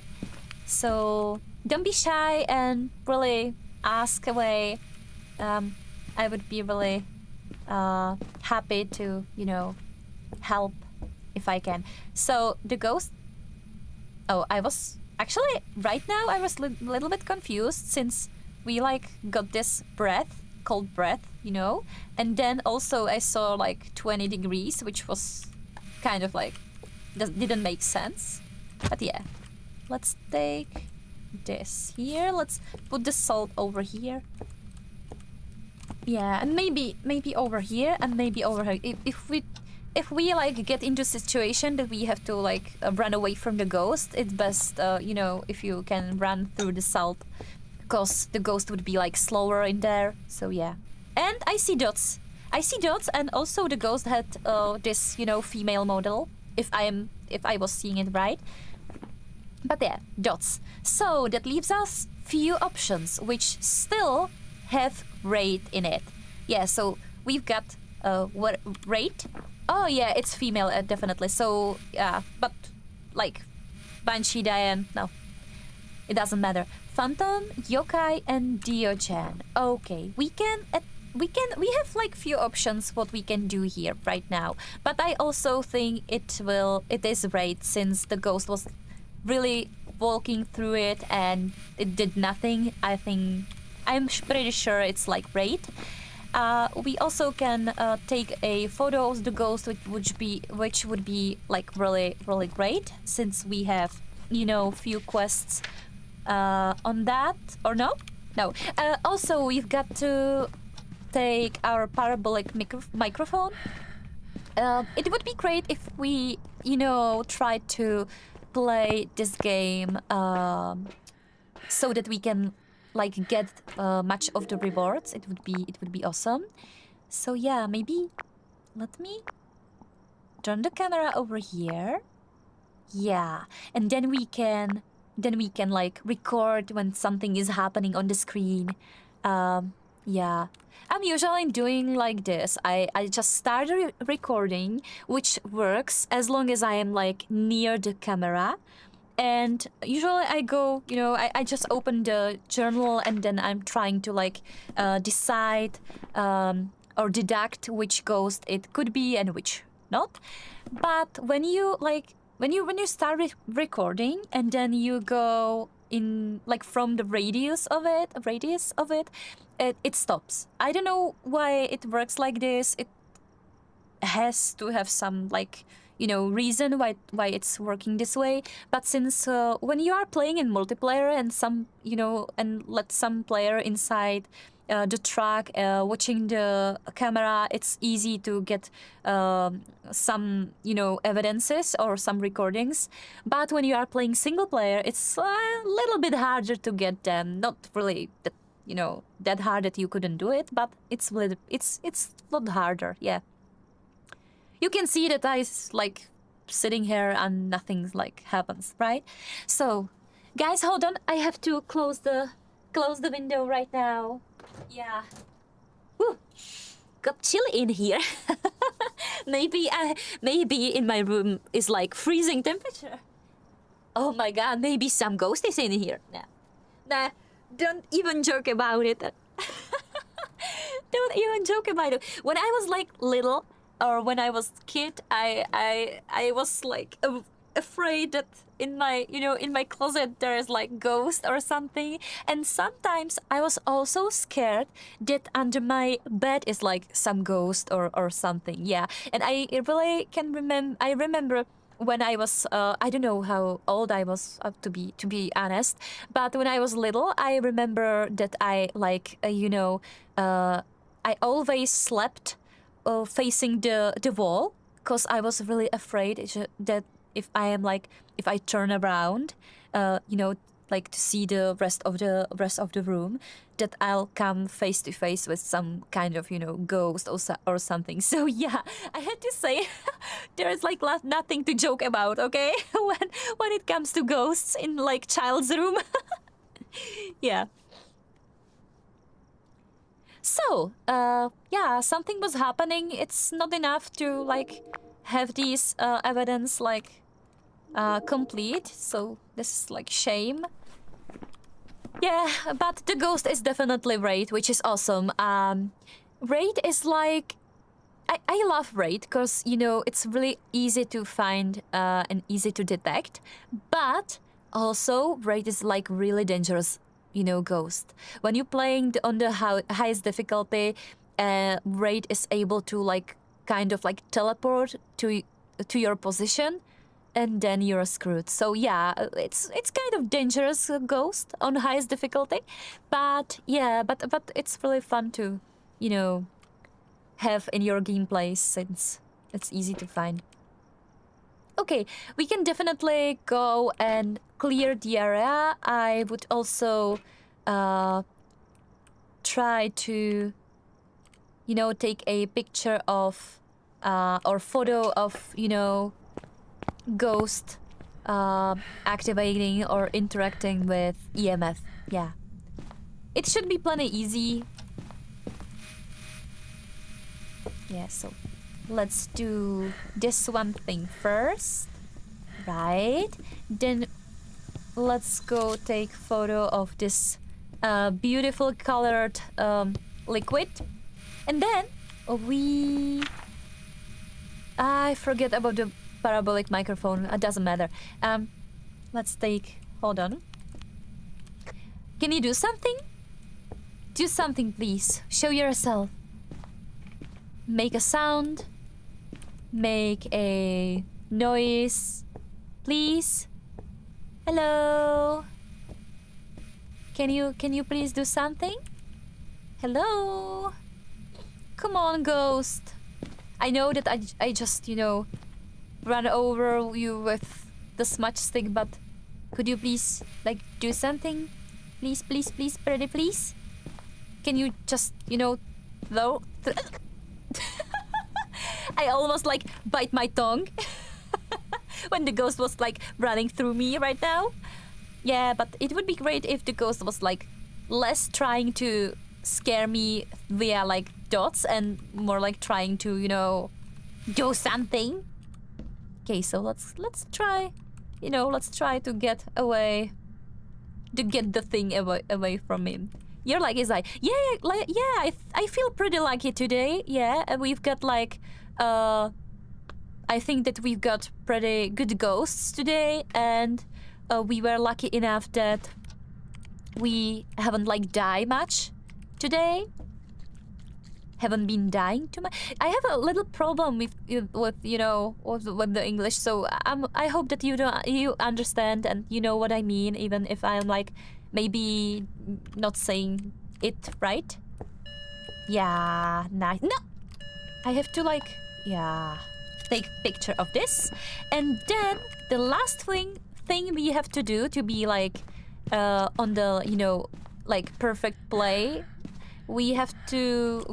So don't be shy and really ask away. I would be really happy to, you know, help if I can. So the ghost. Oh, I was. Actually, right now I was a little bit confused since we like got this breath, cold breath, you know, and then also I saw like 20 degrees, which was kind of like didn't make sense. But yeah, let's take this here. Let's put the salt over here. Yeah, and maybe over here and maybe over here. If we like get into a situation that we have to like run away from the ghost, it's best, you know, if you can run through the salt, because the ghost would be like slower in there. So yeah, and I see dots. And also the ghost had this, you know, female model. If I was seeing it right. But yeah, dots. So that leaves us few options, which still have raid in it. Yeah, so we've got what raid. Oh yeah, it's female, definitely. So yeah, but like Banshee, Diane, no, it doesn't matter. Phantom, Yokai, and Diogen. Okay, we have like few options what we can do here right now. But I also think it is raid, since the ghost was really walking through it and it did nothing. I'm pretty sure it's like raid. We also can take a photo of the ghost, which would be like really, really great, since we have, you know, few quests on that. Or no? Also we've got to take our parabolic microphone. It would be great if we, you know, try to play this game so that we can like get much of the rewards. It would be awesome. So yeah, maybe let me turn the camera over here. Yeah, and then we can like record when something is happening on the screen. Yeah, I'm usually doing like this. I just start recording, which works as long as I am like near the camera. And usually I go, you know, I just open the journal and then I'm trying to like decide or deduct which ghost it could be and which not. But when you like when you start recording and then you go in like from the radius of it, it stops. I don't know why it works like this. It has to have some like, you know, reason why it's working this way. But since when you are playing in multiplayer and some, you know, and let some player inside the track watching the camera, it's easy to get some, you know, evidences or some recordings. But when you are playing single player, it's a little bit harder to get them. Not really that, you know, that hard that you couldn't do it, but it's a lot harder. Yeah. You can see that I like sitting here and nothing like happens, right? So, guys, hold on. I have to close the window right now. Yeah. Whew. Got chilly in here. maybe in my room is like freezing temperature. Oh my god, maybe some ghost is in here. Nah, don't even joke about it. Don't even joke about it. When I was like little, or when I was kid, I was like afraid that in my closet there is like ghost or something. And sometimes I was also scared that under my bed is like some ghost or something. Yeah, and I really can remember when I was I don't know how old I was to be honest, but when I was little, I remember that I like I always slept facing the wall, because I was really afraid that if I turn around, like to see the rest of the room, that I'll come face to face with some kind of ghost or something. So yeah, I had to say there is like nothing to joke about, okay? when it comes to ghosts in like child's room. Yeah. So, yeah, something was happening. It's not enough to, like, have these evidence, like, complete. So, this is, like, shame. Yeah, but the ghost is definitely Raid, which is awesome. Raid is, like... I love Raid, because, it's really easy to find and easy to detect. But, also, Raid is, like, really dangerous. Ghost. When you're playing on the highest difficulty, Raid is able to like kind of like teleport to your position, and then you're screwed. So yeah, it's kind of dangerous ghost on highest difficulty, but yeah, but it's really fun to have in your gameplay since it's easy to find. Okay, we can definitely go and clear the area. I would also try to, take a picture of or photo of, ghost activating or interacting with EMF. Yeah. It should be plenty easy. Yeah, so let's do this one thing first, right? Then let's go take photo of this beautiful colored liquid, and then I forget about the parabolic microphone. It doesn't matter. Let's take. Hold on. Can you do something? Do something, please. Show yourself. Make a sound. Make a noise, please. Hello. Can you please do something? Hello. come on, ghost. I know that I just, you know, ran over you with the smudge stick, but could you please, like, do something? Please, please, please, pretty please? Can you just, you know, throw... I almost, like, bite my tongue when the ghost was, like, running through me right now. Yeah, but it would be great if the ghost was, like, less trying to scare me via, like, dots and more, like, trying to, you know, do something. Okay, so let's try, you know, let's try to get away, to get the thing away from him. You're like, is I, yeah, like, yeah, I feel pretty lucky today. Yeah, and we've got like, I think that we've got pretty good ghosts today, and we were lucky enough that we haven't like died much today. Haven't been dying too much. I have a little problem with you know with the English, so I hope that you understand and you know what I mean, even if I'm like maybe not saying it right. Yeah, nice. No, I have to like take picture of this, and then the last thing we have to do to be like on the, you know, like perfect play. We have to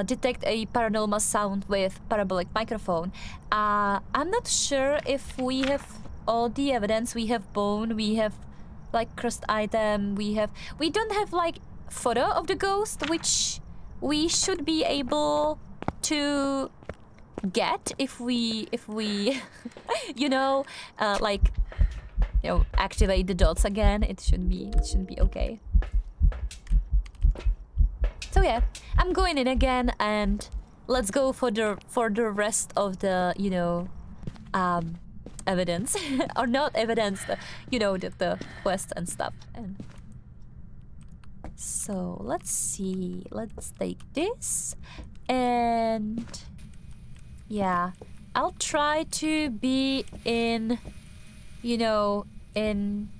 detect a paranormal sound with parabolic microphone. I'm not sure if we have all the evidence. We have bone, we have like cursed item, we don't have like photo of the ghost, which we should be able to get if we you know, like, you know, activate the dots again. It should be okay. So yeah, I'm going in again, and let's go for the rest of the, you know, evidence or not evidence, you know, the quest and stuff. And so let's see, let's take this, and yeah, I'll try to be in, you know, in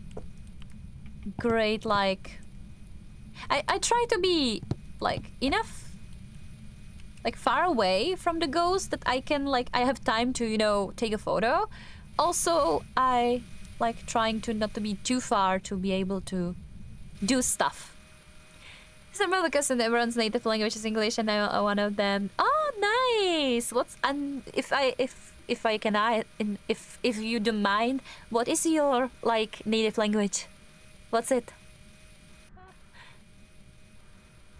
great, like, I try to be like enough like far away from the ghost that I can, like, I have time to, you know, take a photo. Also, I like trying to not to be too far to be able to do stuff. Some of the because everyone's native language is English, and I'm one of them. Oh, nice. What's, and if I can, if you don't mind, what is your like native language? What's it?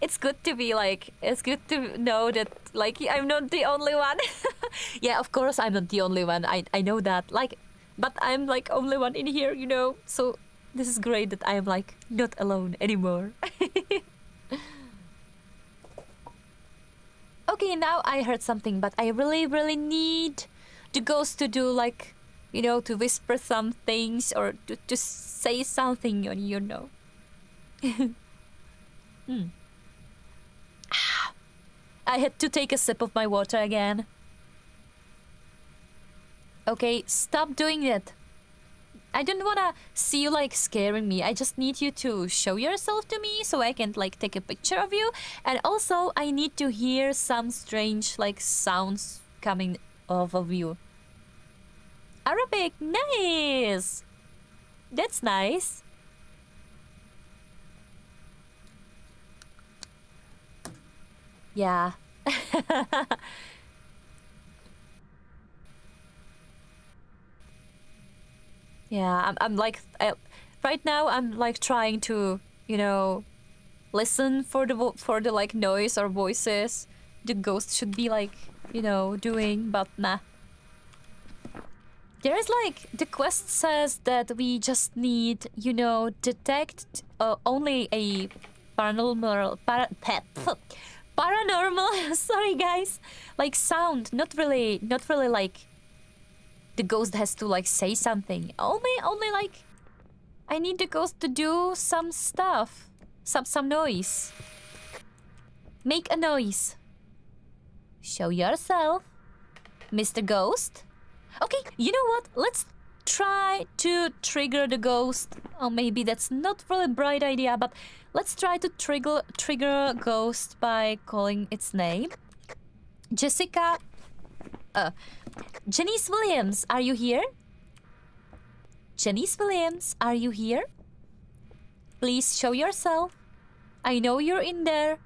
It's good to be like, it's good to know that like I'm not the only one. Yeah, of course I'm not the only one. I know that, like, but I'm like only one in here, you know. So this is great that I am like not alone anymore. Okay, now I heard something, but I really need the ghost to do like, you know, to whisper some things or to say something, you know. I had to take a sip of my water again. Okay, stop doing it. I don't wanna see you like scaring me. I just need you to show yourself to me so I can like take a picture of you. And also I need to hear some strange like sounds coming off of you. Arabic, nice. That's nice. Yeah. Yeah, I'm like, right now I'm like trying to, you know, listen for the like noise or voices the ghost should be like, you know, doing, but nah. There's like, the quest says that we just need, you know, detect only a paranormal, paranormal, sorry guys, like sound, not really like the ghost has to like say something. Only like I need the ghost to do some stuff, some noise. Make a noise. Show yourself, Mr. Ghost. Okay, you know what? try to trigger the ghost. Oh, maybe that's not really a bright idea, but let's try to trigger a ghost by calling its name. Jessica. Janice Williams, are you here? Janice Williams, are you here? Please show yourself. I know you're in there.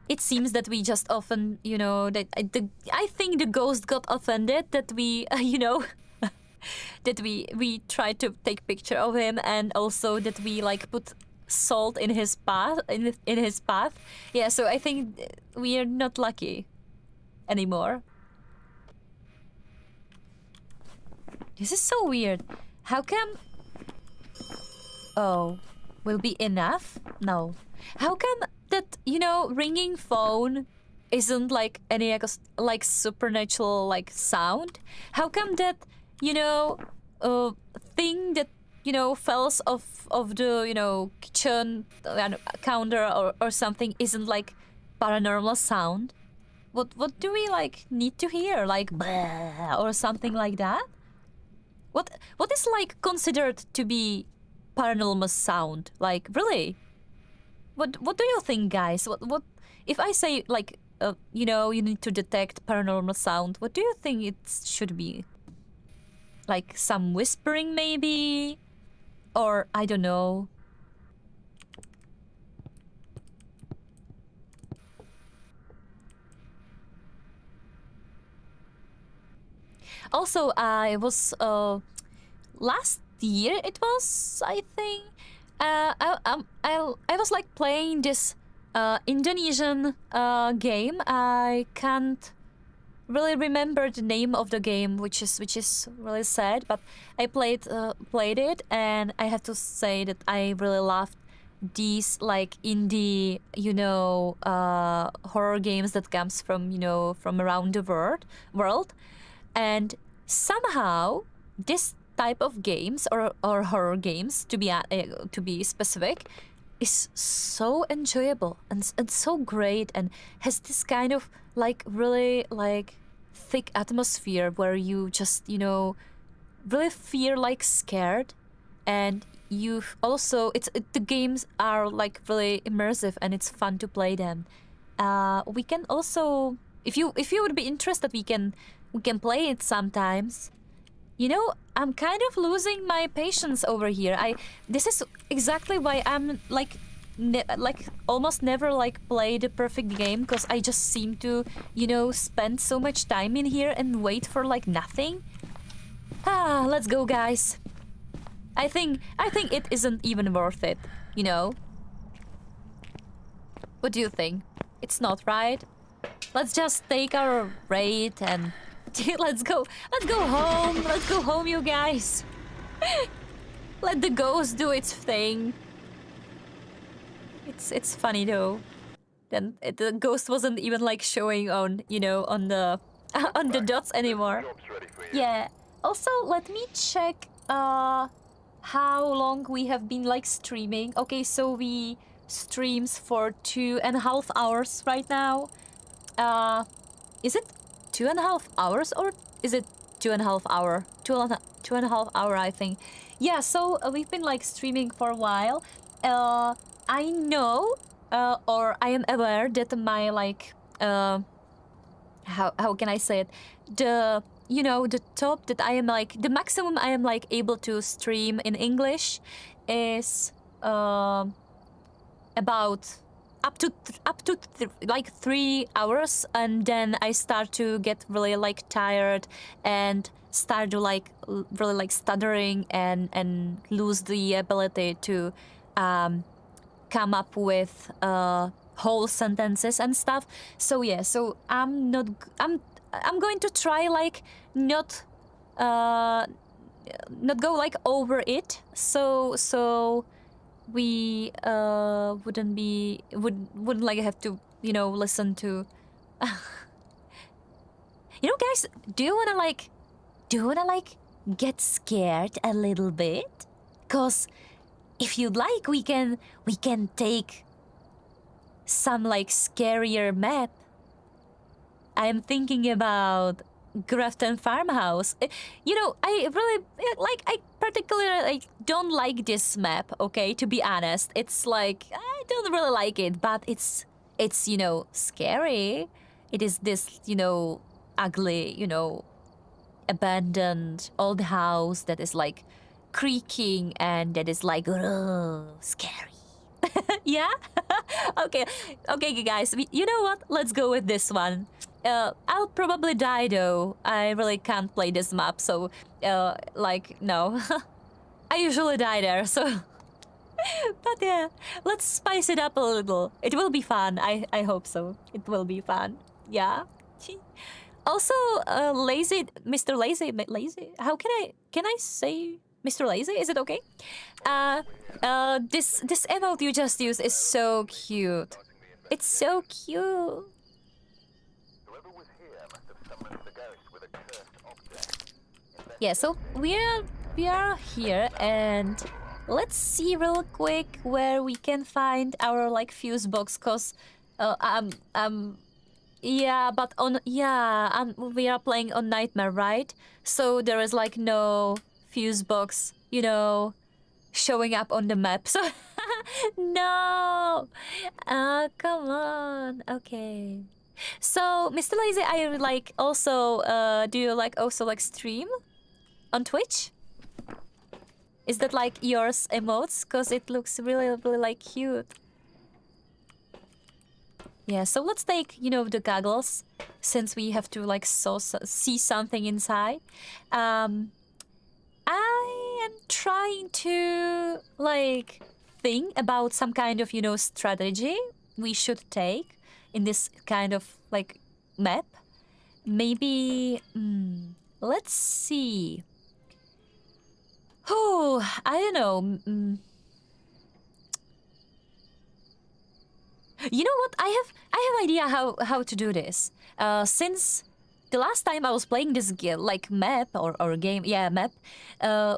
It seems that we just often, you know, that I think the ghost got offended that we, you know, that we tried to take picture of him, and also that we like put salt in his path, in his path. Yeah, so I think we are not lucky anymore. This is so weird. How come? Oh, will be enough? No. How come that, you know, ringing phone isn't like any like supernatural like sound? How come that, you know, thing that, you know, falls off of the, you know, kitchen counter or something isn't like paranormal sound? What do we like need to hear, like bleh, or something like that? What is like considered to be paranormal sound? Like really? What do you think, guys? What if I say like you know, you need to detect paranormal sound? What do you think it should be? Like some whispering maybe, or I don't know. Also, I was last year. It was, I think. I was like playing this Indonesian game. I can't really remember the name of the game, which is really sad. But I played it, and I have to say that I really loved these like indie, you know, horror games that comes from, you know, from around the world. And somehow this type of games or horror games, to be specific, is so enjoyable and so great, and has this kind of like really like thick atmosphere where you just, you know, really feel like scared, and you also the games are like really immersive and it's fun to play them. We can also, if you would be interested, we can play it sometimes. You know, I'm kind of losing my patience over here. This is exactly why I'm like almost never like play the perfect game, because I just seem to, you know, spend so much time in here and wait for like nothing. Let's go, guys. I think it isn't even worth it, you know. What do you think? It's not, right? Let's just take our raid and let's go home. Let's go home, you guys. Let the ghost do its thing. It's funny though. Then the ghost wasn't even like showing on, you know, on the on the dots anymore. Yeah. Also, let me check how long we have been like streaming. Okay, so we streams for 2.5 hours right now. Is it 2.5 hours or is it 2.5 hour? 2.5 hour, I think. Yeah, so we've been like streaming for a while. I know, or I am aware that my like, how can I say it? The, you know, the top that I am like, the maximum I am like able to stream in English is about up to like 3 hours, and then I start to get really like tired and start to like really like stuttering and lose the ability to come up with whole sentences and stuff. So yeah, so I'm going to try like not go like over it, so we wouldn't like have to, you know, listen to you know, guys, do you wanna like get scared a little bit? 'Cause if you'd like, we can take some like scarier map. I am thinking about Grafton farmhouse. You know, I really like. I particularly don't like this map. Okay, to be honest, it's like I don't really like it, but it's you know scary. It is this you know ugly you know abandoned old house that is like creaking and that is like scary. Yeah. Okay. Okay, guys. You know what? Let's go with this one. I'll probably die though. I really can't play this map, so like no. I usually die there, so. But yeah, let's spice it up a little. It will be fun. I hope so. It will be fun. Yeah. Also, lazy, Mr. Lazy. How can I say Mr. Lazy? Is it okay? This emote you just used is so cute. It's so cute. Yeah, so we are here, and let's see real quick where we can find our like fuse box, cause yeah, but we are playing on Nightmare, right? So there is like no fuse box, you know, showing up on the map. So no, come on, okay. So Mr. Lazy, I like also. Do you like also like stream on Twitch? Is that like yours emotes? Cause it looks really really like cute. Yeah, so let's take, you know, the goggles, since we have to, like, see something inside. I am trying to, like, think about some kind of, you know, strategy we should take in this kind of, like, map. Maybe, let's see. Oh, I don't know. You know what? I have idea how to do this. Since the last time I was playing this like map or game, yeah, map,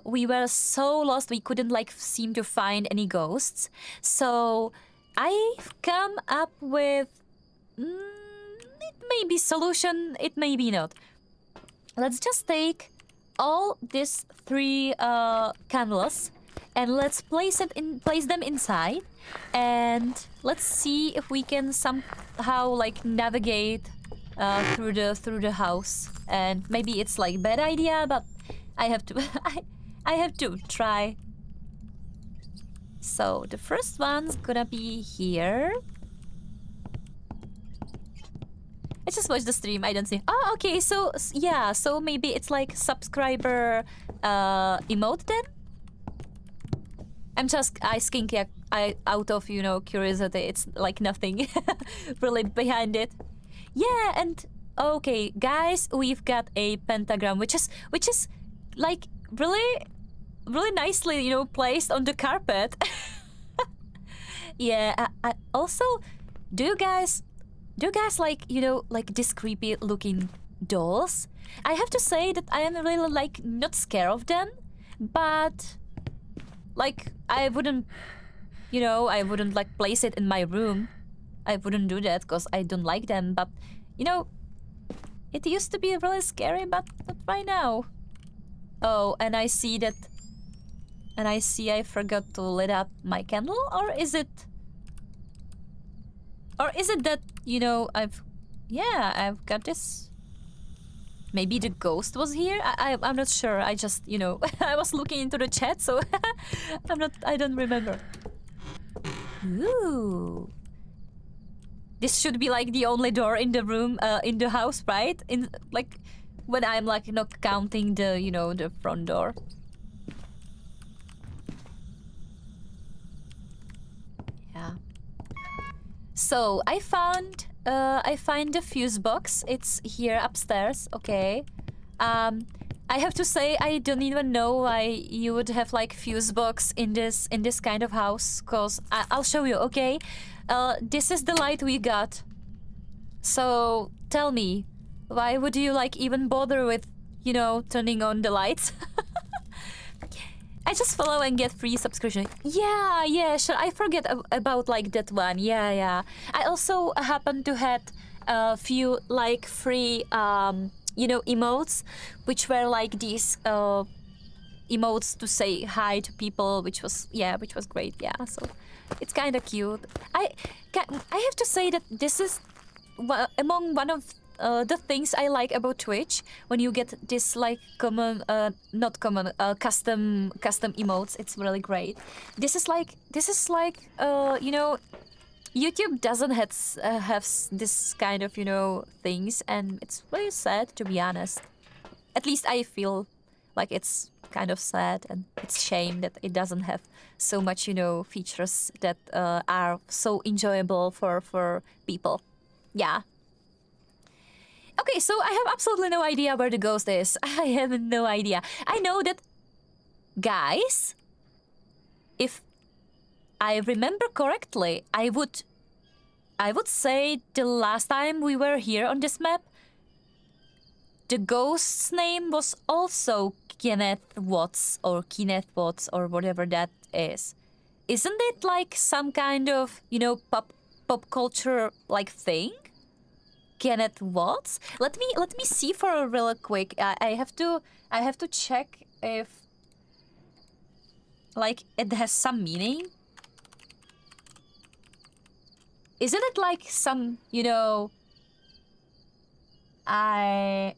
we were so lost we couldn't like seem to find any ghosts. So I've come up with it may be solution, it may be not. Let's just take all these 3 candles and let's place them inside, and let's see if we can somehow like navigate through the house. And maybe it's like bad idea, but I have to I have to try. So the first one's gonna be here. I just watched the stream. I don't see. Oh, okay. So yeah. So maybe it's like subscriber emote then. I'm just asking out of, you know, curiosity. It's like nothing really behind it. Yeah, and okay, guys, we've got a pentagram, which is like really nicely, you know, placed on the carpet. Yeah. I also, do you guys like, you know, like this creepy looking dolls? I have to say that I am really like not scared of them, but like I wouldn't, you know, I wouldn't like place it in my room. I wouldn't do that because I don't like them, but you know, it used to be really scary, but not right now. Oh, and I see I forgot to lit up my candle, or is it that, you know, I've got this. Maybe the ghost was here? I'm not sure. I just, you know, I was looking into the chat, so I don't remember. Ooh. This should be like the only door in the room, in the house, right? In like, when I'm like not counting the, you know, the front door. Yeah. So I found the fuse box. It's here upstairs. Okay. I have to say I don't even know why you would have like fuse box in this kind of house. Cause I'll show you. Okay. This is the light we got. So tell me, why would you like even bother with, you know, turning on the lights? I just follow and get free subscription. Yeah, sure. I forget about like that one. Yeah. I also happen to had a few like free emotes, which were like these emotes to say hi to people, which was great. Yeah, so it's kind of cute. I have to say that this is among one of the things I like about Twitch, when you get this like custom emotes. It's really great. This is like YouTube doesn't have this kind of things, and it's really sad, to be honest. At least I feel like it's kind of sad, and it's shame that it doesn't have so much features that are so enjoyable for people. Yeah. Okay, so I have absolutely no idea where the ghost is. I have no idea. I know that, guys, if I remember correctly, I would say the last time we were here on this map, the ghost's name was also Kenneth Watts or whatever that is. Isn't it like some kind of, pop culture like thing? Kenneth Watts? Let me see for a real quick. I have to check if like it has some meaning. Isn't it like some, I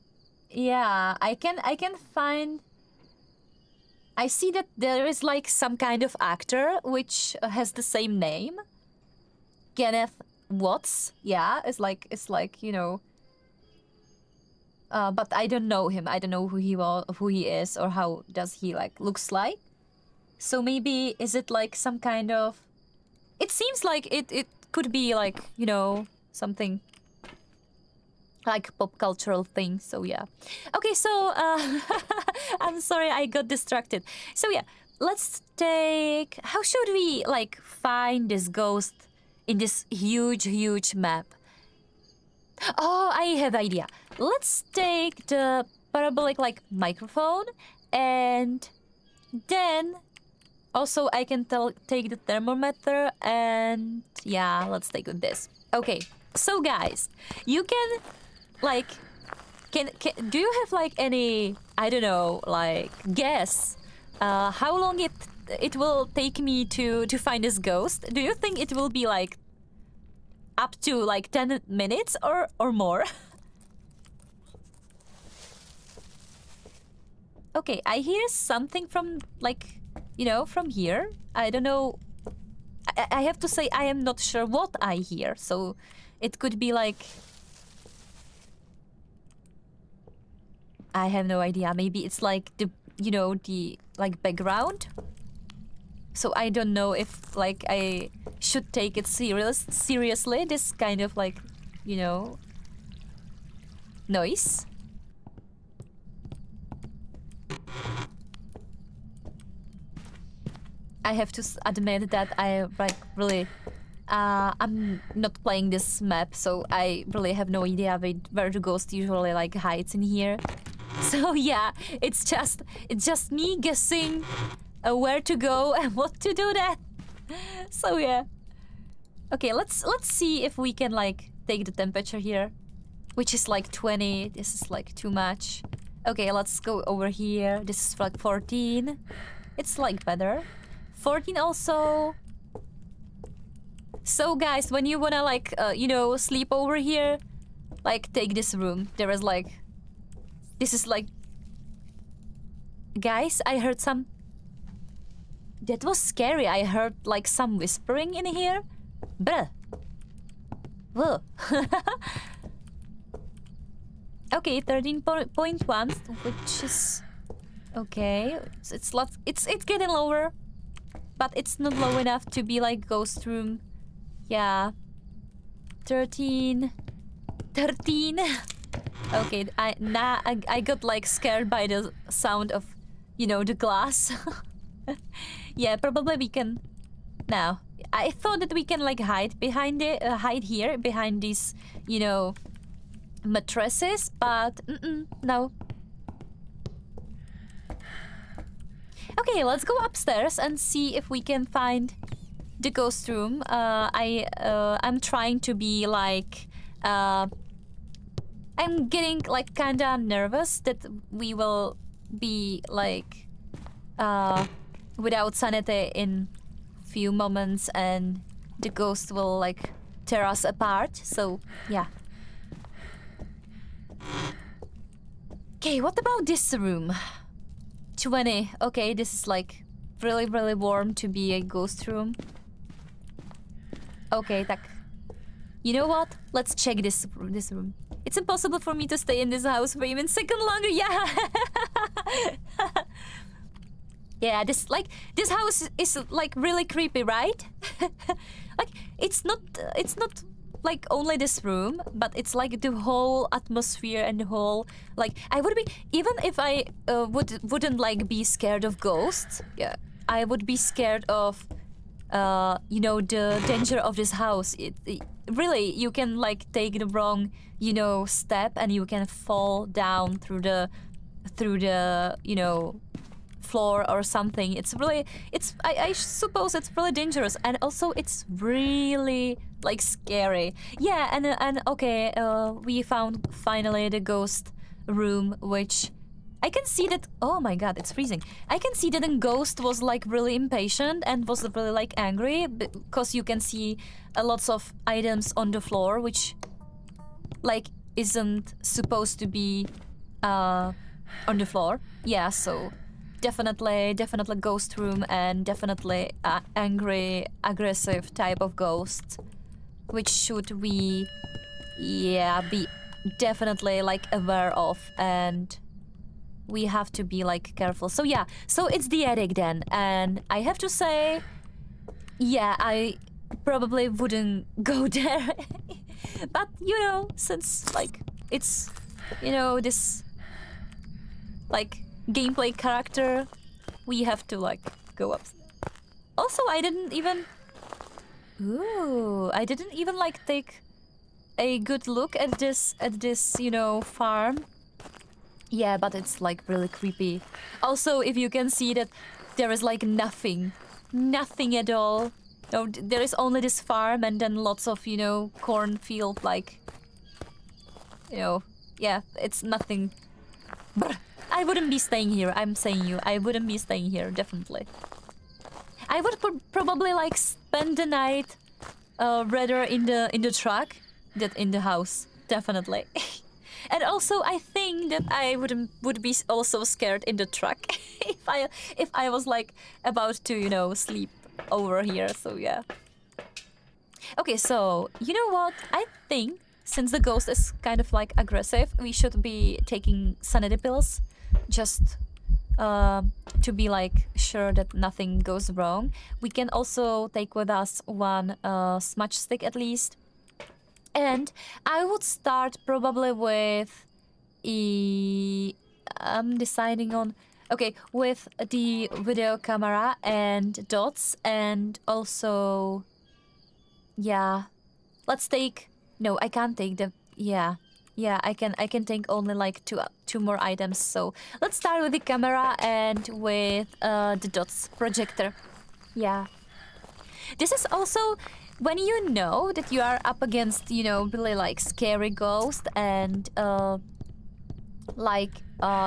can find. I see that there is like some kind of actor which has the same name. Kenneth Watts. Yeah, it's like but I don't know him. I don't know who he is, or how does he looks like. So maybe is it like some kind of? It seems like it could be like something like pop cultural thing. So yeah. Okay, so I'm sorry I got distracted. So yeah, let's take. How should we find this ghost in this huge map? Oh, I have idea. Let's take the parabolic microphone, and then also I can take the thermometer, and yeah, let's take this. Okay, so guys, you can do you have any, I don't know, guess how long it will take me to find this ghost? Do you think it will be up to 10 minutes or more? Okay, I hear something from from here. I don't know. I have to say I am not sure what I hear, so it could be I have no idea. Maybe it's the background. So I don't know if I should take it seriously, this kind of noise. I have to admit that I really I'm not playing this map, so I really have no idea where the ghost usually hides in here. So yeah, it's just me guessing where to go and what to do that. So yeah. Okay, let's see if we can take the temperature here, which is 20. This is too much. Okay, let's go over here. This is 14. It's better. 14 also. So guys, when you wanna sleep over here, take this room. There is this is guys, I heard some. That was scary. I heard some whispering in here. Bruh. Whoa. Okay, 13.1, which is okay. It's getting lower, but it's not low enough to be ghost room. Yeah. 13. Okay, I got scared by the sound of the glass. Yeah, probably we can. Now, I thought that we can hide behind it, hide here behind these mattresses, but no. Okay, let's go upstairs and see if we can find the ghost room. I'm trying to be I'm getting like kinda nervous that we will be like without sanity in few moments and the ghost will like tear us apart. So yeah. Okay, what about this room? 20. Okay, this is like really, really warm to be a ghost room. Okay, tak. You know what? Let's check this room. It's impossible for me to stay in this house for even a second longer. Yeah. Yeah, this house is like really creepy, right? Like it's not like only this room, but it's like the whole atmosphere and the whole like I would be even if I wouldn't like be scared of ghosts. Yeah, I would be scared of you know, the danger of this house. It really, you can like take the wrong, you know, step and you can fall down through the you know, floor or something. It's really, I suppose it's really dangerous, and also it's really like scary. Yeah, and okay, we found finally the ghost room, which I can see that. Oh my god, it's freezing. I can see that the ghost was like really impatient and was really like angry because you can see lots of items on the floor, which like isn't supposed to be on the floor. Yeah, so definitely ghost room, and definitely angry, aggressive type of ghost, which should we be definitely like aware of, and we have to be like careful. So yeah, so it's the attic then, and I have to say, yeah, I probably wouldn't go there. But you know, since like it's, you know, this like gameplay character, we have to like go up. Also, I didn't even like take a good look at this you know, farm. Yeah, but it's like really creepy. Also, if you can see that there is like nothing at all. No, there is only this farm and then lots of, you know, cornfield, like, you know, yeah, it's nothing. But I wouldn't be staying here. I'm saying you, I wouldn't be staying here, definitely. I would probably like spend the night rather in the truck than in the house, definitely. And also, I think that I would be also scared in the truck if I was like about to, you know, sleep over here. So yeah. Okay, so you know what? I think since the ghost is kind of like aggressive, we should be taking sanity pills, just to be like sure that nothing goes wrong. We can also take with us one smudge stick at least. And I would start probably with I'm deciding on, okay, with the video camera and dots, and also, yeah, let's take, no, I can't take the, yeah, I can take only like two more items. So let's start with the camera and with the dots projector. Yeah. This is also when you know that you are up against, you know, really like scary ghost, and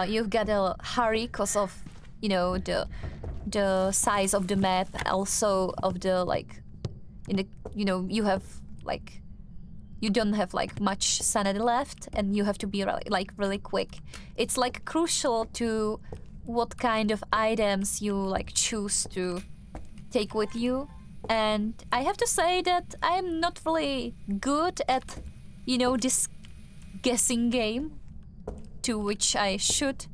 you've got to hurry because of, you know, the size of the map, also of the like, in the, you know, you have like, you don't have like much sanity left, and you have to be really quick. It's like crucial to what kind of items you like choose to take with you. And I have to say that I'm not really good at, you know, this guessing game to which I should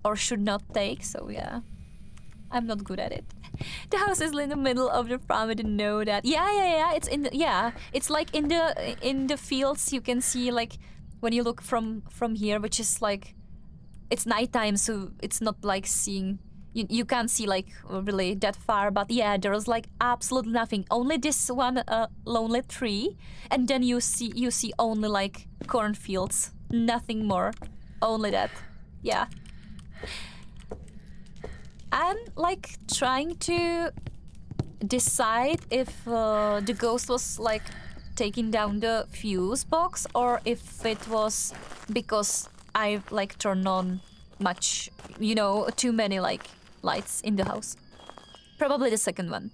or should not take. So yeah, I'm not good at it. The house is in the middle of the farm. I didn't know that. Yeah. It's in the, yeah. It's like in the fields. You can see like when you look from here, which is like, it's nighttime, so it's not like seeing. You can't see like really that far, but yeah, there was like absolutely nothing. Only this one lonely tree, and then you see only like cornfields, nothing more, only that. Yeah. I'm like trying to decide if the ghost was like taking down the fuse box or if it was because I like turned on much, you know, too many like lights in the house. Probably the second one.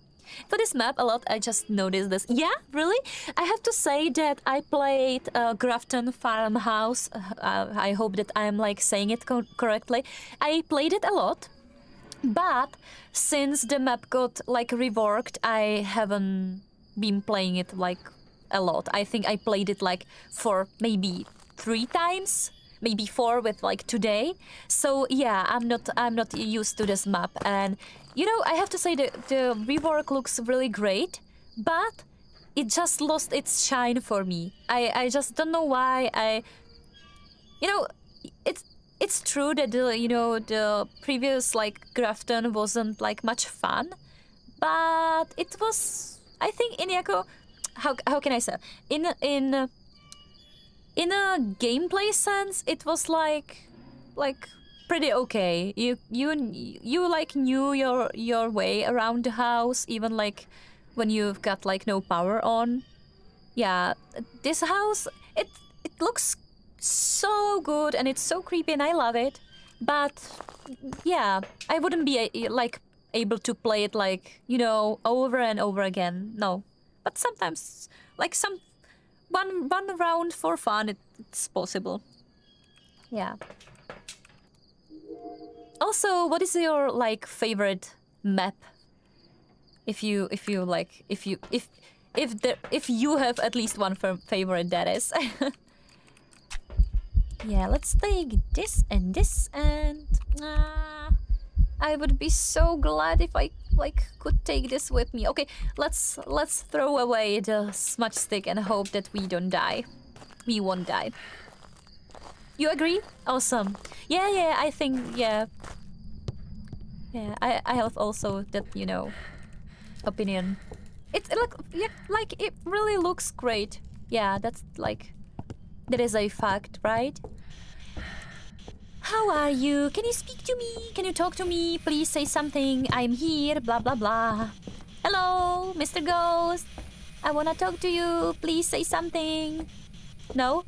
For this map a lot, I just noticed this. Yeah, really? I have to say that I played Grafton Farmhouse. I hope that I'm like saying it correctly. I played it a lot, but since the map got like reworked, I haven't been playing it like a lot. I think I played it like for maybe 3 times, maybe 4 with like today. So yeah, I'm not used to this map, and you know, I have to say the rework looks really great, but it just lost its shine for me. I just don't know why. You know, it's true that the previous like Grafton wasn't like much fun, but it was, I think, in Yako, how can I say, in a gameplay sense, it was like pretty okay. You like knew your way around the house, even like when you've got like no power on. Yeah, this house, it looks so good and it's so creepy and I love it. But yeah, I wouldn't be like able to play it like, you know, over and over again. No, but sometimes like one round for fun, it's possible. Yeah. Also, what is your like favorite map? If you have at least one favorite, that is. Yeah, let's take this and this, and I would be so glad if I like could take this with me. Okay, let's throw away the smudge stick and hope that we don't die. We won't die. You agree? Awesome. Yeah, I think, yeah. Yeah, I have also that, you know, opinion. It really looks great. Yeah, that's like, that is a fact, right? How are you? Can you speak to me? Can you talk to me? Please say something. I'm here, blah, blah, blah. Hello, Mr. Ghost. I wanna talk to you. Please say something. No?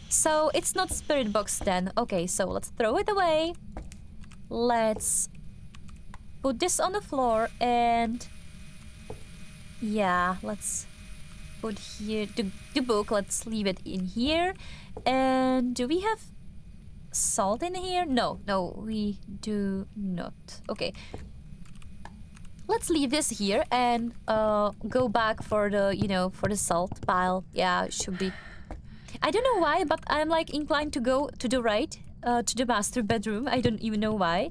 So it's not spirit box then. Okay, so let's throw it away. Let's put this on the floor and yeah, let's put here the book. Let's leave it in here. And do we have salt in here? No, we do not. Okay. Let's leave this here and go back for the, you know, for the salt pile. Yeah, it should be. I don't know why, but I'm like inclined to go to the right, to the master bedroom. I don't even know why.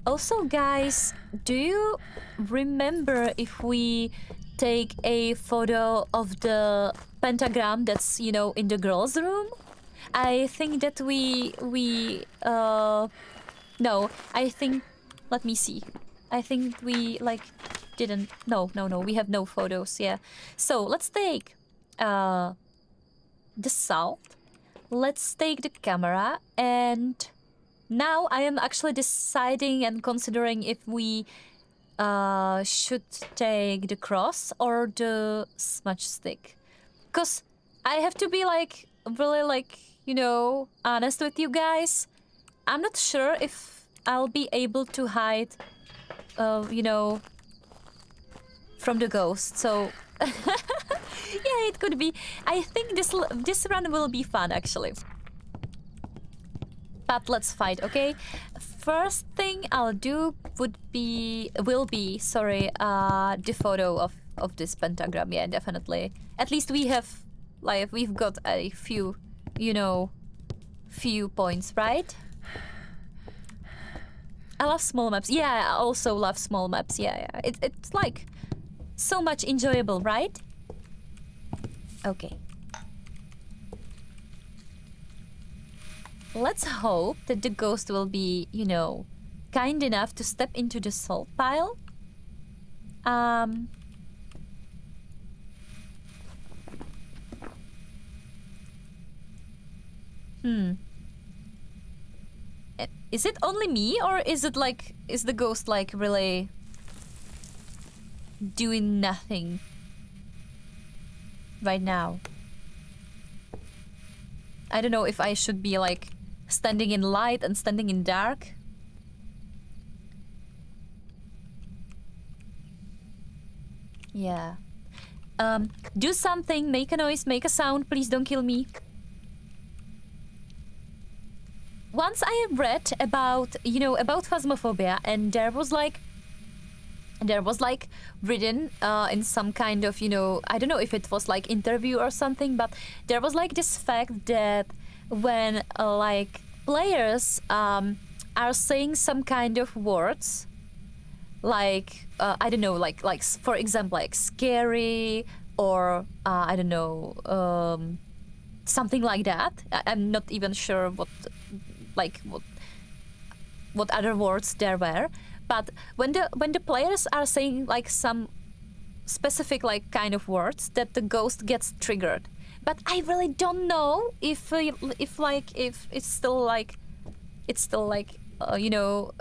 Also, guys, do you remember if we take a photo of the pentagram that's, you know, in the girls' room? I think that no, I think, let me see. I think we like didn't, no, we have no photos, yeah. So let's take the salt. Let's take the camera, and now I am actually deciding and considering if we should take the cross or the smudge stick. Because I have to be like really like, you know, honest with you guys. I'm not sure if I'll be able to hide, you know, from the ghost. So yeah, it could be. I think this run will be fun actually. But let's fight, okay? First thing I'll do will be the photo of this pentagram. Yeah, definitely. At least we have, like, we've got a few, you know, few points, right? I love small maps. Yeah, I also love small maps. Yeah. It's like so much enjoyable, right? Okay. Let's hope that the ghost will be, you know, kind enough to step into the salt pile. Is it only me, or is it like, is the ghost like really doing nothing? right now. I don't know if I should be like standing in light and standing in dark. Yeah. Do something, make a noise, make a sound, please don't kill me. Once I read about, you know, about Phasmophobia, and there was like written in some kind of, you know, I don't know if it was like interview or something, but there was like this fact that when like players are saying some kind of words, like I don't know, like for example, like scary or I don't know, something like that. I'm not even sure what other words there were. But when the players are saying like some specific like kind of words, that the ghost gets triggered. But I really don't know if it's still like you know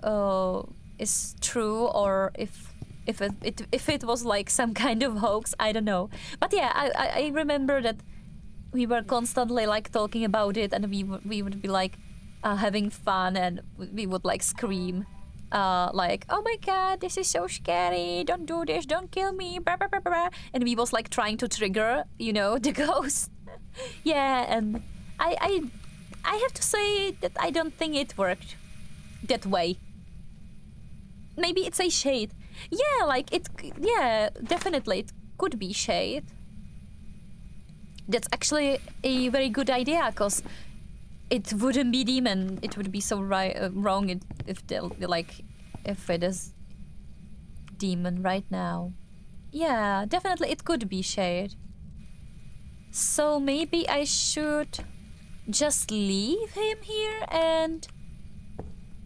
is true, or if it was like some kind of hoax. I don't know. But yeah, I remember that we were constantly like talking about it, and we would be like having fun, and we would like scream. Like, oh my god, this is so scary, don't do this, don't kill me, blah, blah, blah, blah. And we was like trying to trigger, you know, the ghost. Yeah, and I have to say that I don't think it worked that way. Maybe it's a shade. Yeah, like yeah, definitely it could be shade. That's actually a very good idea, because it wouldn't be demon. It would be so wrong if it is demon right now. Yeah, definitely it could be shade. So maybe I should just leave him here and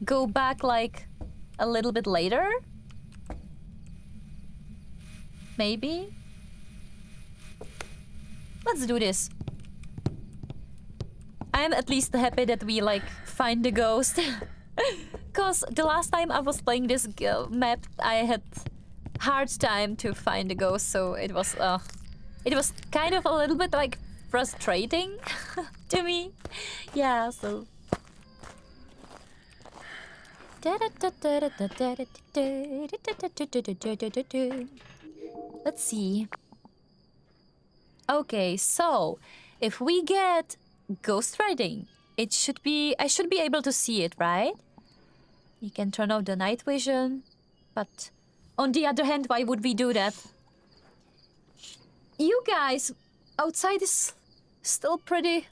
go back like a little bit later. Maybe. Let's do this. I'm at least happy that we like find the ghost. Cause the last time I was playing this map, I had hard time to find the ghost, so it was kind of a little bit like frustrating to me. Yeah, so let's see. Okay, so if we get ghost riding, I should be able to see it, right? You can turn off the night vision, but on the other hand, why would we do that? You guys, outside is still pretty,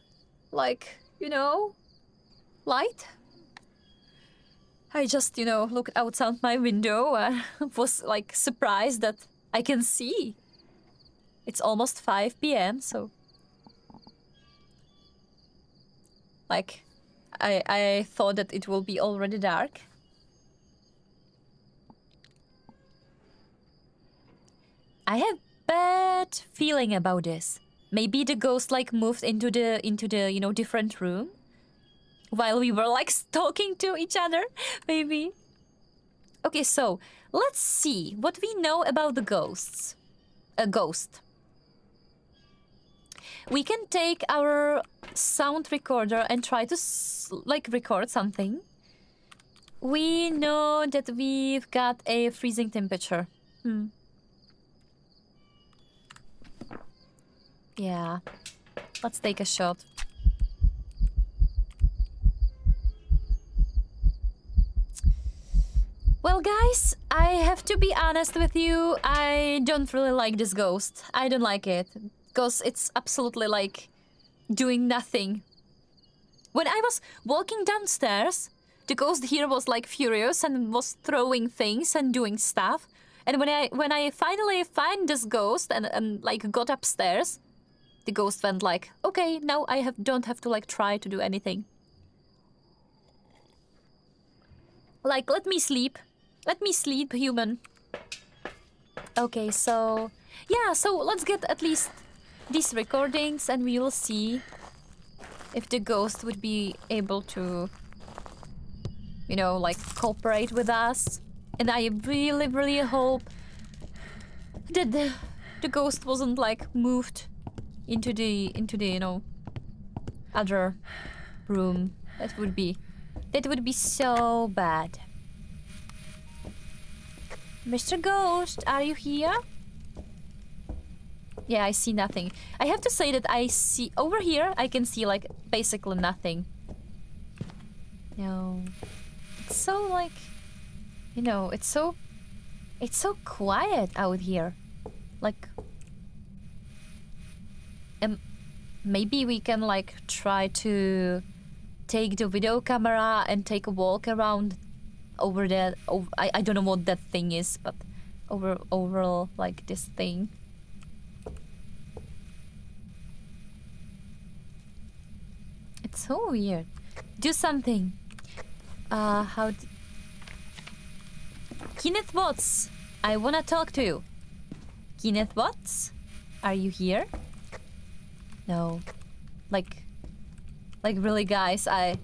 like, you know, light. I just, you know, looked outside my window and was like surprised that I can see. It's almost 5 p.m, so like I thought that it will be already dark. I have bad feeling about this. Maybe the ghost like moved into the you know, different room while we were like talking to each other, maybe. Okay, so let's see what we know about the ghosts. A ghost. We can take our sound recorder and try to like record something. We know that we've got a freezing temperature. Yeah, let's take a shot. Well, guys, I have to be honest with you. I don't really like this ghost. I don't like it, because it's absolutely like doing nothing. When I was walking downstairs, the ghost here was like furious and was throwing things and doing stuff. And when I finally find this ghost and like got upstairs, the ghost went like, okay, now I don't have to like try to do anything. Like, let me sleep. Let me sleep, human. Okay, so yeah, so let's get at least these recordings and we will see if the ghost would be able to, you know, like cooperate with us. And I really, really hope that the ghost wasn't like moved into the you know, other room. That would be so bad. Mr. Ghost, are you here? Yeah, I see nothing. I have to say that I see over here, I can see like basically nothing. No. It's so like, you know, it's so quiet out here. Like, maybe we can like try to take the video camera and take a walk around over there. I don't know what that thing is, but overall like this thing. It's so weird. Do something. Kenneth Watts, I wanna talk to you. Kenneth Watts, are you here? No. Like really, guys, I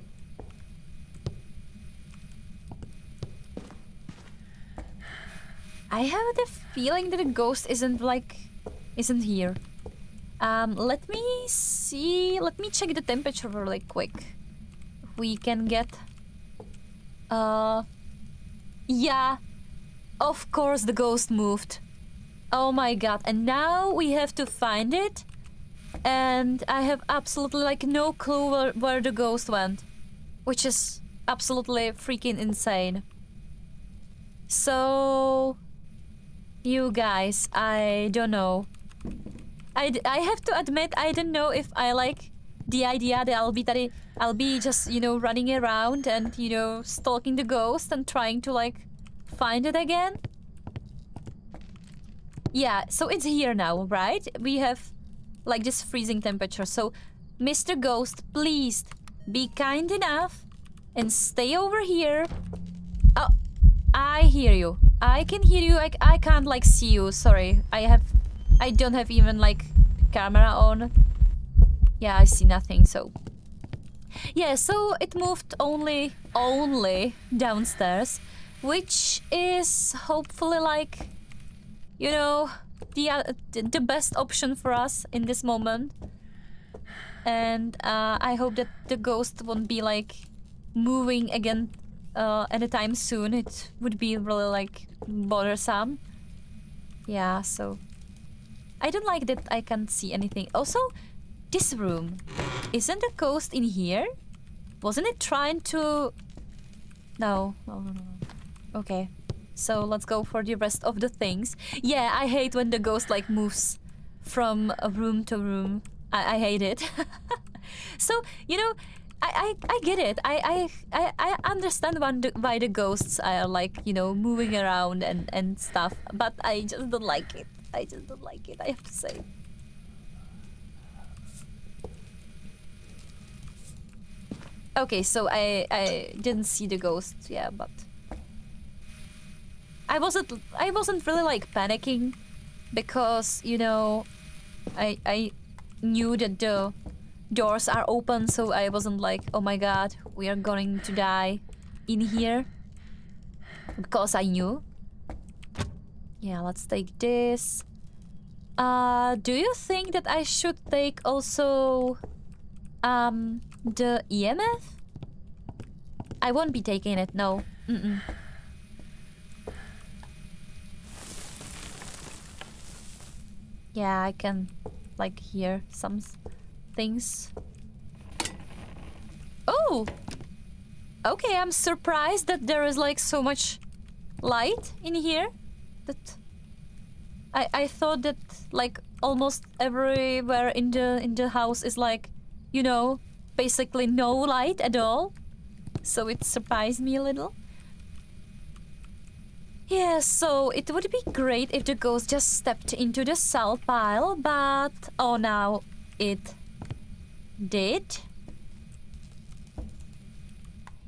have the feeling that a ghost isn't here. Let me see. Let me check the temperature really quick. We can get... Yeah. Of course the ghost moved. Oh my god. And now we have to find it. And I have absolutely like no clue where the ghost went. Which is absolutely freaking insane. So... You guys, I don't know. I have to admit, I don't know if I like the idea that I'll be just, you know, running around and, you know, stalking the ghost and trying to like find it again. Yeah, so it's here now, right? We have like this freezing temperature. So, Mr. Ghost, please be kind enough and stay over here. Oh, I hear you. I can hear you. I can't like see you. Sorry. I don't have even like camera on. Yeah, I see nothing, so... Yeah, so it moved only downstairs, which is hopefully like, you know, the best option for us in this moment. And I hope that the ghost won't be like moving again anytime soon. It would be really like bothersome. Yeah, so... I don't like that I can't see anything. Also, this room. Isn't the ghost in here? Wasn't it trying to... No. Okay. So let's go for the rest of the things. Yeah, I hate when the ghost like moves from a room to room. I hate it. So, you know, I get it. I understand why the ghosts are like, you know, moving around and stuff. But I just don't like it. I just don't like it, I have to say. Okay, so I didn't see the ghost, yeah, but I wasn't really like panicking because, you know, I knew that the doors are open, so I wasn't like, oh my god, we are going to die in here, because I knew. Yeah, let's take this. Do you think that I should take also the EMF? I won't be taking it, no. Yeah, I can like hear some things. Oh! Okay, I'm surprised that there is like so much light in here. That I thought that like almost everywhere in the house is like, you know, basically no light at all. So it surprised me a little. Yeah, so it would be great if the ghost just stepped into the cell pile, but oh, now it did.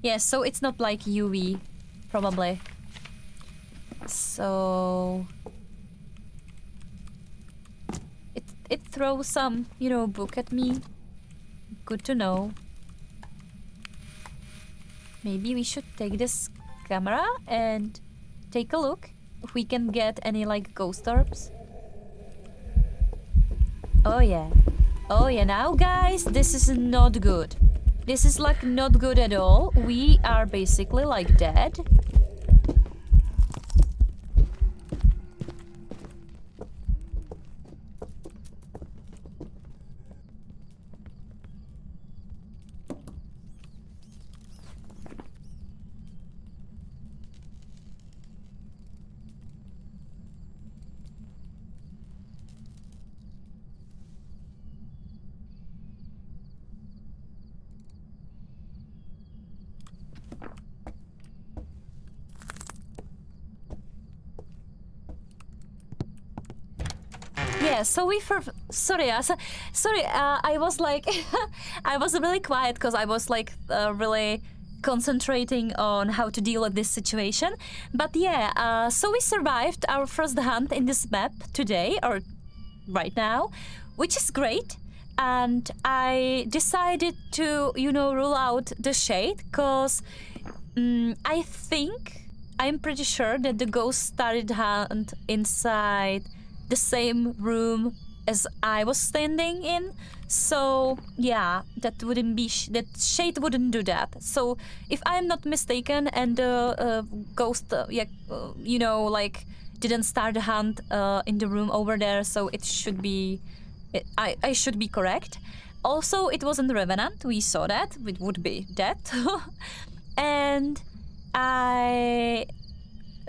Yeah, so it's not like UV, probably. So it throws some, you know, book at me. Good to know. Maybe we should take this camera and take a look if we can get any like ghost orbs. Oh yeah. Oh yeah, now guys, this is not good. This is like not good at all. We are basically like dead. Yeah, so sorry, I was like, I was really quiet because I was like really concentrating on how to deal with this situation. But yeah, so we survived our first hunt in this map today, or right now, which is great. And I decided to, rule out the shade because I'm pretty sure that the ghost started hunt inside the same room as I was standing in. So yeah, that wouldn't be that shade wouldn't do that. So if I'm not mistaken, and the ghost, didn't start the hunt in the room over there, so it should be, I should be correct. Also, it wasn't Revenant. We saw that it would be that, and I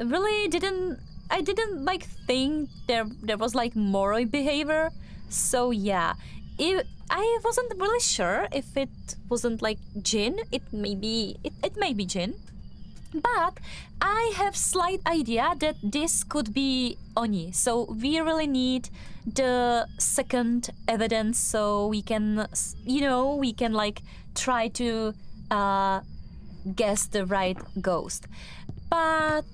really didn't. I didn't like think there was like moral behavior. So yeah, I wasn't really sure if it wasn't like Jin. It may be Jin, but I have slight idea that this could be Oni. So we really need the second evidence so we can like try to guess the right ghost. But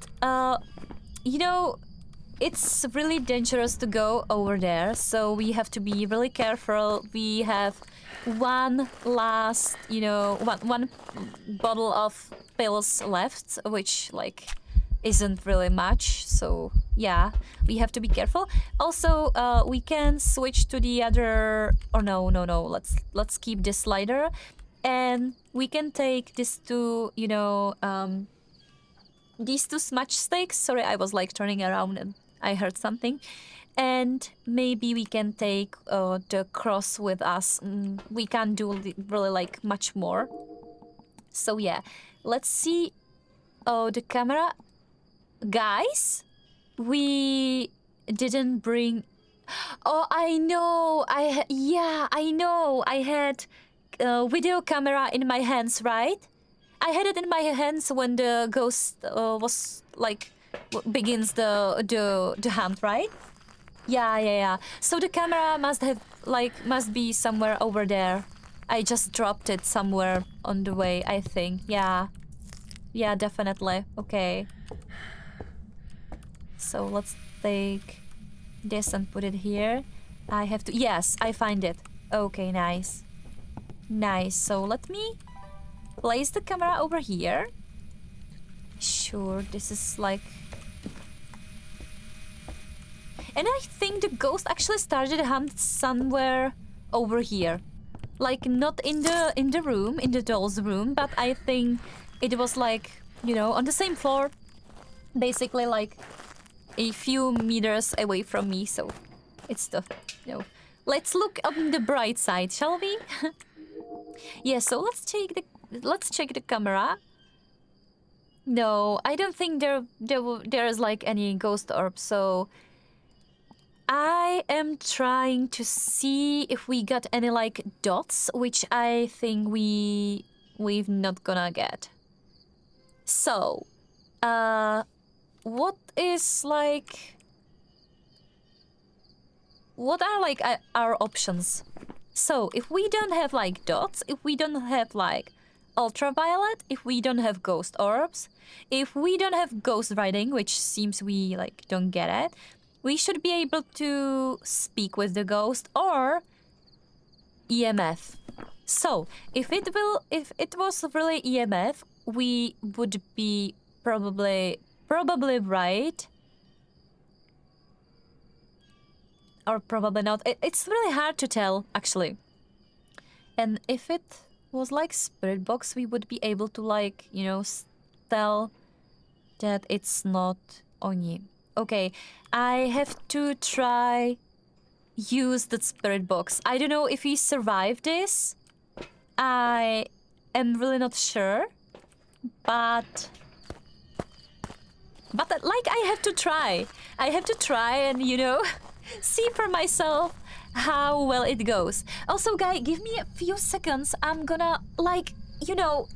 it's really dangerous to go over there, so we have to be really careful. We have one last, one bottle of pills left, which like isn't really much. So yeah, we have to be careful. Also, we can switch to the other. Or no. Let's keep this slider, and we can take this to these two smudge sticks. Sorry, I was like turning around and I heard something. And maybe we can take the cross with us. We can't do really like much more. So yeah, let's see. Oh, the camera. Guys, we didn't bring... Oh, I know. I know. I had a video camera in my hands, right? I had it in my hands when the ghost was like begins the hunt, right? Yeah. So the camera must be somewhere over there. I just dropped it somewhere on the way, I think. Yeah, definitely. Okay. So let's take this and put it here. I have to... Yes, I find it. Okay, nice. So let me place the camera over here. Sure, this is like... And I think the ghost actually started a hunt somewhere over here. Like, not in the room, in the doll's room, but I think it was like, on the same floor. Basically like a few meters away from me, so it's the, Let's look on the bright side, shall we? Yeah, so let's check the camera. No, I don't think there is like any ghost orb, so I am trying to see if we got any like dots, which I think we've not gonna get. So, what are like our options? So, if we don't have like dots, if we don't have like ultraviolet, if we don't have ghost orbs, if we don't have ghost writing, which seems we like don't get it, we should be able to speak with the ghost or EMF. So, if it was really EMF, we would be probably right. or probably not. It's really hard to tell, actually. And if it was like spirit box, we would be able to like, you know, tell that it's not Oni. Okay, I have to try use the spirit box. I don't know if he survived this. I am really not sure, but like I have to try. I have to try and, you know, see for myself how well it goes. Also, guy, give me a few seconds. I'm gonna, like, you know,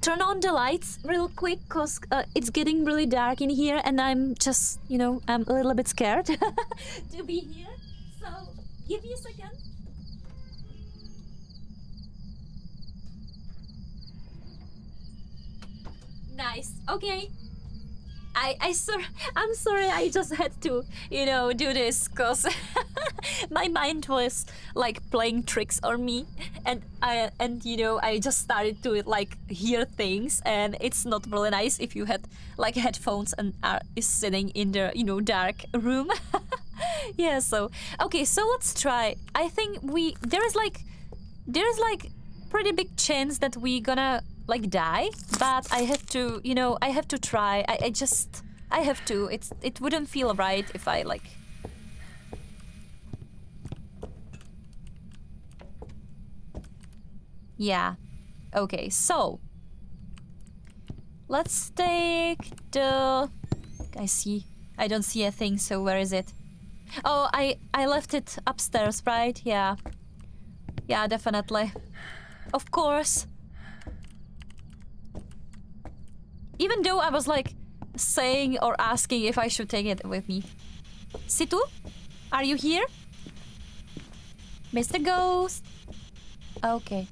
turn on the lights real quick because it's getting really dark in here and I'm just, you know, I'm a little bit scared to be here. So, give me a second. Nice. Okay. I'm sorry, I just had to, you know, do this because my mind was like playing tricks on me, and you know, I just started to like hear things, and it's not really nice if you had like headphones and is sitting in the, you know, dark room. Yeah, so okay, so let's try. I think there is like pretty big chance that we gonna like die, but I have to, you know, I have to try. I have to. It wouldn't feel right if I like. Yeah. Okay, so let's take the. I don't see a thing, so where is it? Oh, I left it upstairs, right? Yeah. Yeah, definitely. Of course. Even though I was like saying or asking if I should take it with me. Situ? Are you here? Mr. Ghost? Okay.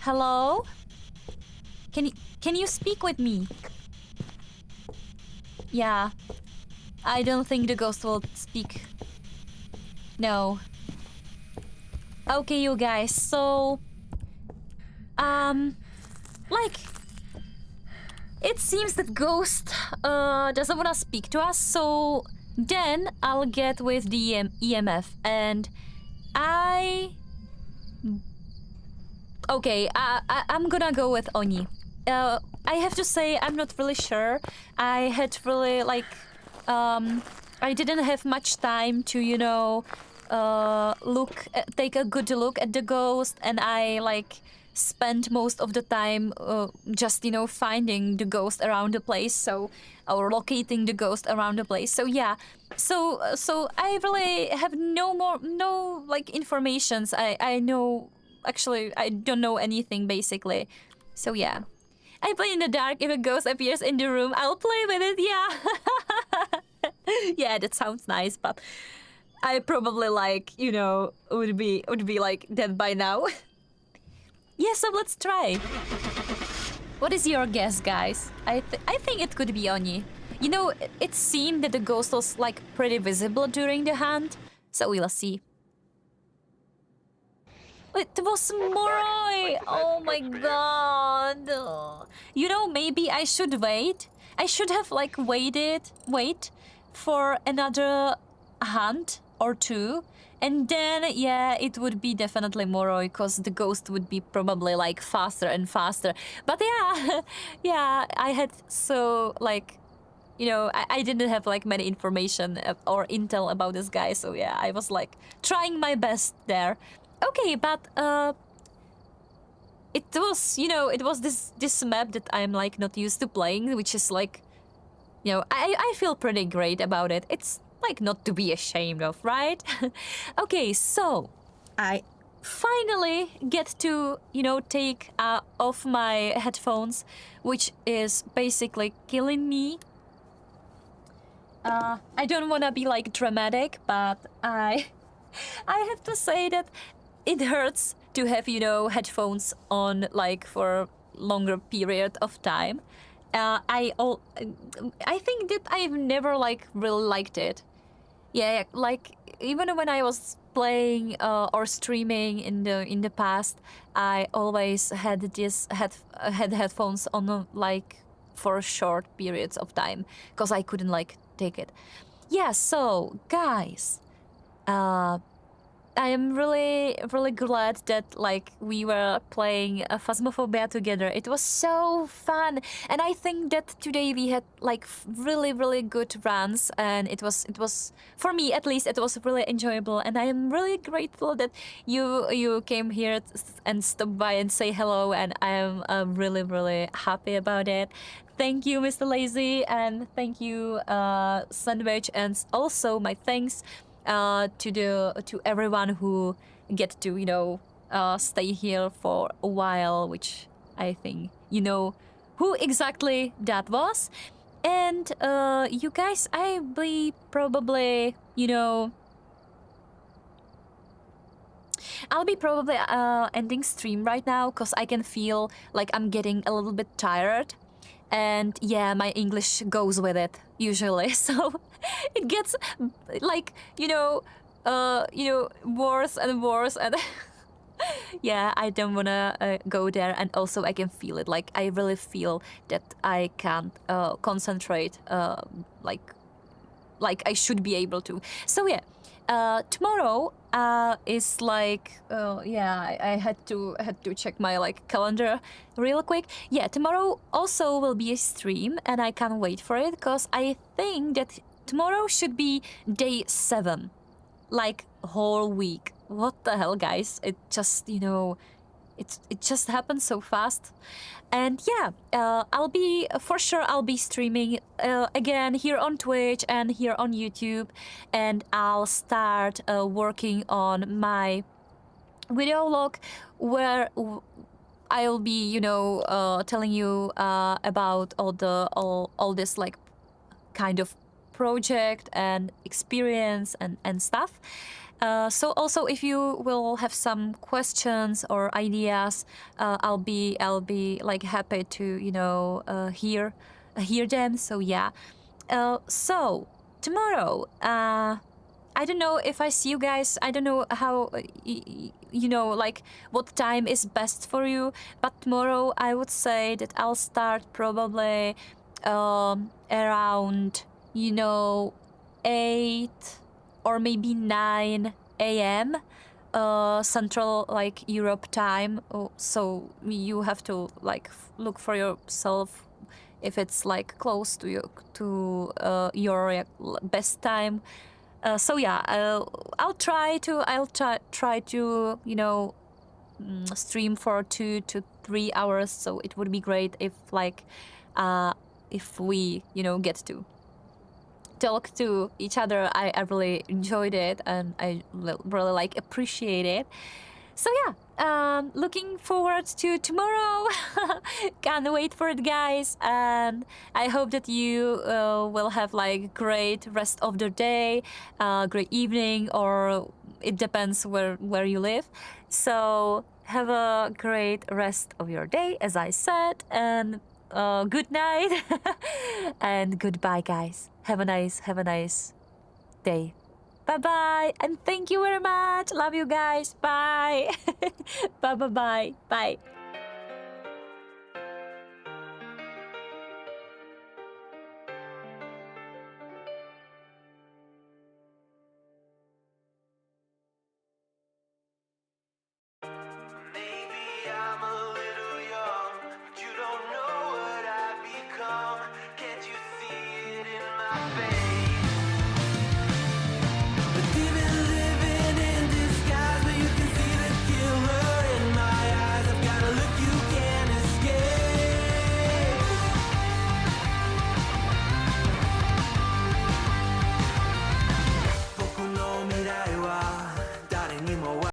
Hello? Can you speak with me? Yeah. I don't think the ghost will speak. No. Okay, you guys, so like it seems that ghost doesn't want to speak to us, so then I'll get with the EMF and I'm gonna go with Oni. I have to say I'm not really sure. I had really like I didn't have much time to, you know, take a good look at the ghost, and I like spent most of the time just, you know, finding the ghost around the place, so or locating the ghost around the place. So yeah, so I really have no like informations. I know, actually I don't know anything basically. So yeah, I play in the dark. If a ghost appears in the room, I'll play with it. Yeah. Yeah, that sounds nice, but I probably like, you know, would be like dead by now. Yeah, so let's try. What is your guess, guys? I think it could be Oni. You know, it seemed that the ghost was like pretty visible during the hunt, so we'll see. It was Moroi! Oh my god! You know, maybe I should wait. I should have like wait for another hunt or two. And then, yeah, it would be definitely Moroi, because the ghost would be probably like faster and faster. But yeah, yeah, I had so like, you know, I didn't have like many information or intel about this guy. So yeah, I was like trying my best there. Okay, but it was, you know, it was this map that I'm like not used to playing, which is like, you know, I feel pretty great about it. It's like not to be ashamed of, right? Okay, so I finally get to, you know, take off my headphones, which is basically killing me. I don't want to be like dramatic, but I have to say that it hurts to have, you know, headphones on like for a longer period of time. I think that I've never like really liked it. Yeah, like even when I was playing or streaming in the past, I always had had headphones on like for short periods of time because I couldn't like take it. yeah, so guys, uh, I am really, really glad that like we were playing Phasmophobia together. It was so fun, and I think that today we had like really, really good runs, and it was for me at least it was really enjoyable, and I am really grateful that you came here and stopped by and say hello, and I am really, really happy about it. Thank you, Mr. Lazy, and thank you, Sandwich, and also my thanks to everyone who get to stay here for a while, which I think you know who exactly that was. And you guys, I be probably I'll be probably ending stream right now because I can feel like I'm getting a little bit tired. And yeah, my English goes with it usually. So it gets like, worse and worse. And yeah, I don't wanna go there. And also I can feel it. Like I really feel that I can't concentrate like I should be able to. So yeah, tomorrow is like I had to check my like calendar real quick. Yeah, tomorrow also will be a stream, and I can't wait for it because I think that tomorrow should be day 7, like whole week. What the hell, guys? It just it just happened so fast. And yeah, I'll be streaming again here on Twitch and here on YouTube, and I'll start working on my video log where I'll be telling you about all this like kind of project and experience and stuff. So also, if you will have some questions or ideas, I'll be like happy to hear them. So yeah. So tomorrow, I don't know if I see you guys. I don't know how like what time is best for you. But tomorrow, I would say that I'll start probably around 8 or maybe 9 a.m. Central like Europe time. So you have to like look for yourself if it's like close to your best time. So yeah, I'll try to stream for 2 to 3 hours. So it would be great if we get to talk to each other. I really enjoyed it, and I really like appreciate it. So yeah, looking forward to tomorrow. Can't wait for it, guys, and I hope that you will have like great rest of the day, great evening, or it depends where you live. So have a great rest of your day, as I said, and good night and goodbye, guys. Have a nice day. Bye-bye, and thank you very much. Love you guys. Bye. Bye.